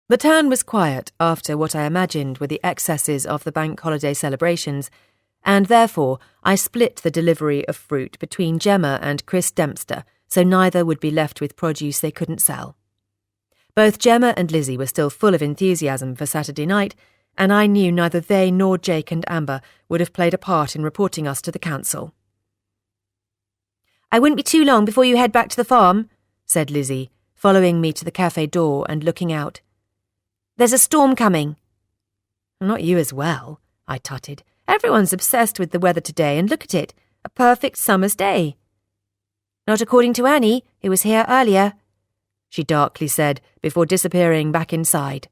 The town was quiet after what I imagined were the excesses of the bank holiday celebrations, and therefore I split the delivery of fruit between Gemma and Chris Dempster, so neither would be left with produce they couldn't sell. Both Gemma and Lizzie were still full of enthusiasm for Saturday night, and I knew neither they nor Jake and Amber would have played a part in reporting us to the council. I wouldn't be too long before you head back to the farm, said Lizzie, following me to the cafe door and looking out. There's a storm coming. Not you as well, I tutted. Everyone's obsessed with the weather today, and look at it, a perfect summer's day. Not according to Annie, who was here earlier, she darkly said before disappearing back inside.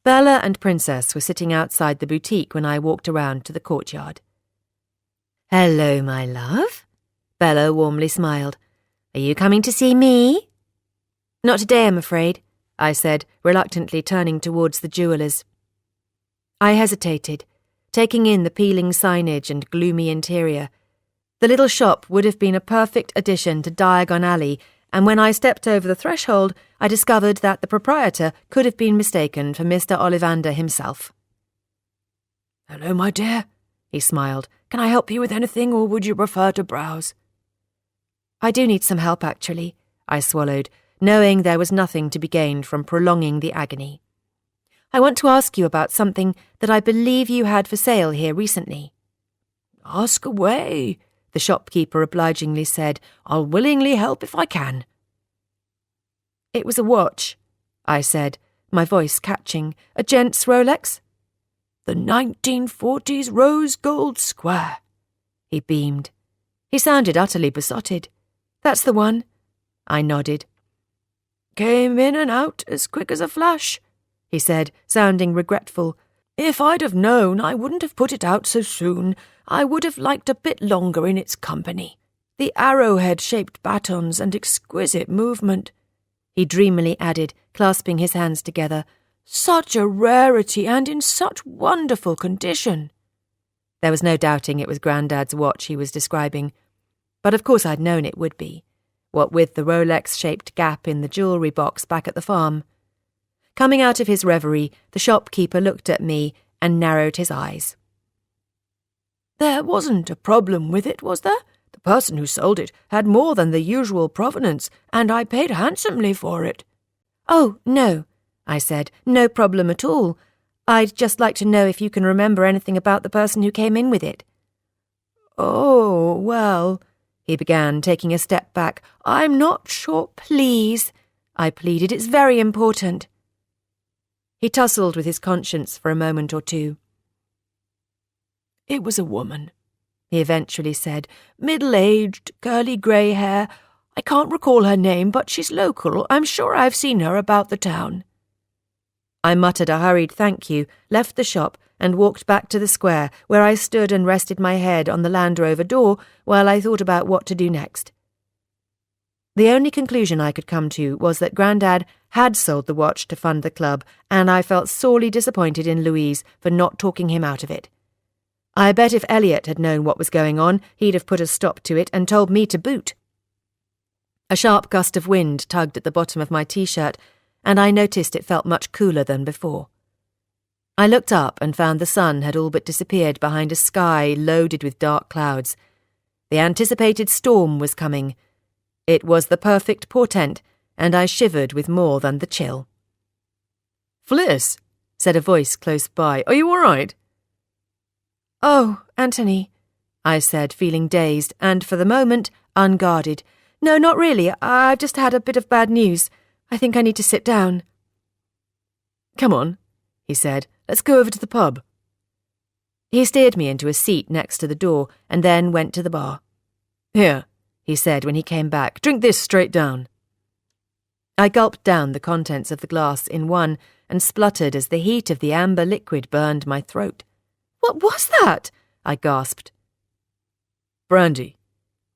Bella and Princess were sitting outside the boutique when I walked around to the courtyard. Hello, my love. Bella warmly smiled. Are you coming to see me? Not today, I'm afraid, I said, reluctantly turning towards the jeweller's. I hesitated, taking in the peeling signage and gloomy interior. The little shop would have been a perfect addition to Diagon Alley, and when I stepped over the threshold, I discovered that the proprietor could have been mistaken for Mr. Ollivander himself. Hello, my dear, he smiled. Can I help you with anything, or would you prefer to browse? I do need some help, actually, I swallowed, knowing there was nothing to be gained from prolonging the agony. I want to ask you about something that I believe you had for sale here recently. Ask away, the shopkeeper obligingly said. I'll willingly help if I can. It was a watch, I said, my voice catching. A gent's Rolex? The 1940s rose gold square. He beamed. He sounded utterly besotted. That's the one, I nodded. Came in and out as quick as a flash, he said, sounding regretful. If I'd have known, I wouldn't have put it out so soon. I would have liked a bit longer in its company. The arrowhead-shaped batons and exquisite movement, he dreamily added, clasping his hands together. Such a rarity and in such wonderful condition. There was no doubting it was Grandad's watch he was describing, but of course I'd known it would be, what with the Rolex-shaped gap in the jewellery box back at the farm. Coming out of his reverie, the shopkeeper looked at me and narrowed his eyes. There wasn't a problem with it, was there? The person who sold it had more than the usual provenance, and I paid handsomely for it. "Oh, no," I said. "No problem at all. I'd just like to know if you can remember anything about the person who came in with it." "Oh, well," he began, taking a step back. "I'm not sure." "Please," I pleaded. "It's very important." He tussled with his conscience for a moment or two. "It was a woman," he eventually said. "Middle-aged, curly grey hair. I can't recall her name, but she's local. I'm sure I've seen her about the town." I muttered a hurried thank you, left the shop, and walked back to the square, where I stood and rested my head on the Land Rover door while I thought about what to do next. The only conclusion I could come to was that Grandad had sold the watch to fund the club, and I felt sorely disappointed in Louise for not talking him out of it. I bet if Elliot had known what was going on, he'd have put a stop to it and told me to boot. A sharp gust of wind tugged at the bottom of my t-shirt, and I noticed it felt much cooler than before. I looked up and found the sun had all but disappeared behind a sky loaded with dark clouds. The anticipated storm was coming. It was the perfect portent, and I shivered with more than the chill. "Fliss," said a voice close by, "are you all right?" "Oh, Anthony," I said, feeling dazed and, for the moment, unguarded. "No, not really. I've just had a bit of bad news. I think I need to sit down." "Come on," he said. "Let's go over to the pub." He steered me into a seat next to the door and then went to the bar. "Here," he said when he came back. "Drink this straight down." I gulped down the contents of the glass in one and spluttered as the heat of the amber liquid burned my throat. "What was that?" I gasped. "Brandy."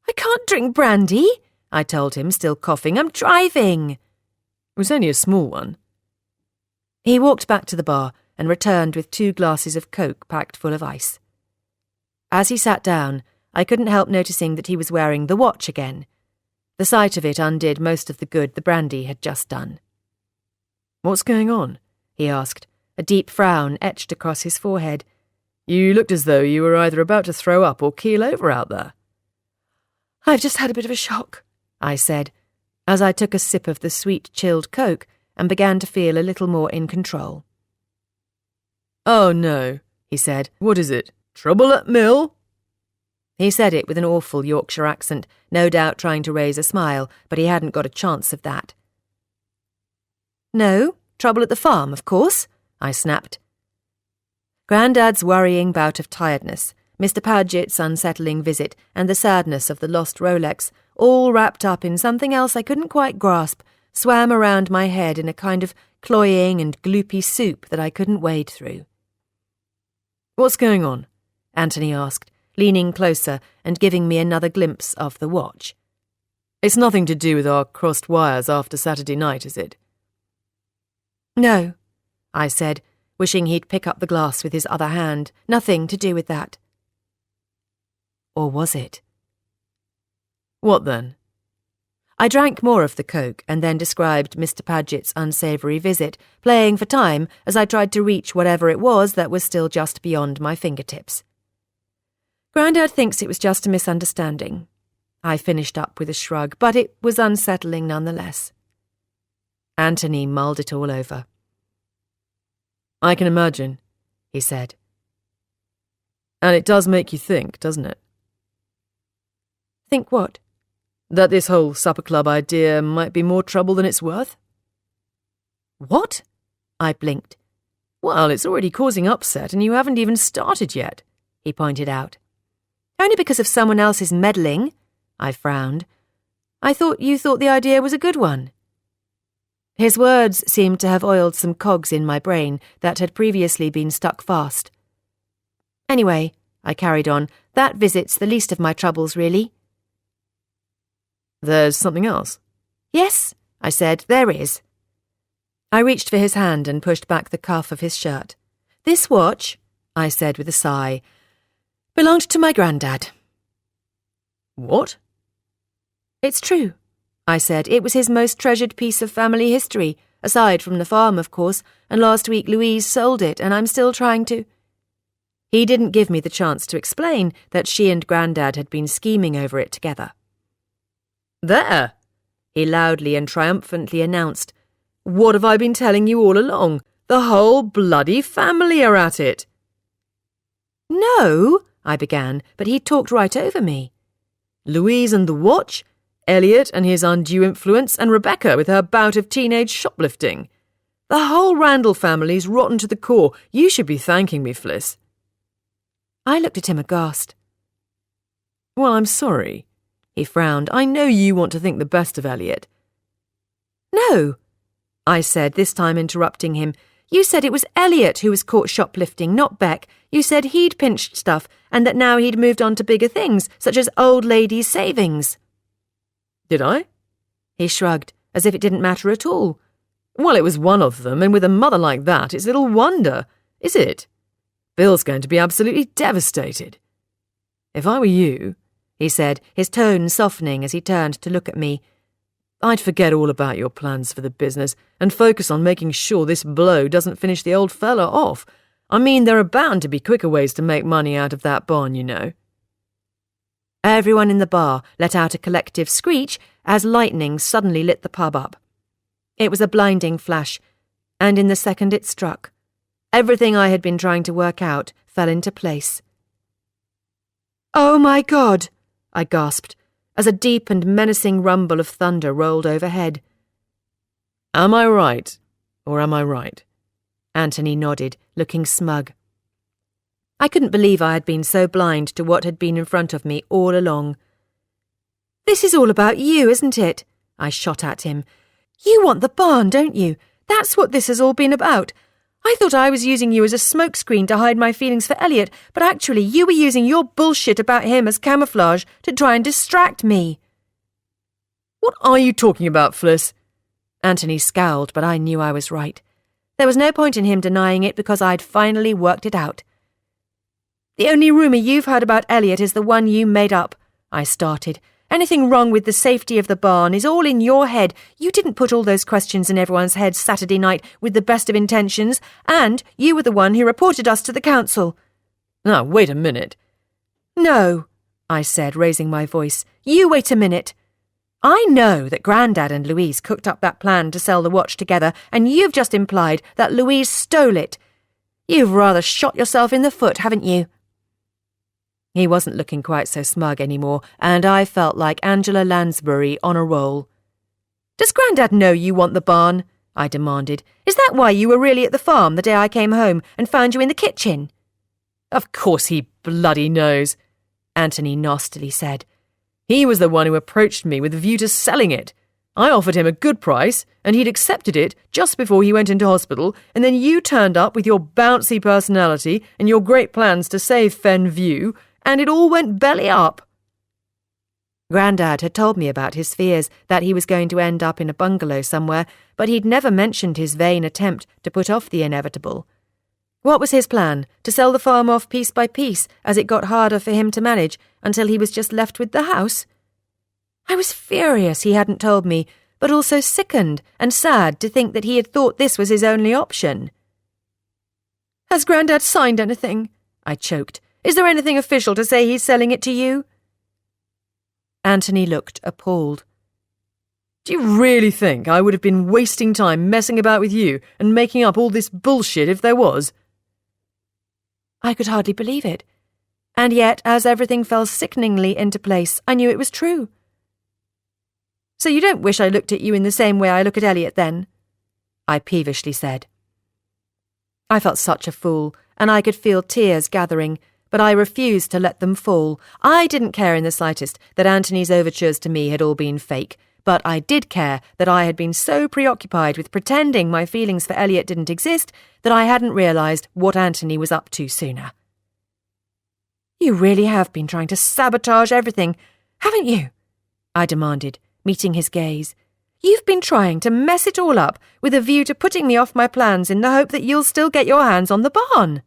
"I can't drink brandy," I told him, still coughing. "I'm driving." It was only a small one. He walked back to the bar and returned with 2 glasses of Coke packed full of ice. As he sat down, I couldn't help noticing that he was wearing the watch again. The sight of it undid most of the good the brandy had just done. "What's going on?" he asked, a deep frown etched across his forehead. "You looked as though you were either about to throw up or keel over out there." "I've just had a bit of a shock," I said, as I took a sip of the sweet chilled Coke and began to feel a little more in control. "Oh no," he said. "What is it? Trouble at mill?" He said it with an awful Yorkshire accent, no doubt trying to raise a smile, but he hadn't got a chance of that. "No, trouble at the farm, of course," I snapped. Grandad's worrying bout of tiredness, Mr. Paget's unsettling visit, and the sadness of the lost Rolex, all wrapped up in something else I couldn't quite grasp, swam around my head in a kind of cloying and gloopy soup that I couldn't wade through. "What's going on?" Anthony asked, leaning closer and giving me another glimpse of the watch. "It's nothing to do with our crossed wires after Saturday night, is it?" "No," I said, wishing he'd pick up the glass with his other hand. "Nothing to do with that." Or was it? "What then?" I drank more of the Coke and then described Mr. Paget's unsavoury visit, playing for time as I tried to reach whatever it was that was still just beyond my fingertips. "Grandad thinks it was just a misunderstanding," I finished up with a shrug, but it was unsettling nonetheless. Anthony mulled it all over. "I can imagine," he said. "And it does make you think, doesn't it?" "Think what?" "That this whole supper club idea might be more trouble than it's worth." "What?" I blinked. "Well, it's already causing upset and you haven't even started yet," he pointed out. "Only because of someone else's meddling," I frowned. "I thought you thought the idea was a good one." His words seemed to have oiled some cogs in my brain that had previously been stuck fast. "Anyway," I carried on, "that visit's the least of my troubles, really." "There's something else?" "Yes," I said, "there is." I reached for his hand and pushed back the cuff of his shirt. "This watch," I said with a sigh, "belonged to my granddad." "What?" "It's true," I said. "It was his most treasured piece of family history, aside from the farm, of course, and last week Louise sold it, and I'm still trying to—" He didn't give me the chance to explain that she and Grandad had been scheming over it together. "There!" he loudly and triumphantly announced, What have I been telling you all along? The whole bloody family are at it. No, I began, but he talked right over me. Louise and the watch, Elliot and his undue influence, and Rebecca with her bout of teenage shoplifting. The whole Randall family's rotten to the core. You should be thanking me, Fliss. I looked at him aghast. Well, I'm sorry. He frowned. I know you want to think the best of Elliot. No, I said, this time interrupting him. You said it was Elliot who was caught shoplifting, not Beck. You said he'd pinched stuff, and that now he'd moved on to bigger things, such as old ladies' savings. Did I? He shrugged, as if it didn't matter at all. Well, it was one of them, and with a mother like that, it's little wonder, is it? Bill's going to be absolutely devastated. If I were you, he said, his tone softening as he turned to look at me, I'd forget all about your plans for the business and focus on making sure this blow doesn't finish the old fella off. I mean, there are bound to be quicker ways to make money out of that barn, you know. Everyone in the bar let out a collective screech as lightning suddenly lit the pub up. It was a blinding flash, and in the second it struck, everything I had been trying to work out fell into place. "Oh, my God!" I gasped, as a deep and menacing rumble of thunder rolled overhead. "Am I right, or am I right?" Anthony nodded, looking smug. I couldn't believe I had been so blind to what had been in front of me all along. "This is all about you, isn't it?" I shot at him. "You want the barn, don't you? That's what this has all been about. I thought I was using you as a smokescreen to hide my feelings for Elliot, but actually you were using your bullshit about him as camouflage to try and distract me." "What are you talking about, Fliss?" Anthony scowled, but I knew I was right. There was no point in him denying it because I'd finally worked it out. "The only rumour you've heard about Elliot is the one you made up," I started. "Anything wrong with the safety of the barn is all in your head. You didn't put all those questions in everyone's heads Saturday night with the best of intentions, and you were the one who reported us to the council." "Now, wait a minute." "No," I said, raising my voice. "You wait a minute. I know that Grandad and Louise cooked up that plan to sell the watch together, and you've just implied that Louise stole it. You've rather shot yourself in the foot, haven't you?" He wasn't looking quite so smug anymore, and I felt like Angela Lansbury on a roll. "Does Grandad know you want the barn?" I demanded. "Is that why you were really at the farm the day I came home and found you in the kitchen?" "Of course he bloody knows," Anthony nastily said. "He was the one who approached me with a view to selling it. I offered him a good price, and he'd accepted it just before he went into hospital, and then you turned up with your bouncy personality and your great plans to save Fen View, and it all went belly up." Grandad had told me about his fears that he was going to end up in a bungalow somewhere, but he'd never mentioned his vain attempt to put off the inevitable. What was his plan? To sell the farm off piece by piece as it got harder for him to manage until he was just left with the house? I was furious he hadn't told me, but also sickened and sad to think that he had thought this was his only option. "Has Grandad signed anything?" I choked. "Is there anything official to say he's selling it to you?" Anthony looked appalled. "Do you really think I would have been wasting time messing about with you and making up all this bullshit if there was?" I could hardly believe it. And yet, as everything fell sickeningly into place, I knew it was true. "So you don't wish I looked at you in the same way I look at Elliot, then?" I peevishly said. I felt such a fool, and I could feel tears gathering, but I refused to let them fall. I didn't care in the slightest that Anthony's overtures to me had all been fake, but I did care that I had been so preoccupied with pretending my feelings for Elliot didn't exist that I hadn't realised what Anthony was up to sooner. "You really have been trying to sabotage everything, haven't you?" I demanded, meeting his gaze. "You've been trying to mess it all up with a view to putting me off my plans in the hope that you'll still get your hands on the barn."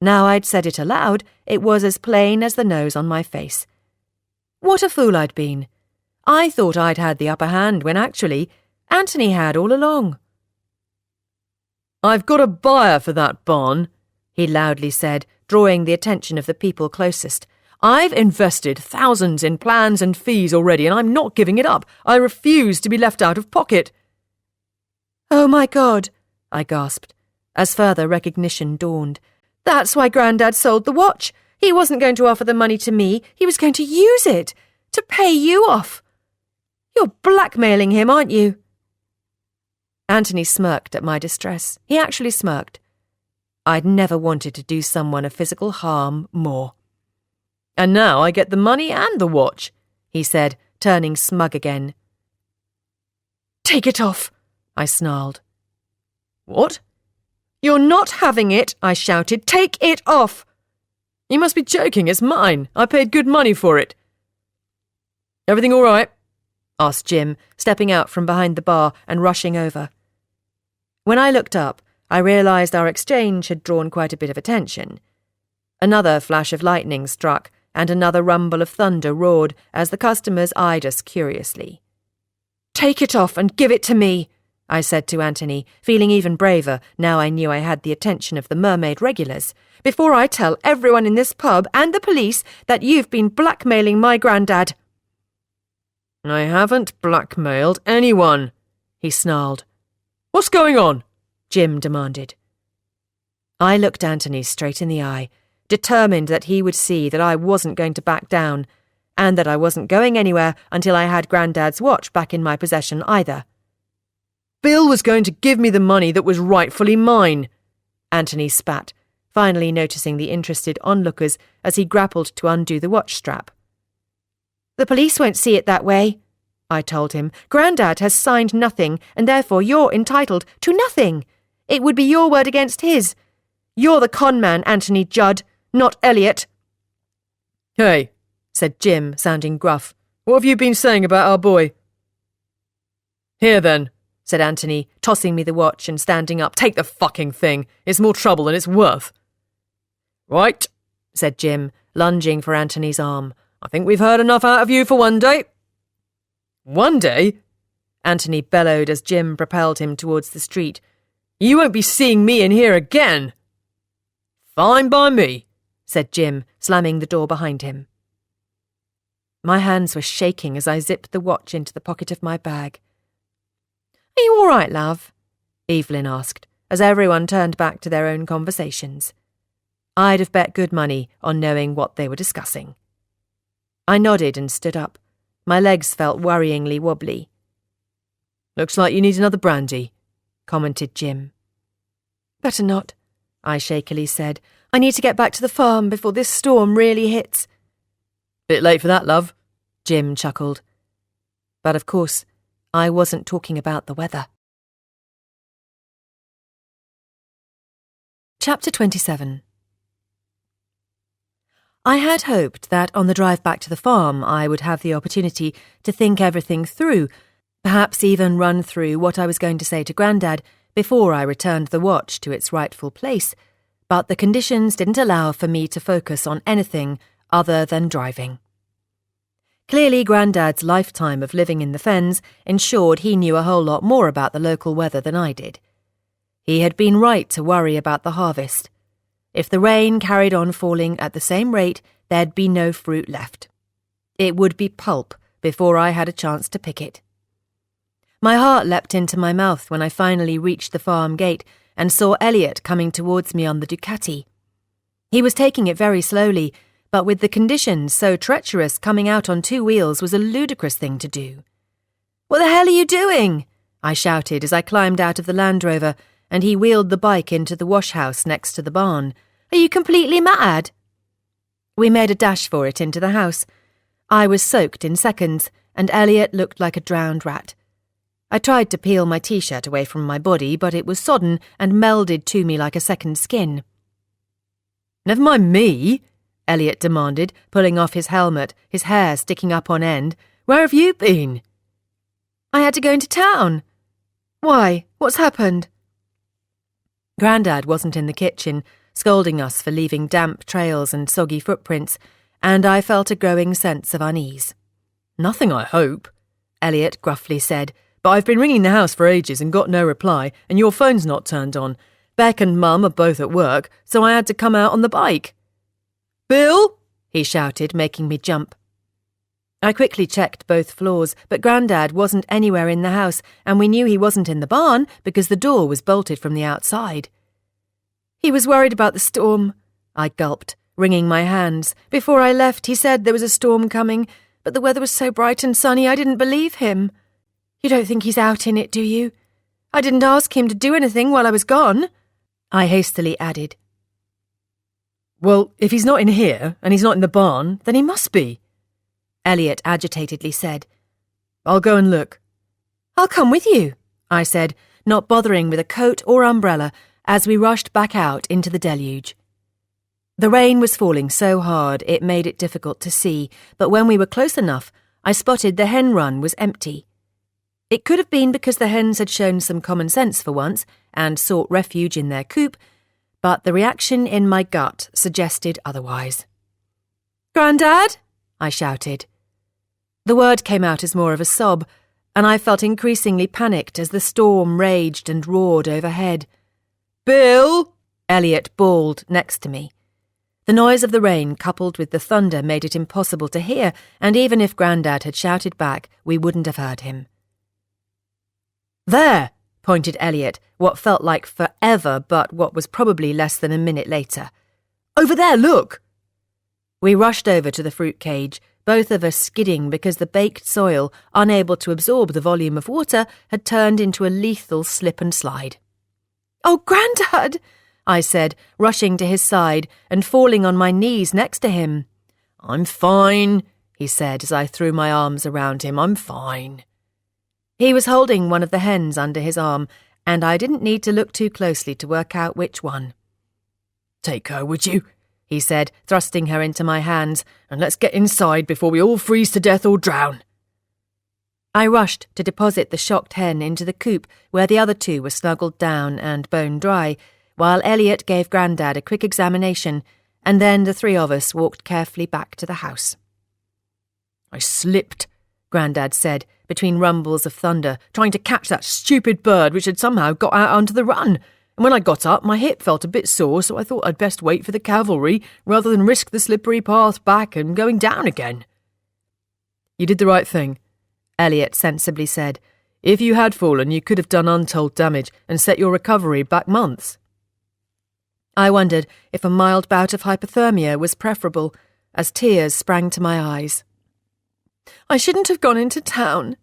Now I'd said it aloud, it was as plain as the nose on my face. What a fool I'd been. I thought I'd had the upper hand when actually Anthony had all along. "I've got a buyer for that barn," he loudly said, drawing the attention of the people closest. "I've invested thousands in plans and fees already, and I'm not giving it up. I refuse to be left out of pocket." "Oh my God," I gasped, as further recognition dawned. "That's why Grandad sold the watch. He wasn't going to offer the money to me. He was going to use it to pay you off. You're blackmailing him, aren't you?" Anthony smirked at my distress. He actually smirked. I'd never wanted to do someone a physical harm more. "And now I get the money and the watch," he said, turning smug again. "Take it off," I snarled. "What?" "You're not having it," I shouted. "Take it off." "You must be joking. It's mine. I paid good money for it." "Everything all right?" asked Jim, stepping out from behind the bar and rushing over. When I looked up, I realised our exchange had drawn quite a bit of attention. Another flash of lightning struck, and another rumble of thunder roared as the customers eyed us curiously. "Take it off and give it to me," I said to Anthony, feeling even braver now I knew I had the attention of the mermaid regulars, "before I tell everyone in this pub and the police that you've been blackmailing my Grandad." "I haven't blackmailed anyone," he snarled. "What's going on?" Jim demanded. I looked Anthony straight in the eye, determined that he would see that I wasn't going to back down, and that I wasn't going anywhere until I had Grandad's watch back in my possession either. "Bill was going to give me the money that was rightfully mine," Anthony spat, finally noticing the interested onlookers as he grappled to undo the watch strap. "The police won't see it that way," I told him. "Grandad has signed nothing, and therefore you're entitled to nothing. It would be your word against his. You're the con man, Anthony Judd, not Elliot." "Hey," said Jim, sounding gruff. "What have you been saying about our boy?" "Here then," said Anthony, tossing me the watch and standing up. "Take the fucking thing. It's more trouble than it's worth." "Right," said Jim, lunging for Anthony's arm. "I think we've heard enough out of you for one day." "One day?" Anthony bellowed as Jim propelled him towards the street. "You won't be seeing me in here again." "Fine by me," said Jim, slamming the door behind him. My hands were shaking as I zipped the watch into the pocket of my bag. "Are you all right, love?" Evelyn asked, as everyone turned back to their own conversations. I'd have bet good money on knowing what they were discussing. I nodded and stood up. My legs felt worryingly wobbly. "Looks like you need another brandy," commented Jim. "Better not," I shakily said. "I need to get back to the farm before this storm really hits." "Bit late for that, love," Jim chuckled. But of course, I wasn't talking about the weather. Chapter 27. I had hoped that on the drive back to the farm I would have the opportunity to think everything through, perhaps even run through what I was going to say to Grandad before I returned the watch to its rightful place, but the conditions didn't allow for me to focus on anything other than driving. Clearly, Grandad's lifetime of living in the Fens ensured he knew a whole lot more about the local weather than I did. He had been right to worry about the harvest. If the rain carried on falling at the same rate, there'd be no fruit left. It would be pulp before I had a chance to pick it. My heart leapt into my mouth when I finally reached the farm gate and saw Elliot coming towards me on the Ducati. He was taking it very slowly, but with the conditions so treacherous, coming out on 2 wheels was a ludicrous thing to do. "What the hell are you doing?" I shouted as I climbed out of the Land Rover, and he wheeled the bike into the wash house next to the barn. "Are you completely mad?" We made a dash for it into the house. I was soaked in seconds, and Elliot looked like a drowned rat. I tried to peel my t-shirt away from my body, but it was sodden and melded to me like a second skin. "Never mind me," Elliot demanded, pulling off his helmet, his hair sticking up on end. "Where have you been?" "I had to go into town." "Why? What's happened?" Grandad wasn't in the kitchen, scolding us for leaving damp trails and soggy footprints, and I felt a growing sense of unease. "Nothing, I hope," Elliot gruffly said, "but I've been ringing the house for ages and got no reply, and your phone's not turned on. Beck and Mum are both at work, so I had to come out on the bike." "Bill!" he shouted, making me jump. I quickly checked both floors, but Grandad wasn't anywhere in the house, and we knew he wasn't in the barn because the door was bolted from the outside. He was worried about the storm, I gulped, wringing my hands. Before I left, he said there was a storm coming, but the weather was so bright and sunny I didn't believe him. You don't think he's out in it, do you? I didn't ask him to do anything while I was gone, I hastily added. Well, if he's not in here, and he's not in the barn, then he must be, Elliot agitatedly said. I'll go and look. I'll come with you, I said, not bothering with a coat or umbrella as we rushed back out into the deluge. The rain was falling so hard it made it difficult to see, but when we were close enough, I spotted the hen run was empty. It could have been because the hens had shown some common sense for once and sought refuge in their coop, but the reaction in my gut suggested otherwise. "Grandad!" I shouted. The word came out as more of a sob, and I felt increasingly panicked as the storm raged and roared overhead. "Bill!" Elliot bawled next to me. The noise of the rain coupled with the thunder made it impossible to hear, and even if Grandad had shouted back, we wouldn't have heard him. "There!" pointed Elliot, what felt like forever but what was probably less than a minute later. "Over there, look!" We rushed over to the fruit cage, both of us skidding because the baked soil, unable to absorb the volume of water, had turned into a lethal slip and slide. "Oh, Grandad!" I said, rushing to his side and falling on my knees next to him. "I'm fine," he said as I threw my arms around him. "I'm fine." He was holding one of the hens under his arm, and I didn't need to look too closely to work out which one. "Take her, would you?" he said, thrusting her into my hands, "and let's get inside before we all freeze to death or drown." I rushed to deposit the shocked hen into the coop where the other two were snuggled down and bone dry, while Elliot gave Grandad a quick examination, and then the three of us walked carefully back to the house. "I slipped," Grandad said, between rumbles of thunder, trying to catch that stupid bird which had somehow got out onto the run. And when I got up, my hip felt a bit sore, so I thought I'd best wait for the cavalry rather than risk the slippery path back and going down again. "You did the right thing," Elliot sensibly said. "If you had fallen, you could have done untold damage and set your recovery back months." I wondered if a mild bout of hypothermia was preferable, as tears sprang to my eyes. "I shouldn't have gone into town,"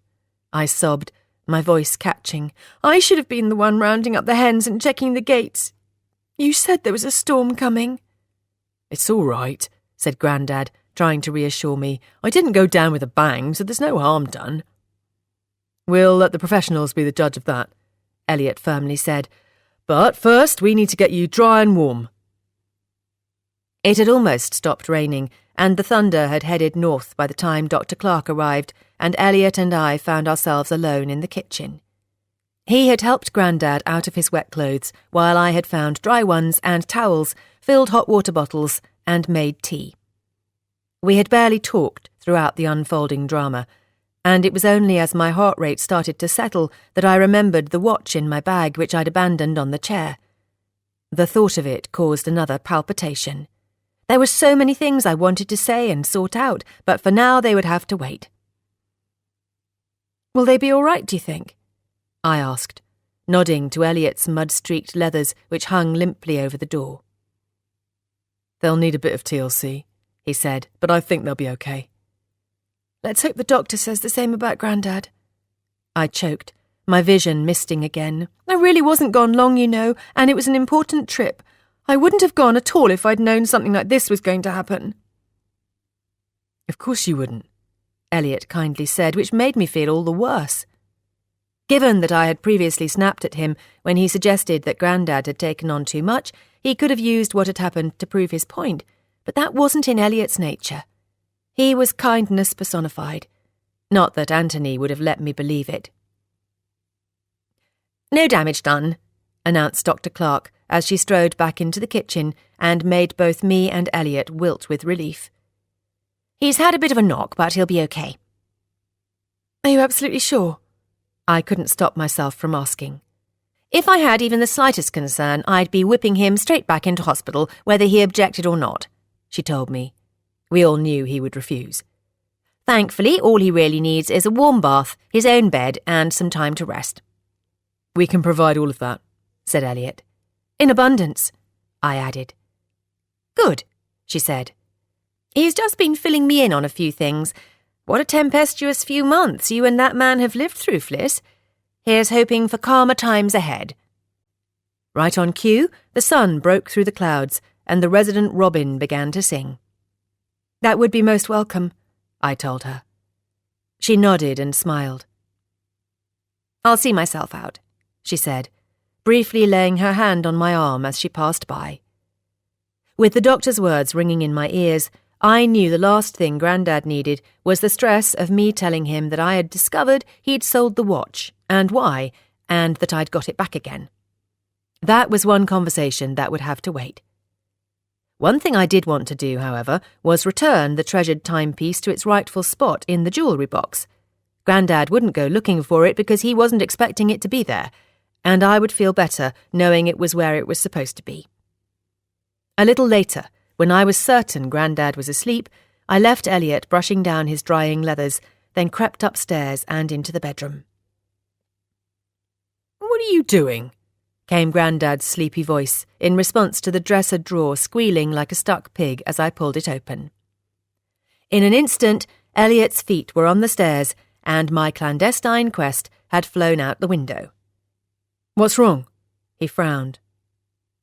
I sobbed, my voice catching. "I should have been the one rounding up the hens and checking the gates. You said there was a storm coming." "It's all right," said Grandad, trying to reassure me. "I didn't go down with a bang, so there's no harm done." "We'll let the professionals be the judge of that," Elliot firmly said. "But first, we need to get you dry and warm." It had almost stopped raining, and the thunder had headed north by the time Dr. Clark arrived, and Elliot and I found ourselves alone in the kitchen. He had helped Grandad out of his wet clothes, while I had found dry ones and towels, filled hot water bottles, and made tea. We had barely talked throughout the unfolding drama, and it was only as my heart rate started to settle that I remembered the watch in my bag which I'd abandoned on the chair. The thought of it caused another palpitation. There were so many things I wanted to say and sort out, but for now they would have to wait. "Will they be all right, do you think?" I asked, nodding to Elliot's mud-streaked leathers which hung limply over the door. "They'll need a bit of TLC," he said, "but I think they'll be okay." "Let's hope the doctor says the same about Grandad." I choked, my vision misting again. "I really wasn't gone long, you know, and it was an important trip. I wouldn't have gone at all if I'd known something like this was going to happen." "Of course you wouldn't," Elliot kindly said, which made me feel all the worse. Given that I had previously snapped at him when he suggested that Grandad had taken on too much, he could have used what had happened to prove his point, but that wasn't in Elliot's nature. He was kindness personified. Not that Anthony would have let me believe it. "No damage done," announced Dr. Clark as she strode back into the kitchen and made both me and Elliot wilt with relief. "He's had a bit of a knock, but he'll be okay." "Are you absolutely sure?" I couldn't stop myself from asking. "If I had even the slightest concern, I'd be whipping him straight back into hospital, whether he objected or not," she told me. We all knew he would refuse. Thankfully, all he really needs is a warm bath, his own bed, and some time to rest. We can provide all of that, said Elliot. In abundance, I added. Good, she said. He's just been filling me in on a few things. What a tempestuous few months you and that man have lived through, Fliss. Here's hoping for calmer times ahead. Right on cue, the sun broke through the clouds, and the resident robin began to sing. That would be most welcome, I told her. She nodded and smiled. I'll see myself out, she said, briefly laying her hand on my arm as she passed by. With the doctor's words ringing in my ears, I knew the last thing Grandad needed was the stress of me telling him that I had discovered he'd sold the watch, and why, and that I'd got it back again. That was one conversation that would have to wait. One thing I did want to do, however, was return the treasured timepiece to its rightful spot in the jewellery box. Grandad wouldn't go looking for it because he wasn't expecting it to be there, and I would feel better knowing it was where it was supposed to be. A little later, when I was certain Grandad was asleep, I left Elliot brushing down his drying leathers, then crept upstairs and into the bedroom. "What are you doing?" came Grandad's sleepy voice in response to the dresser drawer squealing like a stuck pig as I pulled it open. In an instant, Elliot's feet were on the stairs and my clandestine quest had flown out the window. "What's wrong?" He frowned.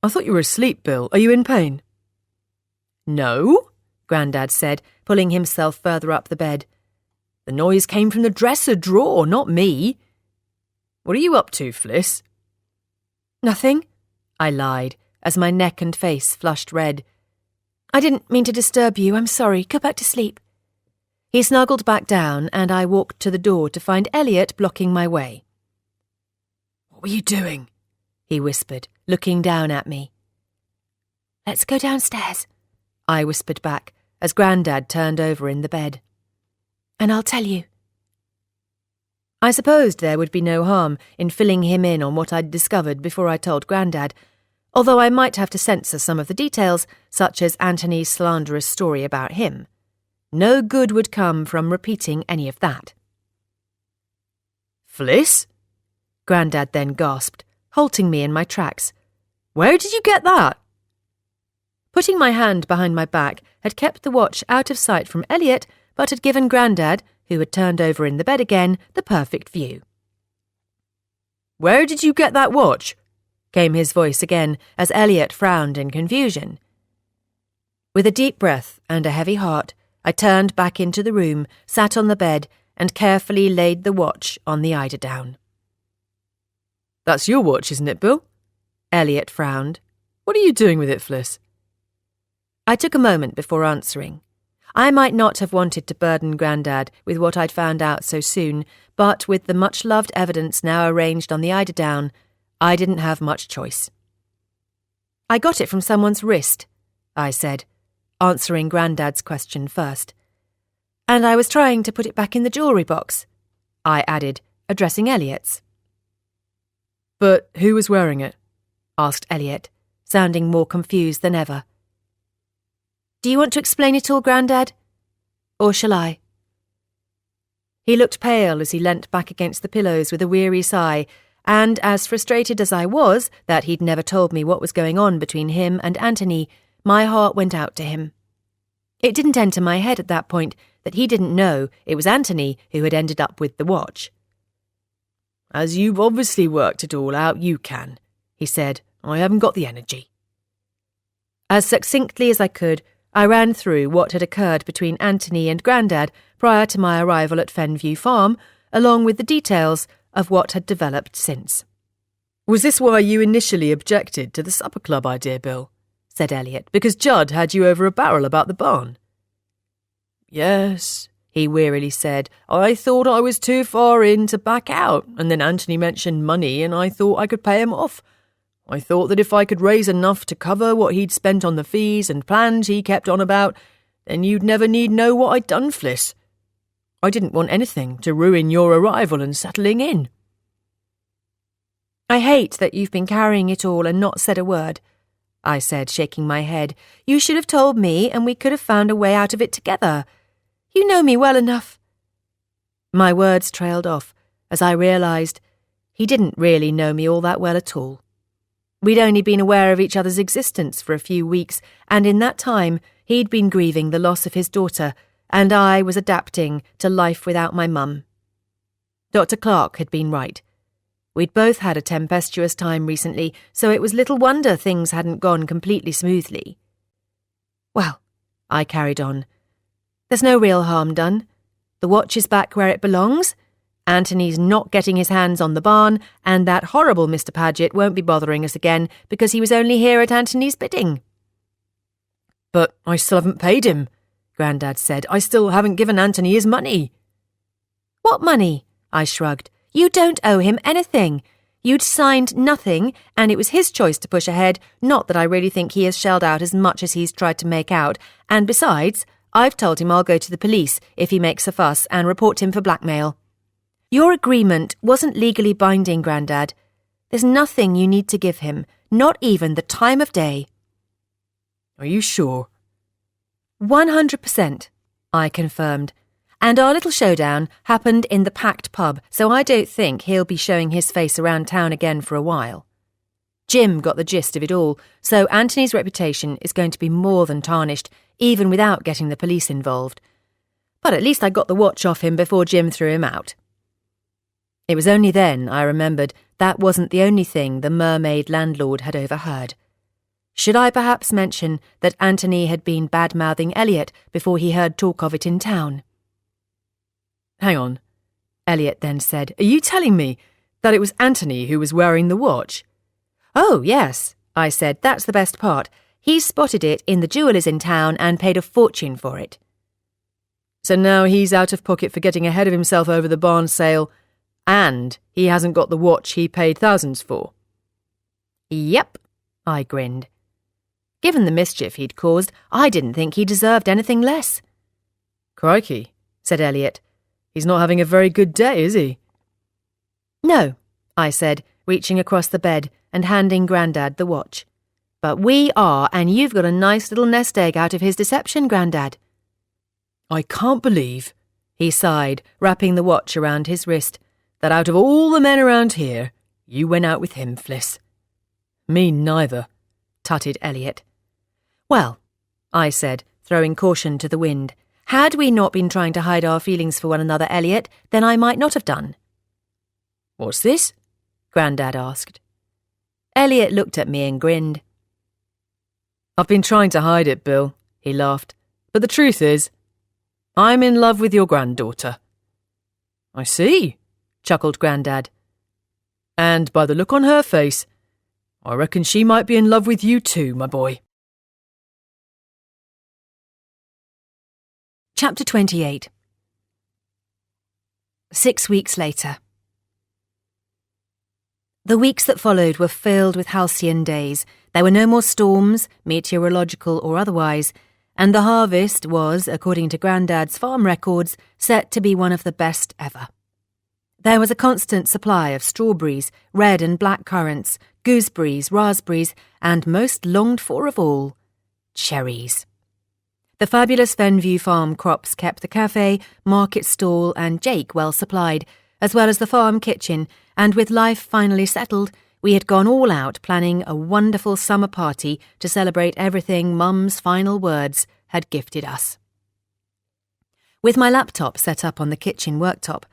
"I thought you were asleep, Bill. Are you in pain?" "No," Grandad said, pulling himself further up the bed. "The noise came from the dresser drawer, not me." "What are you up to, Fliss?" "Nothing," I lied, as my neck and face flushed red. "I didn't mean to disturb you. I'm sorry. Go back to sleep." He snuggled back down, and I walked to the door to find Elliot blocking my way. "What were you doing?" he whispered, looking down at me. "Let's go downstairs," I whispered back, as Grandad turned over in the bed. "And I'll tell you." I supposed there would be no harm in filling him in on what I'd discovered before I told Grandad, although I might have to censor some of the details, such as Anthony's slanderous story about him. No good would come from repeating any of that. "Fliss?" Grandad then gasped, halting me in my tracks. "Where did you get that?" Putting my hand behind my back had kept the watch out of sight from Elliot, but had given Grandad, who had turned over in the bed again, the perfect view. "Where did you get that watch?" came his voice again as Elliot frowned in confusion. With a deep breath and a heavy heart, I turned back into the room, sat on the bed, and carefully laid the watch on the eiderdown. "That's your watch, isn't it, Bill?" Elliot frowned. "What are you doing with it, Fliss?" I took a moment before answering. I might not have wanted to burden Grandad with what I'd found out so soon, but with the much-loved evidence now arranged on the eiderdown, I didn't have much choice. "I got it from someone's wrist," I said, answering Grandad's question first. "And I was trying to put it back in the jewellery box," I added, addressing Elliot's. "But who was wearing it?" asked Elliot, sounding more confused than ever. "Do you want to explain it all, Grandad? Or shall I?" He looked pale as he leant back against the pillows with a weary sigh, and as frustrated as I was that he'd never told me what was going on between him and Anthony, my heart went out to him. It didn't enter my head at that point that he didn't know it was Anthony who had ended up with the watch. "As you've obviously worked it all out, you can," he said. "I haven't got the energy." As succinctly as I could, I ran through what had occurred between Anthony and Grandad prior to my arrival at Fenview Farm, along with the details of what had developed since. "Was this why you initially objected to the supper club idea, Bill?" said Elliot, "because Judd had you over a barrel about the barn?" "Yes," he wearily said. "I thought I was too far in to back out, and then Anthony mentioned money and I thought I could pay him off. I thought that if I could raise enough to cover what he'd spent on the fees and plans he kept on about, then you'd never need know what I'd done, Fliss. I didn't want anything to ruin your arrival and settling in." "I hate that you've been carrying it all and not said a word," I said, shaking my head. "You should have told me and we could have found a way out of it together. You know me well enough. My words trailed off as I realised he didn't really know me all that well at all. We'd only been aware of each other's existence for a few weeks, and in that time he'd been grieving the loss of his daughter, and I was adapting to life without my mum. Dr. Clark had been right. We'd both had a tempestuous time recently, so it was little wonder things hadn't gone completely smoothly. Well, I carried on. There's no real harm done. The watch is back where it belongs. Anthony's not getting his hands on the barn, and that horrible Mr. Paget won't be bothering us again because he was only here at Anthony's bidding. But I still haven't paid him, Grandad said. I still haven't given Anthony his money. What money? I shrugged. You don't owe him anything. You'd signed nothing, and it was his choice to push ahead, not that I really think he has shelled out as much as he's tried to make out, and besides, I've told him I'll go to the police if he makes a fuss and report him for blackmail. Your agreement wasn't legally binding, Grandad. There's nothing you need to give him, not even the time of day. Are you sure? 100%, I confirmed. And our little showdown happened in the packed pub, so I don't think he'll be showing his face around town again for a while. Jim got the gist of it all, so Anthony's reputation is going to be more than tarnished, even without getting the police involved. But at least I got the watch off him before Jim threw him out. It was only then I remembered that wasn't the only thing the mermaid landlord had overheard. Should I perhaps mention that Anthony had been bad-mouthing Elliot before he heard talk of it in town? Hang on, Elliot then said. Are you telling me that it was Anthony who was wearing the watch? Oh, yes, I said. That's the best part. He spotted it in the jewellers in town and paid a fortune for it. So now he's out of pocket for getting ahead of himself over the barn sale, and he hasn't got the watch he paid thousands for. Yep, I grinned. Given the mischief he'd caused, I didn't think he deserved anything less. Crikey, said Elliot. He's not having a very good day, is he? No, I said, reaching across the bed and handing Grandad the watch. But we are, and you've got a nice little nest egg out of his deception, Grandad. I can't believe, he sighed, wrapping the watch around his wrist, that out of all the men around here, you went out with him, Fliss. Me neither, tutted Elliot. Well, I said, throwing caution to the wind, had we not been trying to hide our feelings for one another, Elliot, then I might not have done. What's this? Grandad asked. Elliot looked at me and grinned. I've been trying to hide it, Bill, he laughed. But the truth is, I'm in love with your granddaughter. I see, chuckled Grandad. And by the look on her face, I reckon she might be in love with you too, my boy. Chapter 28. 6 weeks later. The weeks that followed were filled with halcyon days. There were no more storms, meteorological or otherwise, and the harvest was, according to Grandad's farm records, set to be one of the best ever. There was a constant supply of strawberries, red and black currants, gooseberries, raspberries, and most longed for of all, cherries. The fabulous Fenview farm crops kept the cafe, market stall, and Jake well supplied, as well as the farm kitchen, and with life finally settled, we had gone all out planning a wonderful summer party to celebrate everything Mum's final words had gifted us. With my laptop set up on the kitchen worktop,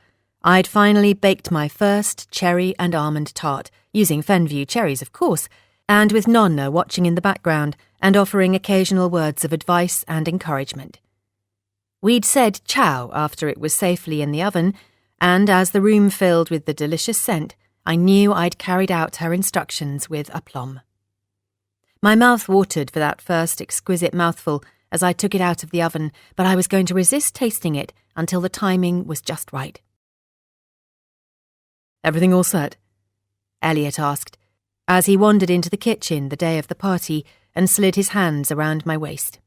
I'd finally baked my first cherry and almond tart, using Fenview cherries, of course, and with Nonna watching in the background and offering occasional words of advice and encouragement. We'd said ciao after it was safely in the oven, and as the room filled with the delicious scent, I knew I'd carried out her instructions with aplomb. My mouth watered for that first exquisite mouthful as I took it out of the oven, but I was going to resist tasting it until the timing was just right. Everything all set? Elliot asked, as he wandered into the kitchen the day of the party and slid his hands around my waist.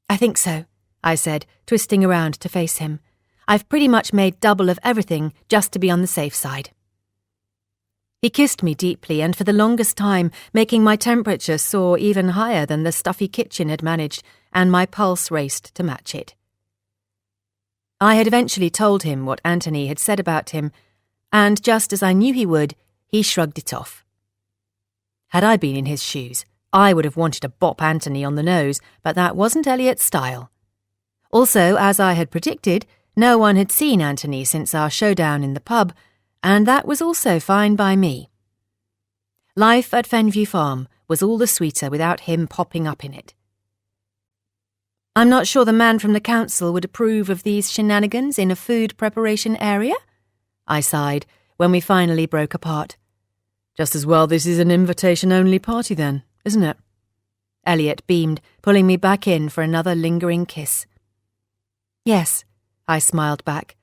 I think so, I said, twisting around to face him. I've pretty much made double of everything just to be on the safe side. He kissed me deeply and for the longest time, making my temperature soar even higher than the stuffy kitchen had managed, and my pulse raced to match it. I had eventually told him what Anthony had said about him, and just as I knew he would, he shrugged it off. Had I been in his shoes, I would have wanted to bop Anthony on the nose, but that wasn't Elliot's style. Also, as I had predicted, no one had seen Anthony since our showdown in the pub, and that was also fine by me. Life at Fenview Farm was all the sweeter without him popping up in it. I'm not sure the man from the council would approve of these shenanigans in a food preparation area, I sighed when we finally broke apart. Just as well this is an invitation-only party then, isn't it? Elliot beamed, pulling me back in for another lingering kiss. Yes, I smiled back,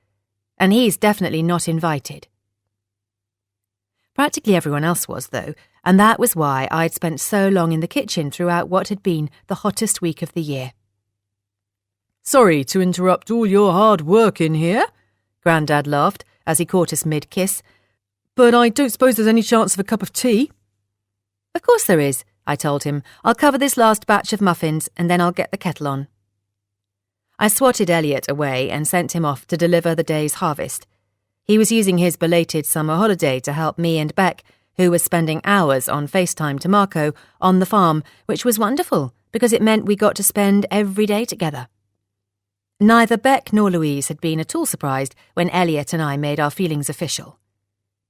and he's definitely not invited. Practically everyone else was, though, and that was why I'd spent so long in the kitchen throughout what had been the hottest week of the year. Sorry to interrupt all your hard work in here, Grandad laughed as he caught us mid-kiss, but I don't suppose there's any chance of a cup of tea? Of course there is, I told him. I'll cover this last batch of muffins and then I'll get the kettle on. I swatted Elliot away and sent him off to deliver the day's harvest. He was using his belated summer holiday to help me and Beck, who was spending hours on FaceTime to Marco on the farm, which was wonderful because it meant we got to spend every day together. Neither Beck nor Louise had been at all surprised when Elliot and I made our feelings official.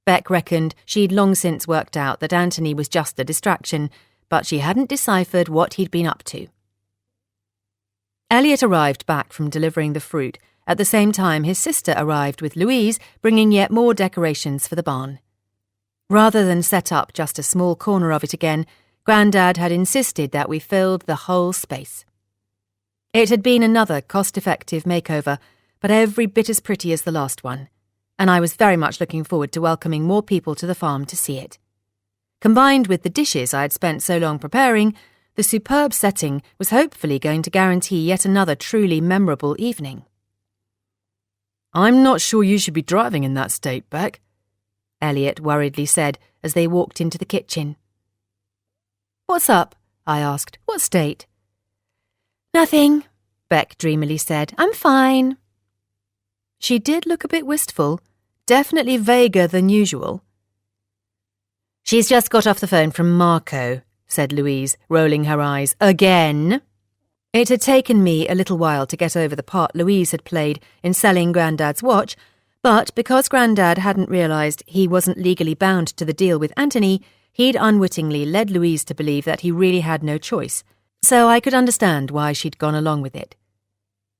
Beck reckoned she'd long since worked out that Anthony was just a distraction, but she hadn't deciphered what he'd been up to. Elliot arrived back from delivering the fruit at the same time his sister arrived with Louise, bringing yet more decorations for the barn. Rather than set up just a small corner of it again, Grandad had insisted that we filled the whole space. It had been another cost-effective makeover, but every bit as pretty as the last one, and I was very much looking forward to welcoming more people to the farm to see it. Combined with the dishes I had spent so long preparing, the superb setting was hopefully going to guarantee yet another truly memorable evening. I'm not sure you should be driving in that state, Beck, Elliot worriedly said as they walked into the kitchen. What's up? I asked. What state? Nothing, Beck dreamily said. I'm fine. She did look a bit wistful, definitely vaguer than usual. She's just got off the phone from Marco, said Louise, rolling her eyes. Again. It had taken me a little while to get over the part Louise had played in selling Grandad's watch, but because Grandad hadn't realised he wasn't legally bound to the deal with Anthony, he'd unwittingly led Louise to believe that he really had no choice, so I could understand why she'd gone along with it.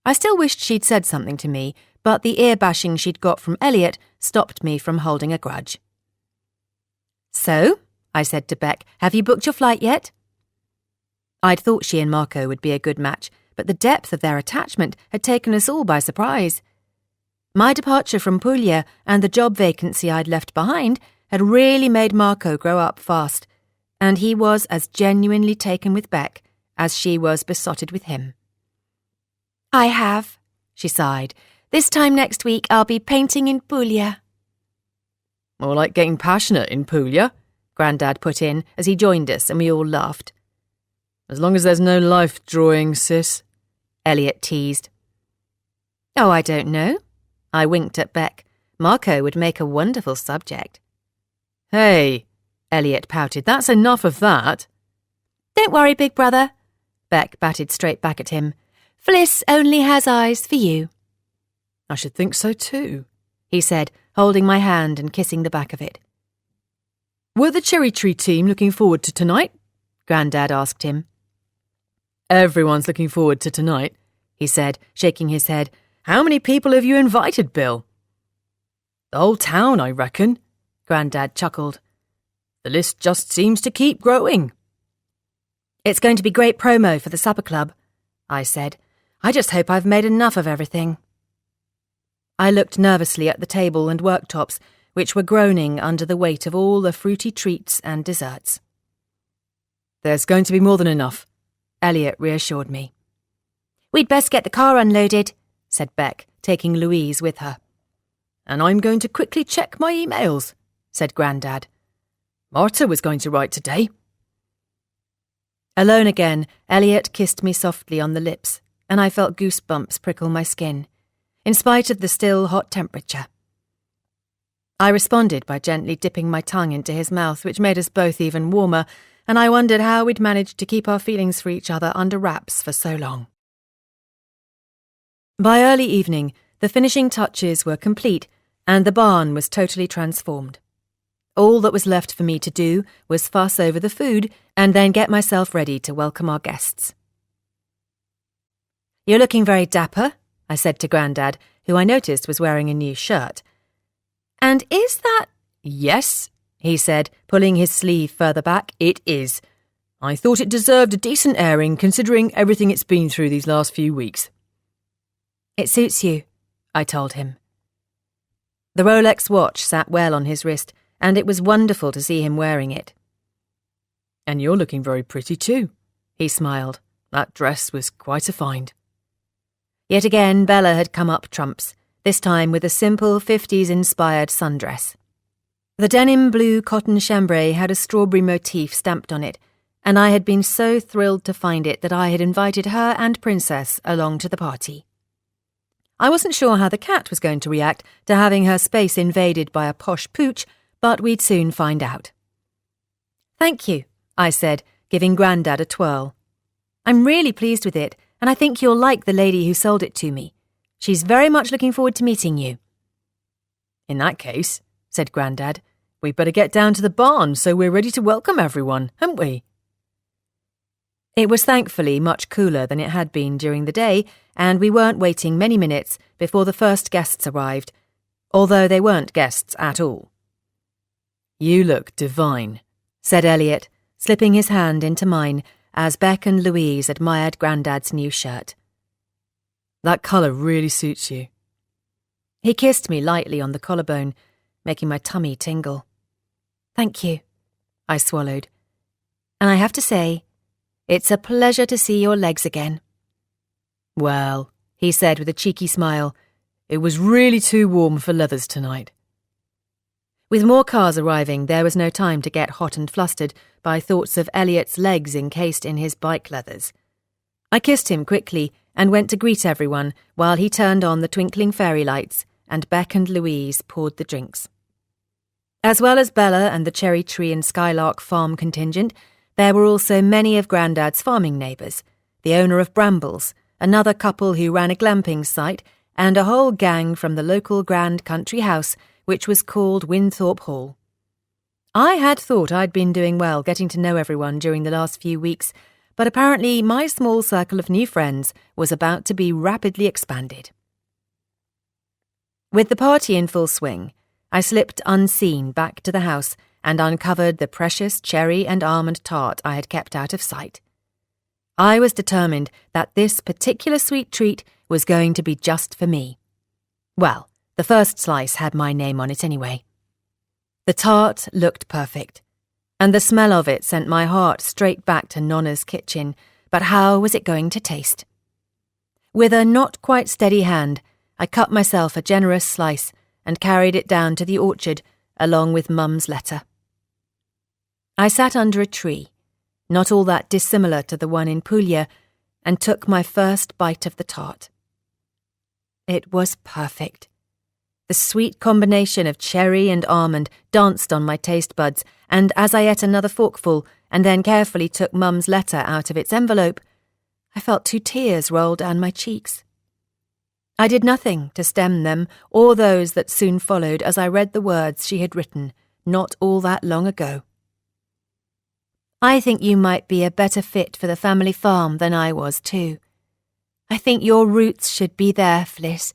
I still wished she'd said something to me, but the ear-bashing she'd got from Elliot stopped me from holding a grudge. So, I said to Beck, have you booked your flight yet? I'd thought she and Marco would be a good match, but the depth of their attachment had taken us all by surprise. My departure from Puglia and the job vacancy I'd left behind had really made Marco grow up fast, and he was as genuinely taken with Beck as she was besotted with him. I have, she sighed. This time next week I'll be painting in Puglia. More like getting passionate in Puglia, Grandad put in as he joined us and we all laughed. As long as there's no life drawing, sis, Elliot teased. Oh, I don't know. I winked at Beck. Marco would make a wonderful subject. Hey, Elliot pouted, that's enough of that. Don't worry, big brother. Beck batted straight back at him. Fliss only has eyes for you. I should think so too, he said, holding my hand and kissing the back of it. Were the Cherry Tree team looking forward to tonight? Grandad asked him. Everyone's looking forward to tonight, he said, shaking his head. How many people have you invited, Bill? The whole town, I reckon, Grandad chuckled. The list just seems to keep growing. It's going to be great promo for the supper club, I said. I just hope I've made enough of everything. I looked nervously at the table and worktops, which were groaning under the weight of all the fruity treats and desserts. There's going to be more than enough, Elliot reassured me. We'd best get the car unloaded, said Beck, taking Louise with her. And I'm going to quickly check my emails, said Grandad. Marta was going to write today. Alone again, Elliot kissed me softly on the lips, and I felt goosebumps prickle my skin. in spite of the still hot temperature. I responded by gently dipping my tongue into his mouth, which made us both even warmer, and I wondered how we'd managed to keep our feelings for each other under wraps for so long. By early evening, the finishing touches were complete, and the barn was totally transformed. All that was left for me to do was fuss over the food and then get myself ready to welcome our guests. "You're looking very dapper," I said to Grandad, who I noticed was wearing a new shirt. "And is that—" "Yes," he said, pulling his sleeve further back, "it is. I thought it deserved a decent airing considering everything it's been through these last few weeks." "It suits you," I told him. The Rolex watch sat well on his wrist, and it was wonderful to see him wearing it. "And you're looking very pretty too," he smiled. "That dress was quite a find." Yet again Bella had come up trumps, this time with a simple 50s-inspired sundress. The denim blue cotton chambray had a strawberry motif stamped on it, and I had been so thrilled to find it that I had invited her and Princess along to the party. I wasn't sure how the cat was going to react to having her space invaded by a posh pooch, but we'd soon find out. "Thank you," I said, giving Grandad a twirl. "I'm really pleased with it, and I think you'll like the lady who sold it to me. She's very much looking forward to meeting you." "In that case," said Grandad, "we'd better get down to the barn so we're ready to welcome everyone, haven't we?" It was thankfully much cooler than it had been during the day, and we weren't waiting many minutes before the first guests arrived, although they weren't guests at all. "You look divine," said Elliot, slipping his hand into mine as Beck and Louise admired Grandad's new shirt. "That colour really suits you." He kissed me lightly on the collarbone, making my tummy tingle. "Thank you," I swallowed. "And I have to say, it's a pleasure to see your legs again." "Well," he said with a cheeky smile, "it was really too warm for leathers tonight." With more cars arriving, there was no time to get hot and flustered by thoughts of Elliot's legs encased in his bike leathers. I kissed him quickly and went to greet everyone while he turned on the twinkling fairy lights and Beck and Louise poured the drinks. As well as Bella and the Cherry Tree and Skylark farm contingent, there were also many of Grandad's farming neighbours, the owner of Brambles, another couple who ran a glamping site, and a whole gang from the local grand country house, which was called Winthorpe Hall. I had thought I'd been doing well getting to know everyone during the last few weeks, but apparently my small circle of new friends was about to be rapidly expanded. With the party in full swing, I slipped unseen back to the house and uncovered the precious cherry and almond tart I had kept out of sight. I was determined that this particular sweet treat was going to be just for me. Well, the first slice had my name on it anyway. The tart looked perfect, and the smell of it sent my heart straight back to Nonna's kitchen, but how was it going to taste? With a not quite steady hand, I cut myself a generous slice and carried it down to the orchard along with Mum's letter. I sat under a tree, not all that dissimilar to the one in Puglia, and took my first bite of the tart. It was perfect. The sweet combination of cherry and almond danced on my taste buds, and as I ate another forkful and then carefully took Mum's letter out of its envelope, I felt 2 tears roll down my cheeks. I did nothing to stem them or those that soon followed as I read the words she had written not all that long ago. "I think you might be a better fit for the family farm than I was too. I think your roots should be there, Fliss,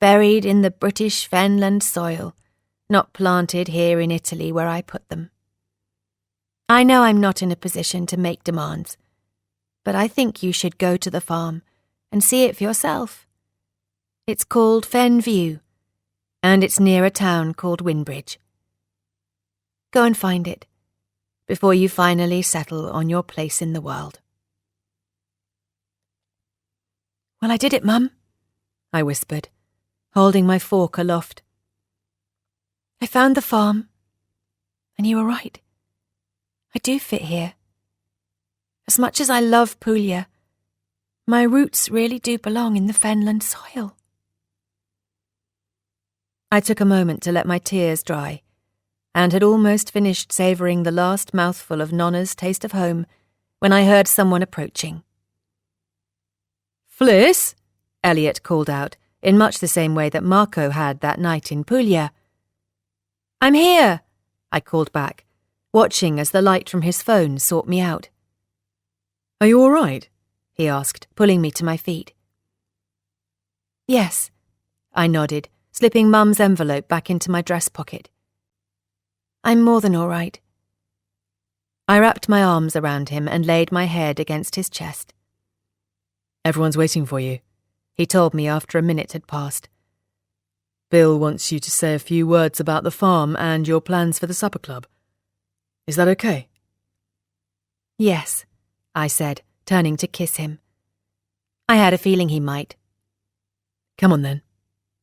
buried in the British fenland soil, not planted here in Italy where I put them. I know I'm not in a position to make demands, but I think you should go to the farm and see it for yourself. It's called Fen View, and it's near a town called Winbridge. Go and find it, before you finally settle on your place in the world." "Well, I did it, Mum," I whispered, holding my fork aloft. "I found the farm, and you were right. I do fit here. As much as I love Puglia, my roots really do belong in the fenland soil." I took a moment to let my tears dry, and had almost finished savouring the last mouthful of Nonna's taste of home when I heard someone approaching. Fliss? Elliot called out, in much the same way that Marco had that night in Puglia. I'm here, I called back, watching as the light from his phone sought me out. Are you all right? He asked, pulling me to my feet. Yes, I nodded, slipping Mum's envelope back into my dress pocket. I'm more than all right. I wrapped my arms around him and laid my head against his chest. Everyone's waiting for you, he told me after a minute had passed. Bill wants you to say a few words about the farm and your plans for the supper club. Is that okay? Yes, I said, turning to kiss him. I had a feeling he might. Come on then.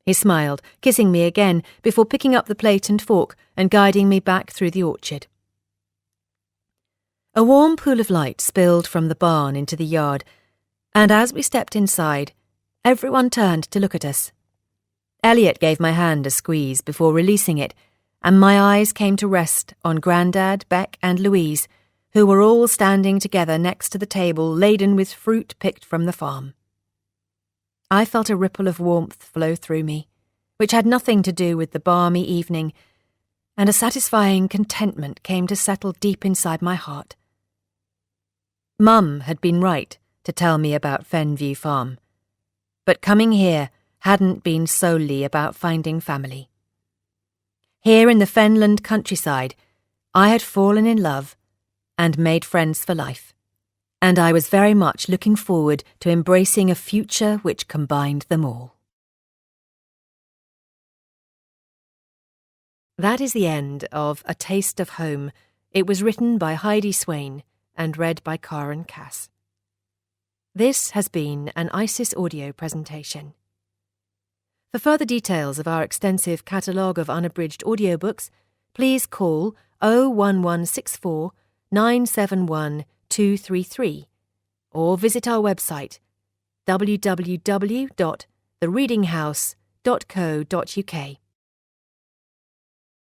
He smiled, kissing me again before picking up the plate and fork and guiding me back through the orchard. A warm pool of light spilled from the barn into the yard, and as we stepped inside, everyone turned to look at us. Elliot gave my hand a squeeze before releasing it, and my eyes came to rest on Grandad, Beck, and Louise, who were all standing together next to the table laden with fruit picked from the farm. I felt a ripple of warmth flow through me, which had nothing to do with the balmy evening, and a satisfying contentment came to settle deep inside my heart. Mum had been right to tell me about Fenview Farm, but coming here hadn't been solely about finding family. Here in the Fenland countryside, I had fallen in love and made friends for life, and I was very much looking forward to embracing a future which combined them all. That is the end of A Taste of Home. It was written by Heidi Swain and read by Karen Cass. This has been an ISIS audio presentation. For further details of our extensive catalogue of unabridged audiobooks, please call 01164 971 233 or visit our website www.thereadinghouse.co.uk.